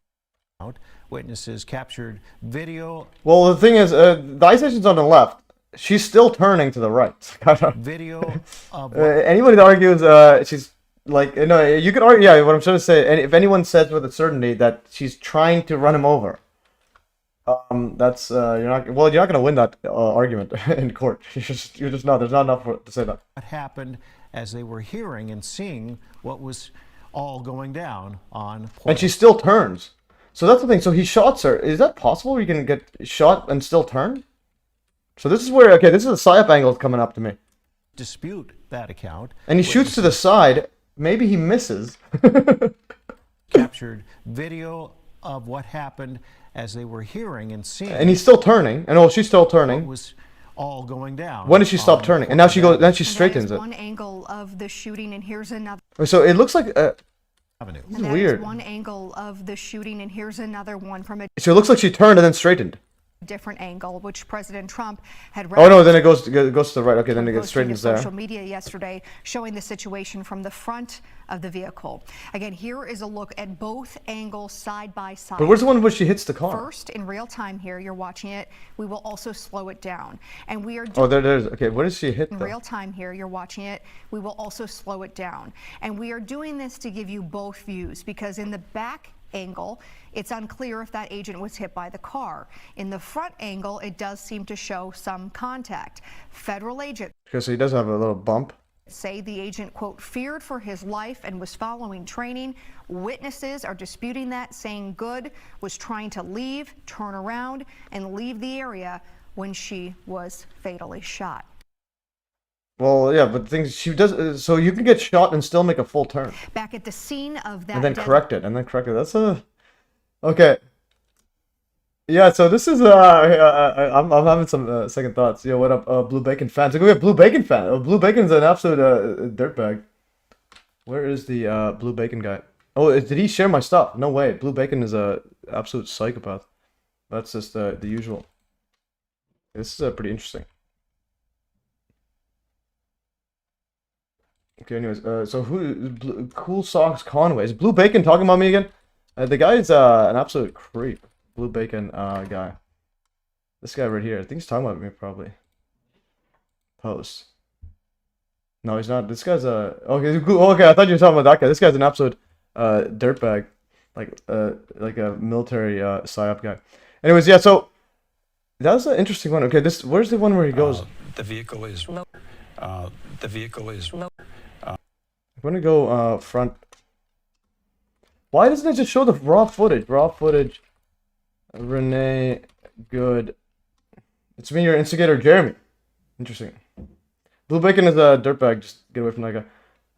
Witnesses captured video. Well, the thing is, the ICE agent's on the left. She's still turning to the right. Video of anybody that argues she's like, no, you could argue. Yeah, what I'm trying to say, and if anyone says with a certainty that she's trying to run him over. That's you're not gonna win that argument in court. You're just not. There's not enough to say that. What happened as they were hearing and seeing what was all going down on. And she still turns. So that's the thing. So he shots her. Is that possible? You can get shot and still turn. So this is where this is a psyop angle coming up to me. Dispute that account. And he shoots to the side. Maybe he misses. Captured video of what happened as they were hearing and seeing. And he's still turning. And she's still turning. What was all going down. When did she stop turning? And now she goes. Then she straightens it. One angle of the shooting, and here's another. So it looks like. Avenue. This is weird. One angle of the shooting, and here's another one from a So it looks like she turned and then straightened. different angle, which President Trump had. Oh no! Then it goes to the right. Okay, then it gets straightens there. Social media yesterday showing the situation from the front of the vehicle. Again, here is a look at both angles side by side. But where's the one where she hits the car? First, in real time here, you're watching it. We will also slow it down, and we are. Oh, there's. Okay, where does she hit? In real time here, you're watching it. We will also slow it down, and we are doing this to give you both views, because in the back angle, it's unclear if that agent was hit by the car. In the front angle, it does seem to show some contact. Federal agents Okay, so he does have a little bump. say the agent, quote, feared for his life and was following training. Witnesses are disputing that, saying Good was trying to leave, turn around, and leave the area when she was fatally shot. Well, yeah, but things she does. So you can get shot and still make a full turn. Back at the scene of that. And then correct it. That's a. Okay. Yeah, so this is I'm having some second thoughts. Yo, what up, Blue Bacon fans? Look, we have Blue Bacon fan. Blue Bacon's an absolute dirtbag. Where is the Blue Bacon guy? Oh, did he share my stuff? No way. Blue Bacon is a absolute psychopath. That's just the usual. This is pretty interesting. Okay, anyways, so Cool Socks Conway. Is Blue Bacon talking about me again? The guy is an absolute creep. Blue Bacon guy. This guy right here. I think he's talking about me probably. Post. No, he's not. This guy's a okay. I thought you were talking about that guy. This guy's an absolute dirtbag, like a military psyop guy. Anyways, yeah. So that was an interesting one. Okay, where's the one where he goes? The vehicle is. The vehicle is. I'm gonna go front. Why doesn't it just show the raw footage? Raw footage. Renee Good. It's me, your instigator, Jeremy. Interesting. Blue Bacon is a dirtbag. Just get away from that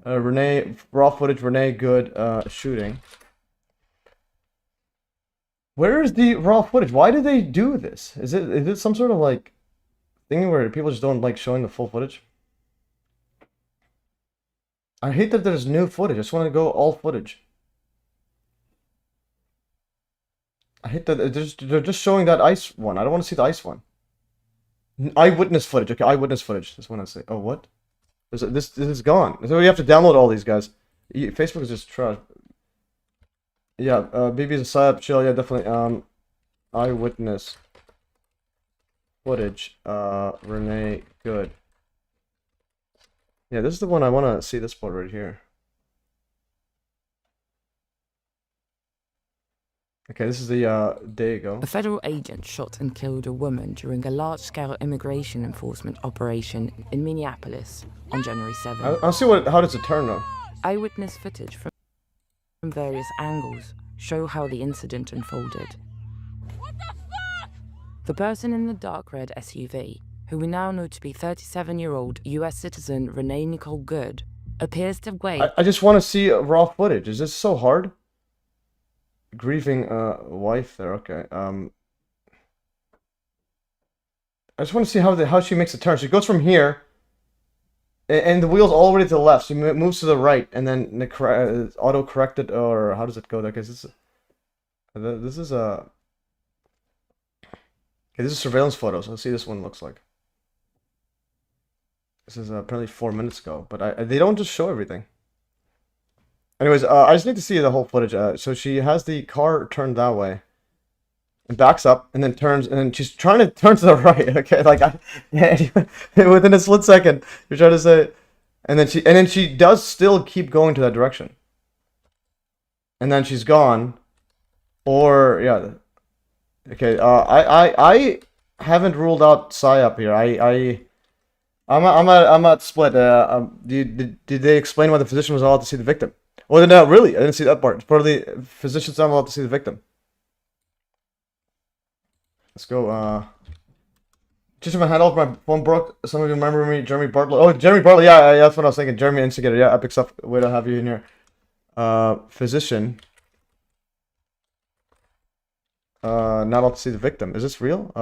guy. Renee, raw footage. Renee Good shooting. Where is the raw footage? Why did they do this? Is it some sort of like thing where people just don't like showing the full footage? I hate that there's new footage. I just want to go all footage. I hate that they're just showing that ice one. I don't want to see the ice one. Eyewitness footage. Okay, eyewitness footage. That's what I say. Oh, what? This is gone. So you have to download all these guys. Facebook is just trash. Yeah, BB is a psyop. Chill. Yeah, definitely. Eyewitness footage. Renee Good. Yeah, this is the one I want to see. This part right here. Okay, this is the there you go. A federal agent shot and killed a woman during a large-scale immigration enforcement operation in Minneapolis on January 7th. I'll see how does it turn though. Eyewitness footage from various angles show how the incident unfolded. What the fuck? The person in the dark red SUV, who we now know to be 37-year-old U.S. citizen Renee Nicole Good, appears to have waited. I just want to see raw footage. Is this so hard? Grieving wife there. Okay. I just want to see how she makes a turn. She goes from here, and the wheel's all the way to the left. She moves to the right, and then auto corrected, or how does it go? Because this is a. Okay, this is surveillance photos. Let's see what this one looks like. This is apparently 4 minutes ago, but they don't just show everything. Anyways, I just need to see the whole footage. So she has the car turned that way, and backs up, and then turns, and then she's trying to turn to the right. Okay, like within a split second, you're trying to say, and then she does still keep going to that direction, and then she's gone, or yeah, okay. I haven't ruled out psyop here. I'm at split. Did they explain why the physician was allowed to see the victim? Well, no, really, I didn't see that part. It's part of the physician's not allowed to see the victim. Let's go. Just my head off, my phone broke. Some of you remember me, Jeremy Bartlett. Oh, Jeremy Bartlett, yeah, that's what I was thinking. Jeremy Instigator, yeah, epic stuff. Way to have you in here. Physician. Not allowed to see the victim. Is this real?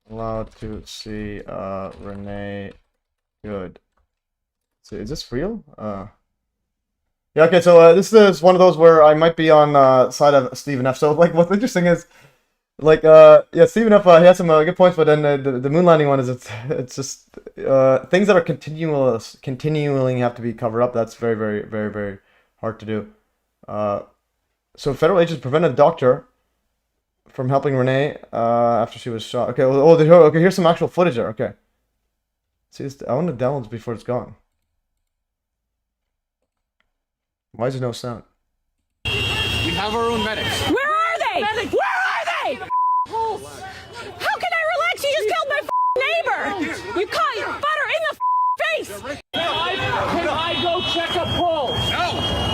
allowed to see Renee Good. So is this real? Yeah, okay, so this is one of those where I might be on side of Stephen F. So like what's interesting is like yeah, Stephen F. He has some good points, but then the moon landing one is it's just things that are continually have to be covered up. That's very, very, very, very hard to do. So federal agents prevented a doctor from helping Renee after she was shot. Okay, okay, here's some actual footage there. Okay. See, I want to download this before it's gone. Why is there no sound? We have our own medics. Where are they? Where are they? How can I relax? You just killed my neighbor. You caught butter in the face. Can I go check a pulse? No.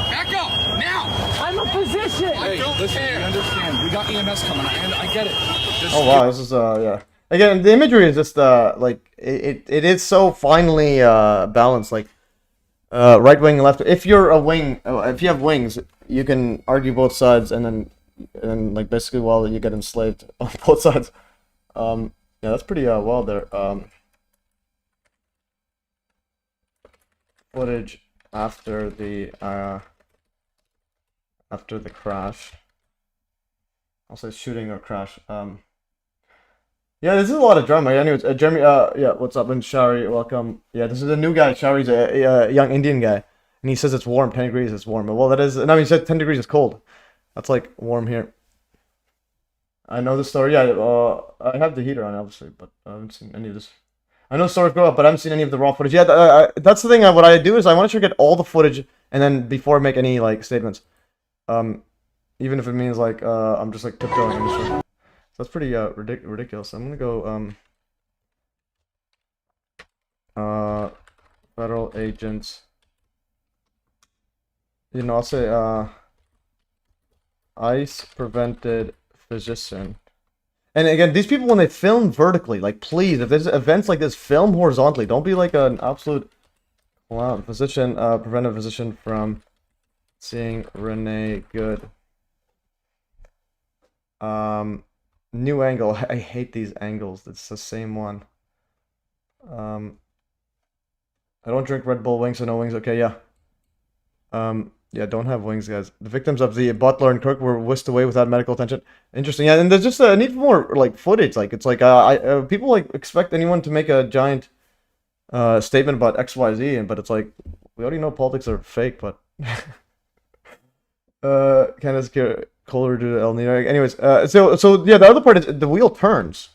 Back up now. I'm a physician. Hey, listen, we understand. We got EMS coming. I get it. Oh wow, this is yeah. Again, the imagery is just like it is so finely balanced, like right wing and left. If you're a wing, if you have wings, you can argue both sides, and like basically while you get enslaved on both sides. Yeah, that's pretty well there. Footage after the crash. I'll say shooting or crash. Yeah, this is a lot of drama. Anyways, Jeremy, yeah, what's up? And Shari, welcome. Yeah, this is a new guy. Shari's a young Indian guy, and he says it's warm. 10 degrees is warm. Well, that is. No, he said 10 degrees is cold. That's like warm here. I know the story. Yeah, I have the heater on, obviously, but I haven't seen any of this. I know stories grow up, but I haven't seen any of the raw footage. Yeah, that's the thing. What I do is I want to try to get all the footage, and then before I make any like statements, even if it means like I'm just like tiptoeing. So that's pretty ridiculous. I'm gonna go federal agents. You know, I'll say ICE prevented physician. And again, these people, when they film vertically, like, please, if there's events like this, film horizontally. Don't be like an absolute clown. Physician, prevent a physician from seeing Renee Good. New angle. I hate these angles. It's the same one. I don't drink Red Bull wings, so no wings. Okay, yeah. Yeah, don't have wings, guys. The victims of the Butler and Kirk were whisked away without medical attention. Interesting. Yeah, and there's just a need for more like footage. Like it's like people like expect anyone to make a giant statement about XYZ, but it's like we already know politics are fake. But Canada's colder due to El Nino. Anyways, so yeah, the other part is the wheel turns.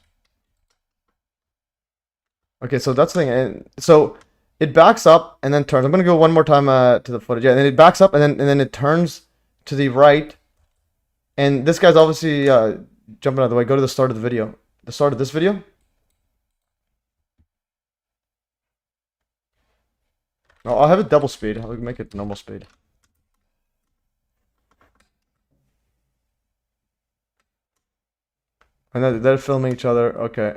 Okay, so that's the thing, and so. It backs up and then turns. I'm gonna go one more time to the footage. Yeah, and then it backs up and then it turns to the right. And this guy's obviously jumping out of the way. Go to the start of the video. The start of this video. Oh, I'll have it double speed. I'll make it normal speed. And they're filming each other. Okay.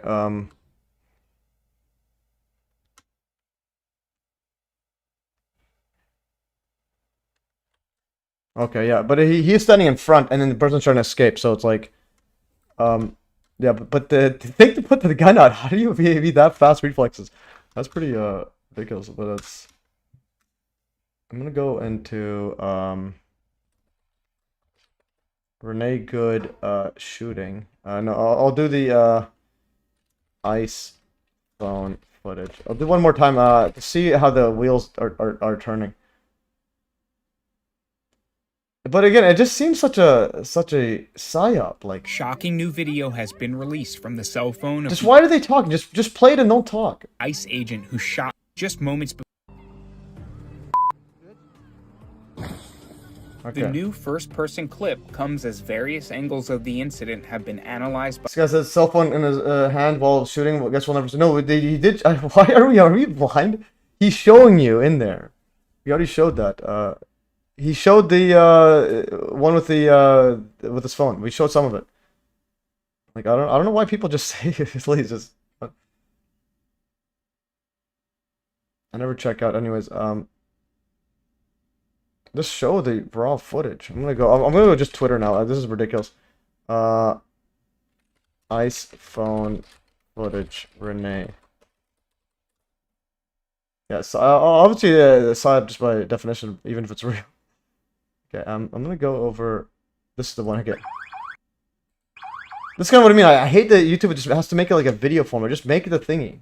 Okay, yeah, but he's standing in front, and then the person's trying to escape. So it's like, yeah, but to think to put the gun out, how do you be that fast reflexes? That's pretty ridiculous. But it's. I'm gonna go into Renee Good shooting. No, I'll do the ICE phone footage. I'll do one more time to see how the wheels are turning. But again, it just seems such a psyop. Like shocking new video has been released from the cell phone of just why do they talk? Just play it and don't talk. ICE agent who shot just moments before. Okay. The new first-person clip comes as various angles of the incident have been analyzed by. This guy has a cell phone in his hand while shooting. I guess we'll never see. No, he did. Why are we blind? He's showing you in there. We already showed that. He showed the one with his phone. We showed some of it. Like I don't know why people just say please just. I never check out. Anyways, just show the raw footage. I'm gonna go just Twitter now. This is ridiculous. ICE phone footage, Renee. Yes, obviously the psyop just by definition, even if it's real. Okay, I'm gonna go over. This is the one I get. This is kind of what I mean. I hate that YouTube just has to make it like a video format. Just make it a thingy.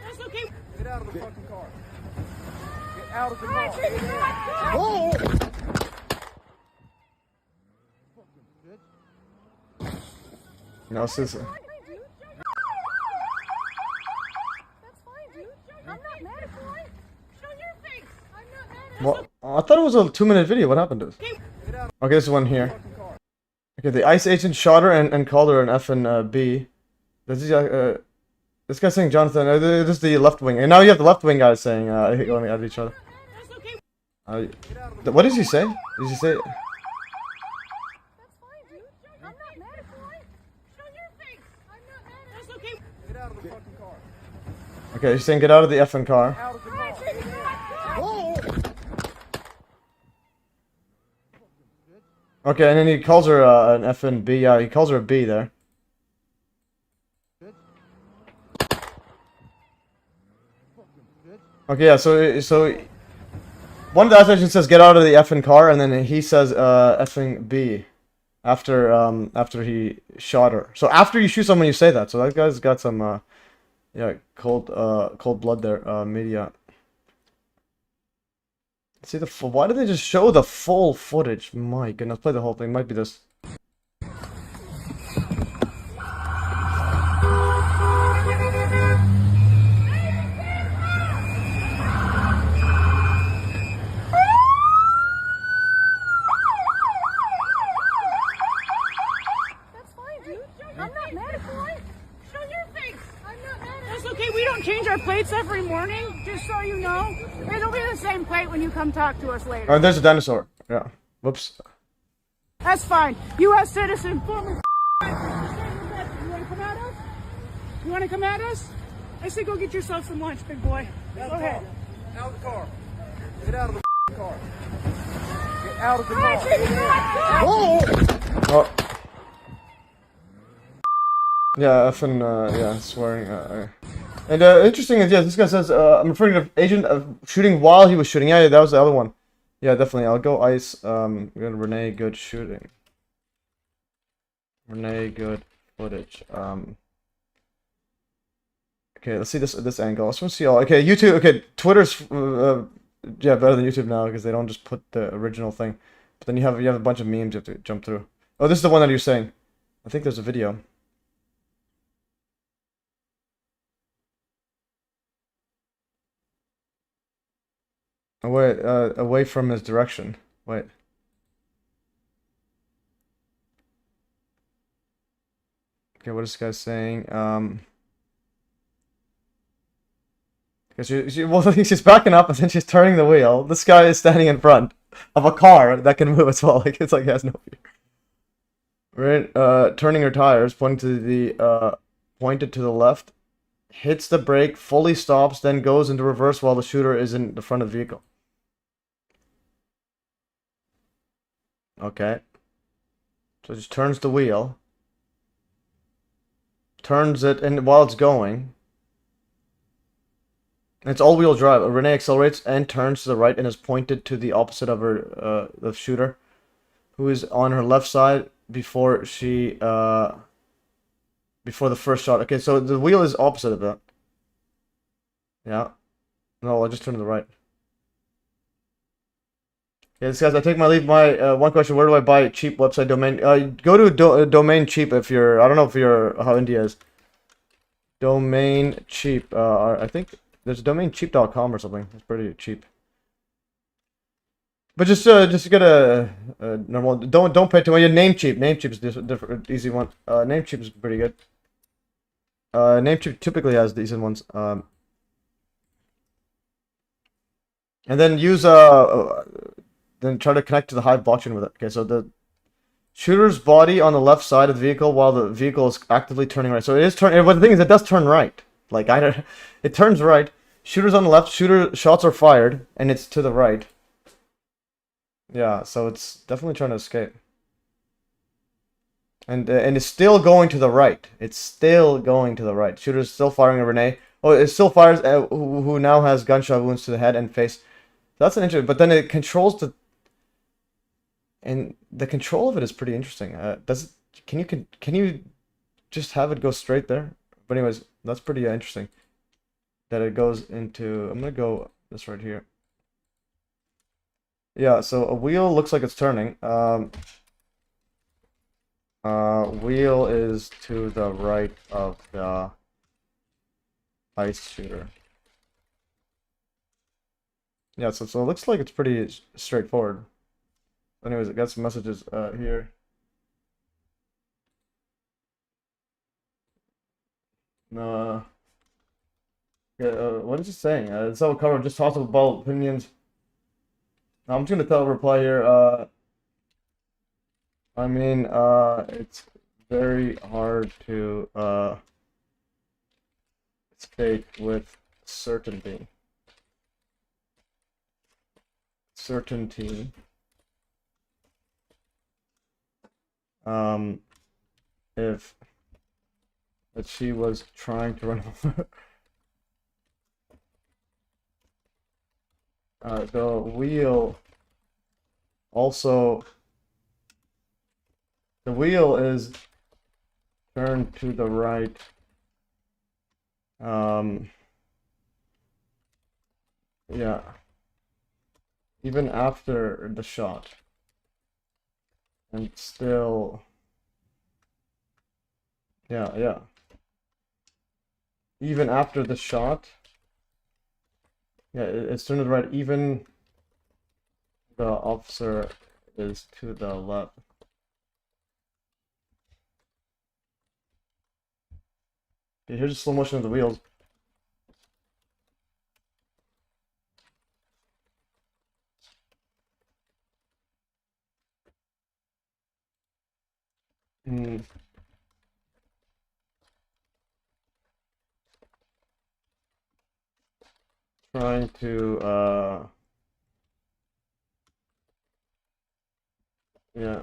That's okay. Get out of the fucking car. Get out of the car. Whoa! No, this is. Well, I thought it was a 2-minute video. What happened to it? Okay, this one here. Okay, the ICE agent shot her and called her an F and B. This guy's saying Jonathan. This is the left wing, and now you have the left wing guys saying going at each other. What does he say? Does he say? Okay, he's saying get out of the effing car. Okay, and then he calls her an F and B. Yeah, he calls her a B there. Okay, yeah. So one of the agents says get out of the effing car, and then he says effing B after he shot her. So after you shoot someone, you say that. So that guy's got some yeah, cold blood there. Media. See the full. Why did they just show the full footage? My goodness, play the whole thing. Might be this. Change our plates every morning, just so you know. It'll be the same plate when you come talk to us later. Oh, there's a dinosaur. Yeah. Whoops. That's fine. U.S. citizen, former. You want to come at us? You want to come at us? I say go get yourself some lunch, big boy. Go ahead. Out of the car. Get out of the car. Get out of the car. Oh. Yeah, effing, yeah, swearing. And interesting is, yeah, this guy says, I'm referring to agent shooting while he was shooting. Yeah, that was the other one. Yeah, definitely. I'll go ICE. We're gonna Renee Good shooting. Renee Good footage. Okay, let's see this angle. I just want to see all. Okay, YouTube. Okay, Twitter's yeah, better than YouTube now because they don't just put the original thing. But then you have a bunch of memes you have to jump through. Oh, this is the one that you're saying. I think there's a video. Away from his direction. Wait. Okay, what is this guy saying? Because well, I think she's backing up and then she's turning the wheel. This guy is standing in front of a car that can move as well. Like it's like he has no fear. Right, turning her tires, pointed to the left, hits the brake, fully stops, then goes into reverse while the shooter is in the front of the vehicle. Okay. So just turns the wheel. Turns it, and while it's going. It's all-wheel drive. Renee accelerates and turns to the right and is pointed to the opposite of her, the shooter, who is on her left side before the first shot. Okay, so the wheel is opposite of that. Yeah. No, I'll just turn to the right. Yes, guys, I take my leave. My one question: where do I buy cheap website domain? Go to domain cheap if you're. I don't know if you're how India is. Domain cheap. I think there's domaincheap.com or something. It's pretty cheap. But just get a normal. Don't pay too much. Namecheap. Namecheap is different, easy one. Namecheap is pretty good. Namecheap typically has decent ones. And then use then try to connect to the Hive blockchain with it. Okay, so the shooter's body on the left side of the vehicle while the vehicle is actively turning right. So it is turning. But the thing is, it does turn right. Like it turns right. Shooter's on the left. Shots are fired, and it's to the right. Yeah, so it's definitely trying to escape. And it's still going to the right. It's still going to the right. Shooter's still firing at Renee. Oh, it still fires at who now has gunshot wounds to the head and face. That's an interesting. But then it controls the. And the control of it is pretty interesting. Can you just have it go straight there? But anyways, that's pretty interesting. That it goes into. I'm gonna go this right here. Yeah. So a wheel looks like it's turning. Wheel is to the right of the ice shooter. Yeah, so it looks like it's pretty straightforward. Anyways, it got some messages here. No. What is it saying? It's all covered. Just toss up ball opinions. I'm just gonna reply here. I mean, it's very hard to state with certainty. If that she was trying to run over. The wheel also. The wheel is turned to the right. Yeah. Even after the shot. And still. Yeah. Even after the shot. Yeah, it's turned to the right. Even the officer is to the left. Okay, here's a slow motion of the wheels. Trying to, yeah.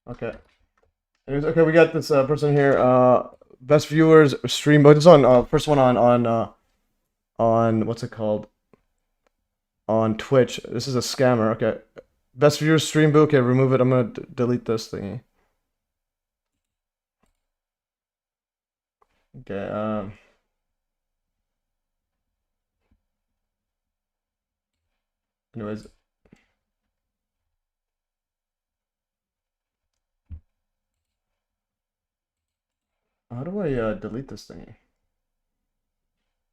Okay. Anyways, okay, we got this person here. Best viewers stream, but it's on first one on what's it called? On Twitch. This is a scammer. Okay. Best viewers stream book. Okay, remove it. I'm gonna delete this thingy. Okay. Anyways. How do I delete this thing?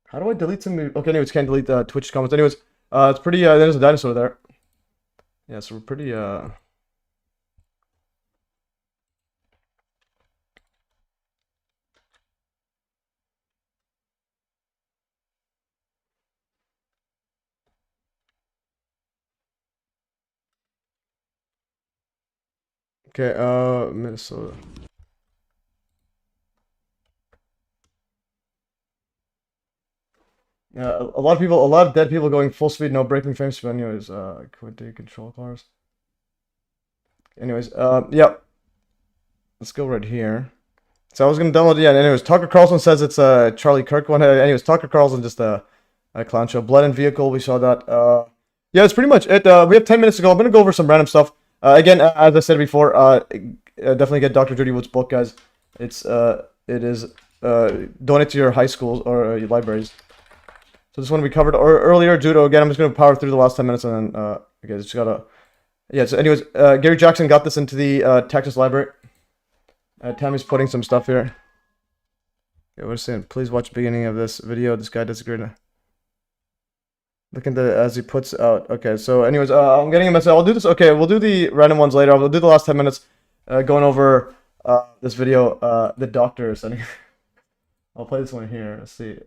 How do I delete some? Okay, anyways, can't delete the Twitch comments. Anyways, it's pretty. There's a dinosaur there. Yeah, so we're pretty. Okay, Minnesota. Yeah, a lot of dead people going full speed, no braking frames. But anyways, could do control cars. Anyways, yeah. Let's go right here. So I was gonna download. Yeah. Anyways, Tucker Carlson says it's a Charlie Kirk one. Anyways, Tucker Carlson just a clown show. Blood and vehicle. We saw that. Yeah, that's pretty much it. We have 10 minutes to go. I'm gonna go over some random stuff. Again, as I said before, definitely get Dr. Judy Wood's book, guys. It is donate to your high schools or your libraries. So this one we covered earlier, judo. Again, I'm just gonna power through the last 10 minutes and then okay, just gotta. Yeah. So anyways, Gary Jackson got this into the Texas library. Tammy's putting some stuff here. Okay, we're saying, please watch the beginning of this video. This guy does a great. Look into as he puts out. Okay, so anyways, I'm getting a message. I'll do this. Okay, we'll do the random ones later. We'll do the last 10 minutes going over this video. The doctor is sending. I'll play this one here. Let's see.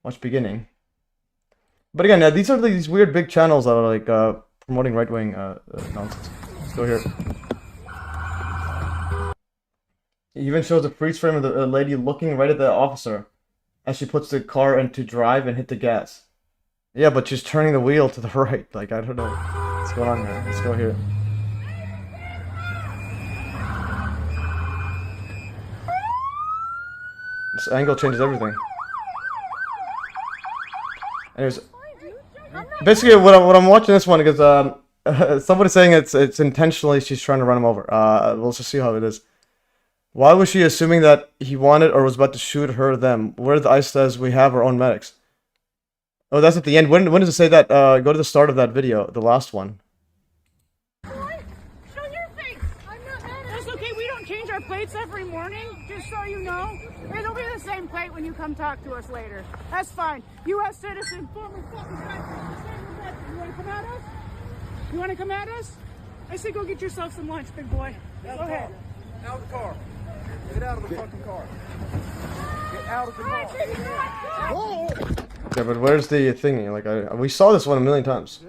Watch beginning. But again, these are these weird big channels that are like promoting right-wing nonsense. Let's go here. It even shows a freeze frame of the lady looking right at the officer as she puts the car into drive and hit the gas. Yeah, but she's turning the wheel to the right. Like, I don't know what's going on here. Let's go here. This angle changes everything. Anyways, basically, what I'm watching this one because somebody's saying it's intentionally she's trying to run him over. We'll just see how it is. Why was she assuming that he wanted or was about to shoot her them? Where the ICE says we have our own medics. Oh, that's at the end. When does it say that? Go to the start of that video, the last one. Show your face. I'm not mad. That's okay. We don't change our plates every morning, just so you know. It'll be the same plate when you come talk to us later. That's fine. U.S. citizen, former fucking veteran. You want to come at us? You want to come at us? I say go get yourself some lunch, big boy. Go ahead. Out of the car. Get out of the fucking car. Get out of the car. Yeah, but where's the thingy? Like, we saw this one a million times.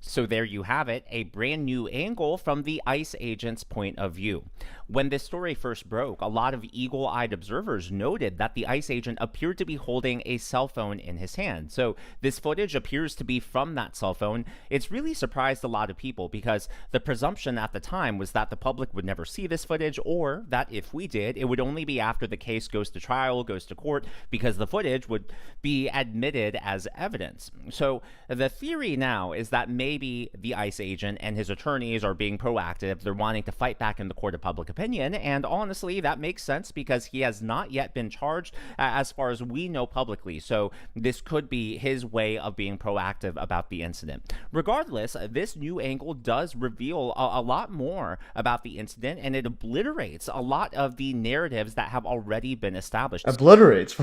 So there you have it, a brand new angle from the ICE agent's point of view. When this story first broke, a lot of eagle-eyed observers noted that the ICE agent appeared to be holding a cell phone in his hand. So this footage appears to be from that cell phone. It's really surprised a lot of people because the presumption at the time was that the public would never see this footage, or that if we did, it would only be after the case goes to trial, goes to court, because the footage would be admitted as evidence. So the theory now is that maybe the ICE agent and his attorneys are being proactive. They're wanting to fight back in the court of public opinion, and honestly, that makes sense because he has not yet been charged as far as we know publicly. So this could be his way of being proactive about the incident. Regardless, this new angle does reveal a lot more about the incident, and it obliterates a lot of the narratives that have already been established. Obliterates?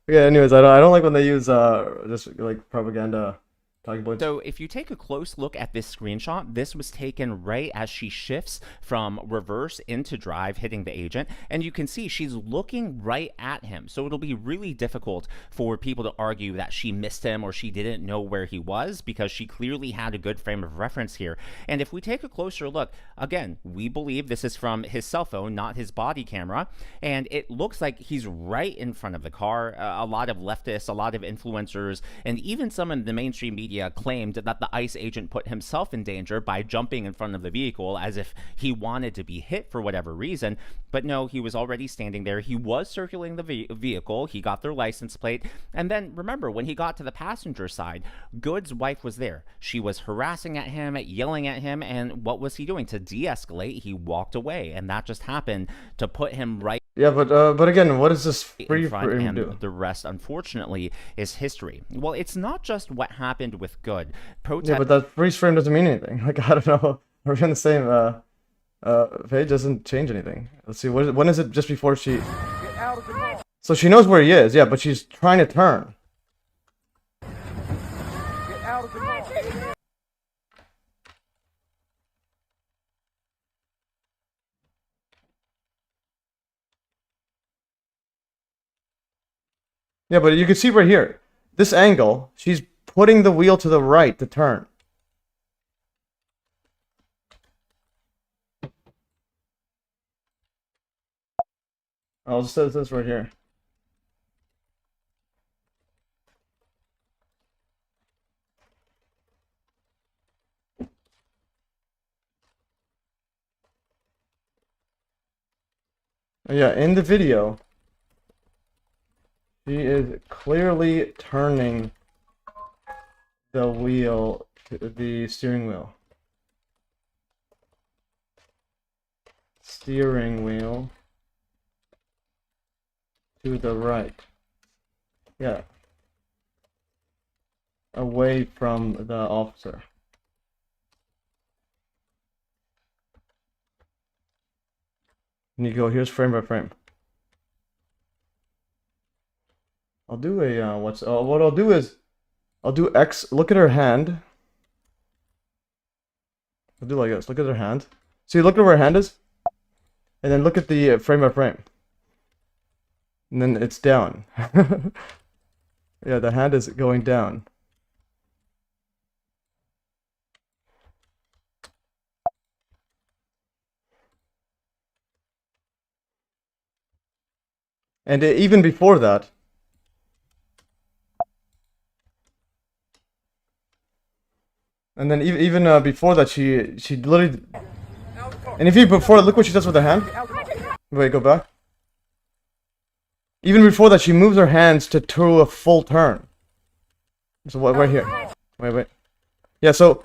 Yeah, anyways, I don't like when they use just like propaganda. So if you take a close look at this screenshot, this was taken right as she shifts from reverse into drive, hitting the agent, and you can see she's looking right at him. So it'll be really difficult for people to argue that she missed him or she didn't know where he was, because she clearly had a good frame of reference here. And if we take a closer look, again, we believe this is from his cell phone, not his body camera, and it looks like he's right in front of the car. A lot of leftists, a lot of influencers, and even some in the mainstream media claimed that the ICE agent put himself in danger by jumping in front of the vehicle as if he wanted to be hit for whatever reason. But no, he was already standing there. He was circling the vehicle. He got their license plate. And then remember, when he got to the passenger side, Good's wife was there. She was harassing at him, yelling at him. And what was he doing? To de-escalate, he walked away. And that just happened to put him right. Yeah, but again, what does this free frame and do? The rest, unfortunately, is history. Well, it's not just what happened with Good. Yeah, but that freeze frame doesn't mean anything. Like, I don't know. We're on the same page. Doesn't change anything. Let's see. When is it? Just before she. So she knows where he is. Yeah, but she's trying to turn. Get out of the car. Yeah, but you can see right here, this angle, she's putting the wheel to the right to turn. I'll just say this right here. Yeah, in the video, she is clearly turning the wheel, the steering wheel. Steering wheel to the right. Yeah. Away from the officer. And you go, here's frame by frame. I'll do a, what I'll do is, I'll do X, look at her hand. I'll do like this, look at her hand. See, look at where her hand is? And then look at the frame by frame. And then it's down. Yeah, the hand is going down. And even before that, and then even before that, she literally, and if you before, look what she does with her hand. Wait, go back. Even before that, she moves her hands to do a full turn. So what? Right here. Wait. Yeah. So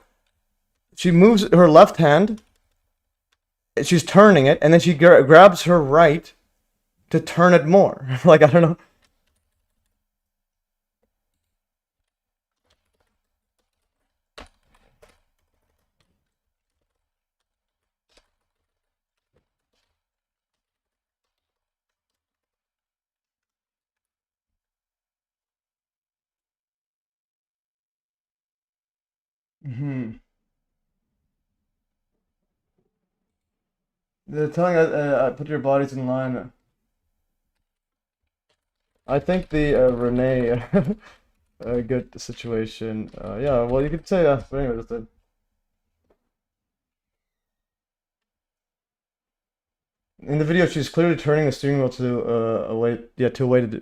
she moves her left hand. She's turning it, and then she grabs her right to turn it more. Like, I don't know. They're telling us, put your bodies in line. I think the Renee Good situation. Yeah, well, you could say that. But anyway, that's it. In the video, she's clearly turning the steering wheel to away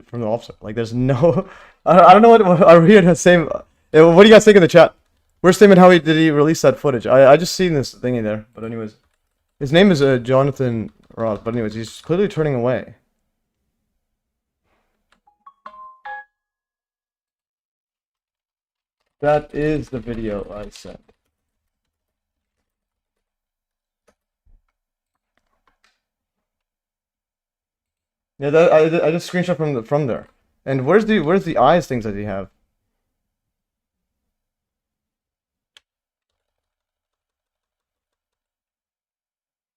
from the officer. Like, there's no, I don't know what are we in the same. What do you guys think in the chat? Where's Tim and how did he release that footage? I just seen this thingy there. But anyways, his name is Jonathan Ross. But anyways, he's clearly turning away. That is the video I sent. Yeah, that I just screenshot from there. And where's the eyes things that he have?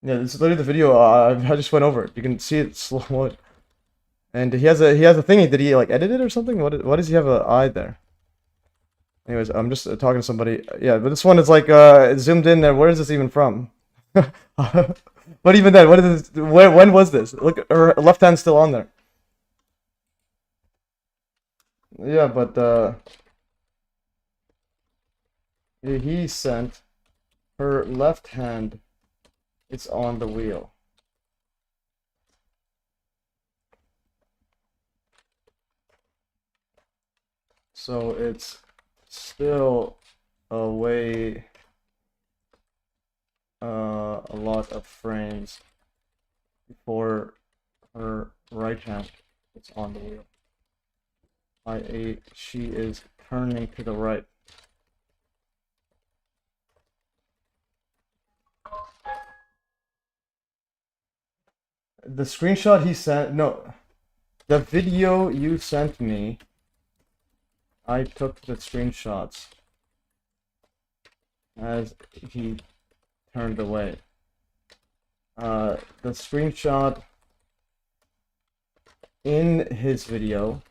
Yeah, this is literally the video. I just went over it. You can see it slow. And he has a thingy. Did he like edit it or something? What does he have an eye there? Anyways, I'm just talking to somebody. Yeah, but this one is like zoomed in there. Where is this even from? But even then, what is this? When was this? Look, her left hand's still on there. Yeah, but he sent her left hand. It's on the wheel. So it's still away a lot of frames before her right hand is on the wheel. i.e. she is turning to the right. The screenshot he sent, no, the video you sent me, I took the screenshots as he turned away. The screenshot in his video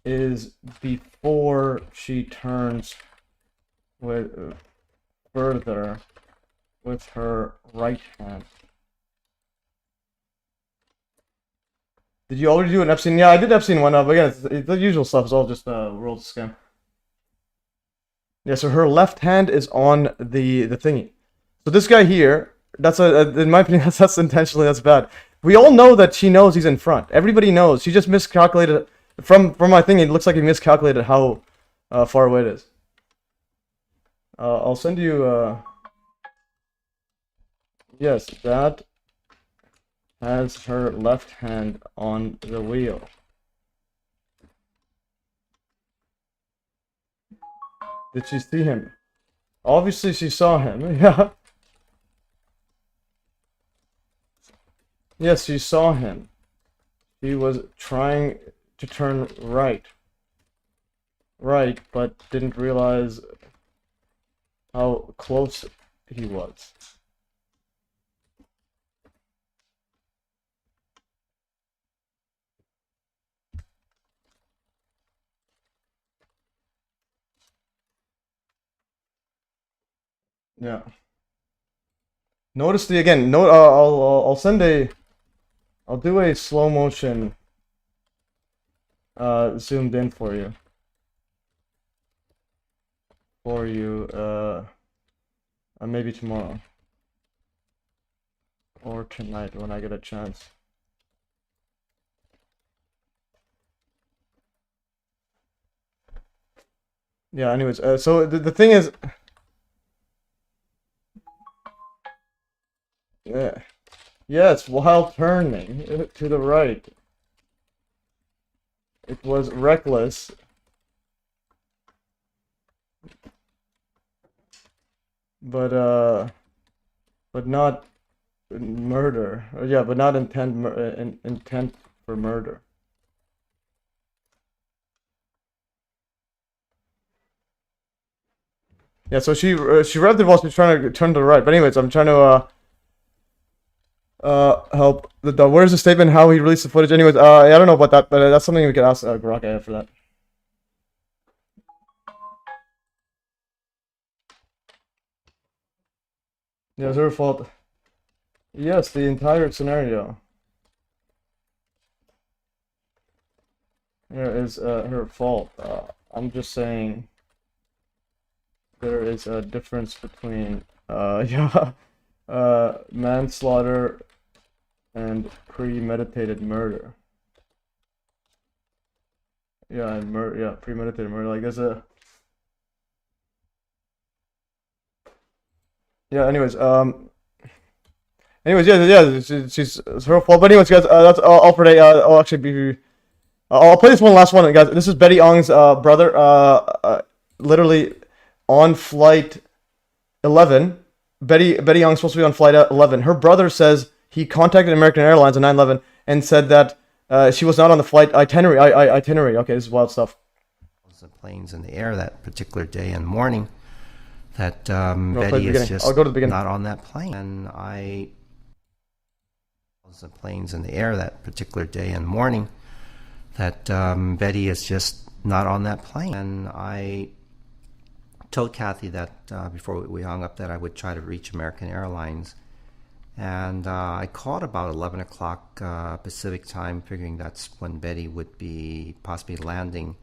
is before she turns further with her right hand. Did you already do an Epstein? Yeah, I did Epstein one. But again, the usual stuff is all just world scam. Yeah, so her left hand is on the thingy. So this guy here, that's in my opinion, that's intentionally, that's bad. We all know that she knows he's in front. Everybody knows. She just miscalculated from my thing. It looks like he miscalculated how far away it is. I'll send you. Yes, that has her left hand on the wheel. Did she see him? Obviously she saw him, yeah. Yes, she saw him. He was trying to turn right, but didn't realize how close he was. Yeah. Notice the again. No, I'll send a. I'll do a slow motion. Zoomed in for you. Maybe tomorrow or tonight when I get a chance. Yeah. Anyways, so the thing is, yeah, yes, while turning to the right, it was reckless. But not murder. Yeah, but not intent for murder. Yeah, so she revved it while she was trying to turn to the right. But anyways, I'm trying to help the dog. Where's the statement? How he released the footage? Anyways, I don't know about that, but that's something we could ask Grok for that. Yeah, it's her fault. Yes, the entire scenario. Here is her fault. I'm just saying there is a difference between yeah, manslaughter and premeditated murder. Yeah, and premeditated murder. Like there's a yeah. Anyways, she's it's her fault. But anyways, guys, that's all for today. I'll actually be. I'll play this one last one, guys. This is Betty Ong's brother. Literally on flight 11. Betty Ong's supposed to be on flight 11. Her brother says he contacted American Airlines on 9/11 and said that she was not on the flight itinerary. Okay, this is wild stuff. The planes in the air that particular day and morning. That No, Betty is just I'll go to the beginning. not on that plane. And I was the planes in the air that particular day and morning. That Betty is just not on that plane. And I told Kathy that before we hung up that I would try to reach American Airlines. And I called about 11 o'clock Pacific time, figuring that's when Betty would be possibly landing.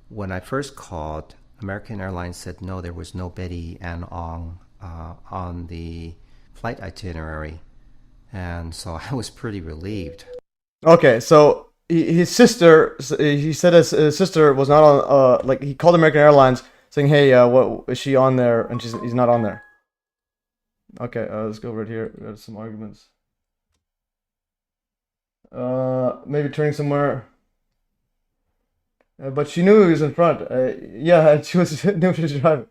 When I first called, American Airlines said no, there was no Betty and Ong on the flight itinerary. And so I was pretty relieved. Okay, so his sister, he said his sister was not on, like he called American Airlines saying, hey, what is she on there? And he's not on there. Okay, let's go right here. We got some arguments. Maybe turning somewhere. But she knew he was in front. Yeah, she knew she was driving.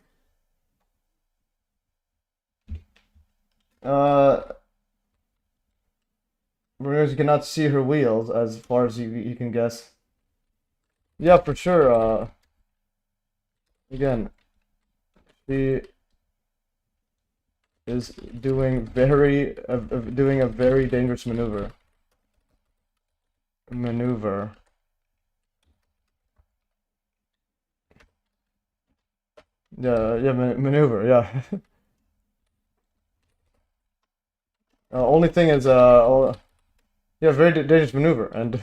Whereas you cannot see her wheels as far as you can guess. Yeah, for sure. Again, she is doing doing a very dangerous maneuver. Yeah, maneuver, yeah. Only thing is, yeah, very dangerous maneuver, and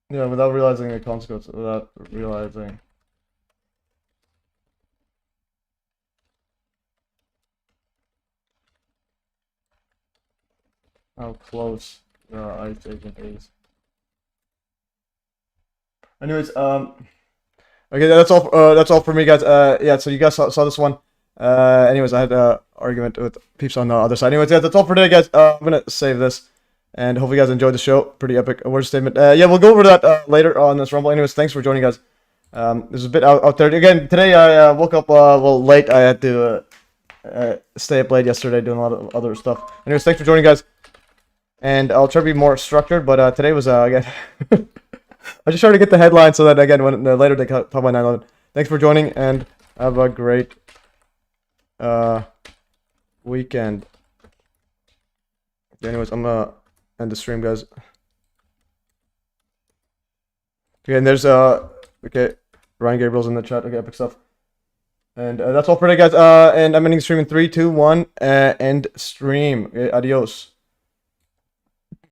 yeah, without realizing the consequences, without realizing. How close the ICE agent is. Anyways, okay, that's all. That's all for me, guys. Yeah, so you guys saw this one. Anyways, I had an argument with peeps on the other side. Anyways, yeah, that's all for today, guys. I'm gonna save this, and hope you guys enjoyed the show. Pretty epic word statement. Yeah, we'll go over that later on this Rumble. Anyways, thanks for joining, guys. This is a bit out there again. Today I woke up a little late. I had to stay up late yesterday doing a lot of other stuff. Anyways, thanks for joining, guys. And I'll try to be more structured, but today was again. I just tried to get the headline so that again when later they talk about 9/11. Thanks for joining and have a great weekend. Okay, anyways, I'm gonna end the stream, guys. Okay, and there's okay, Ryan Gabriel's in the chat. Okay, epic stuff. And that's all for today, guys. And I'm ending the stream in 3, 2, 1. End stream. Okay, adios.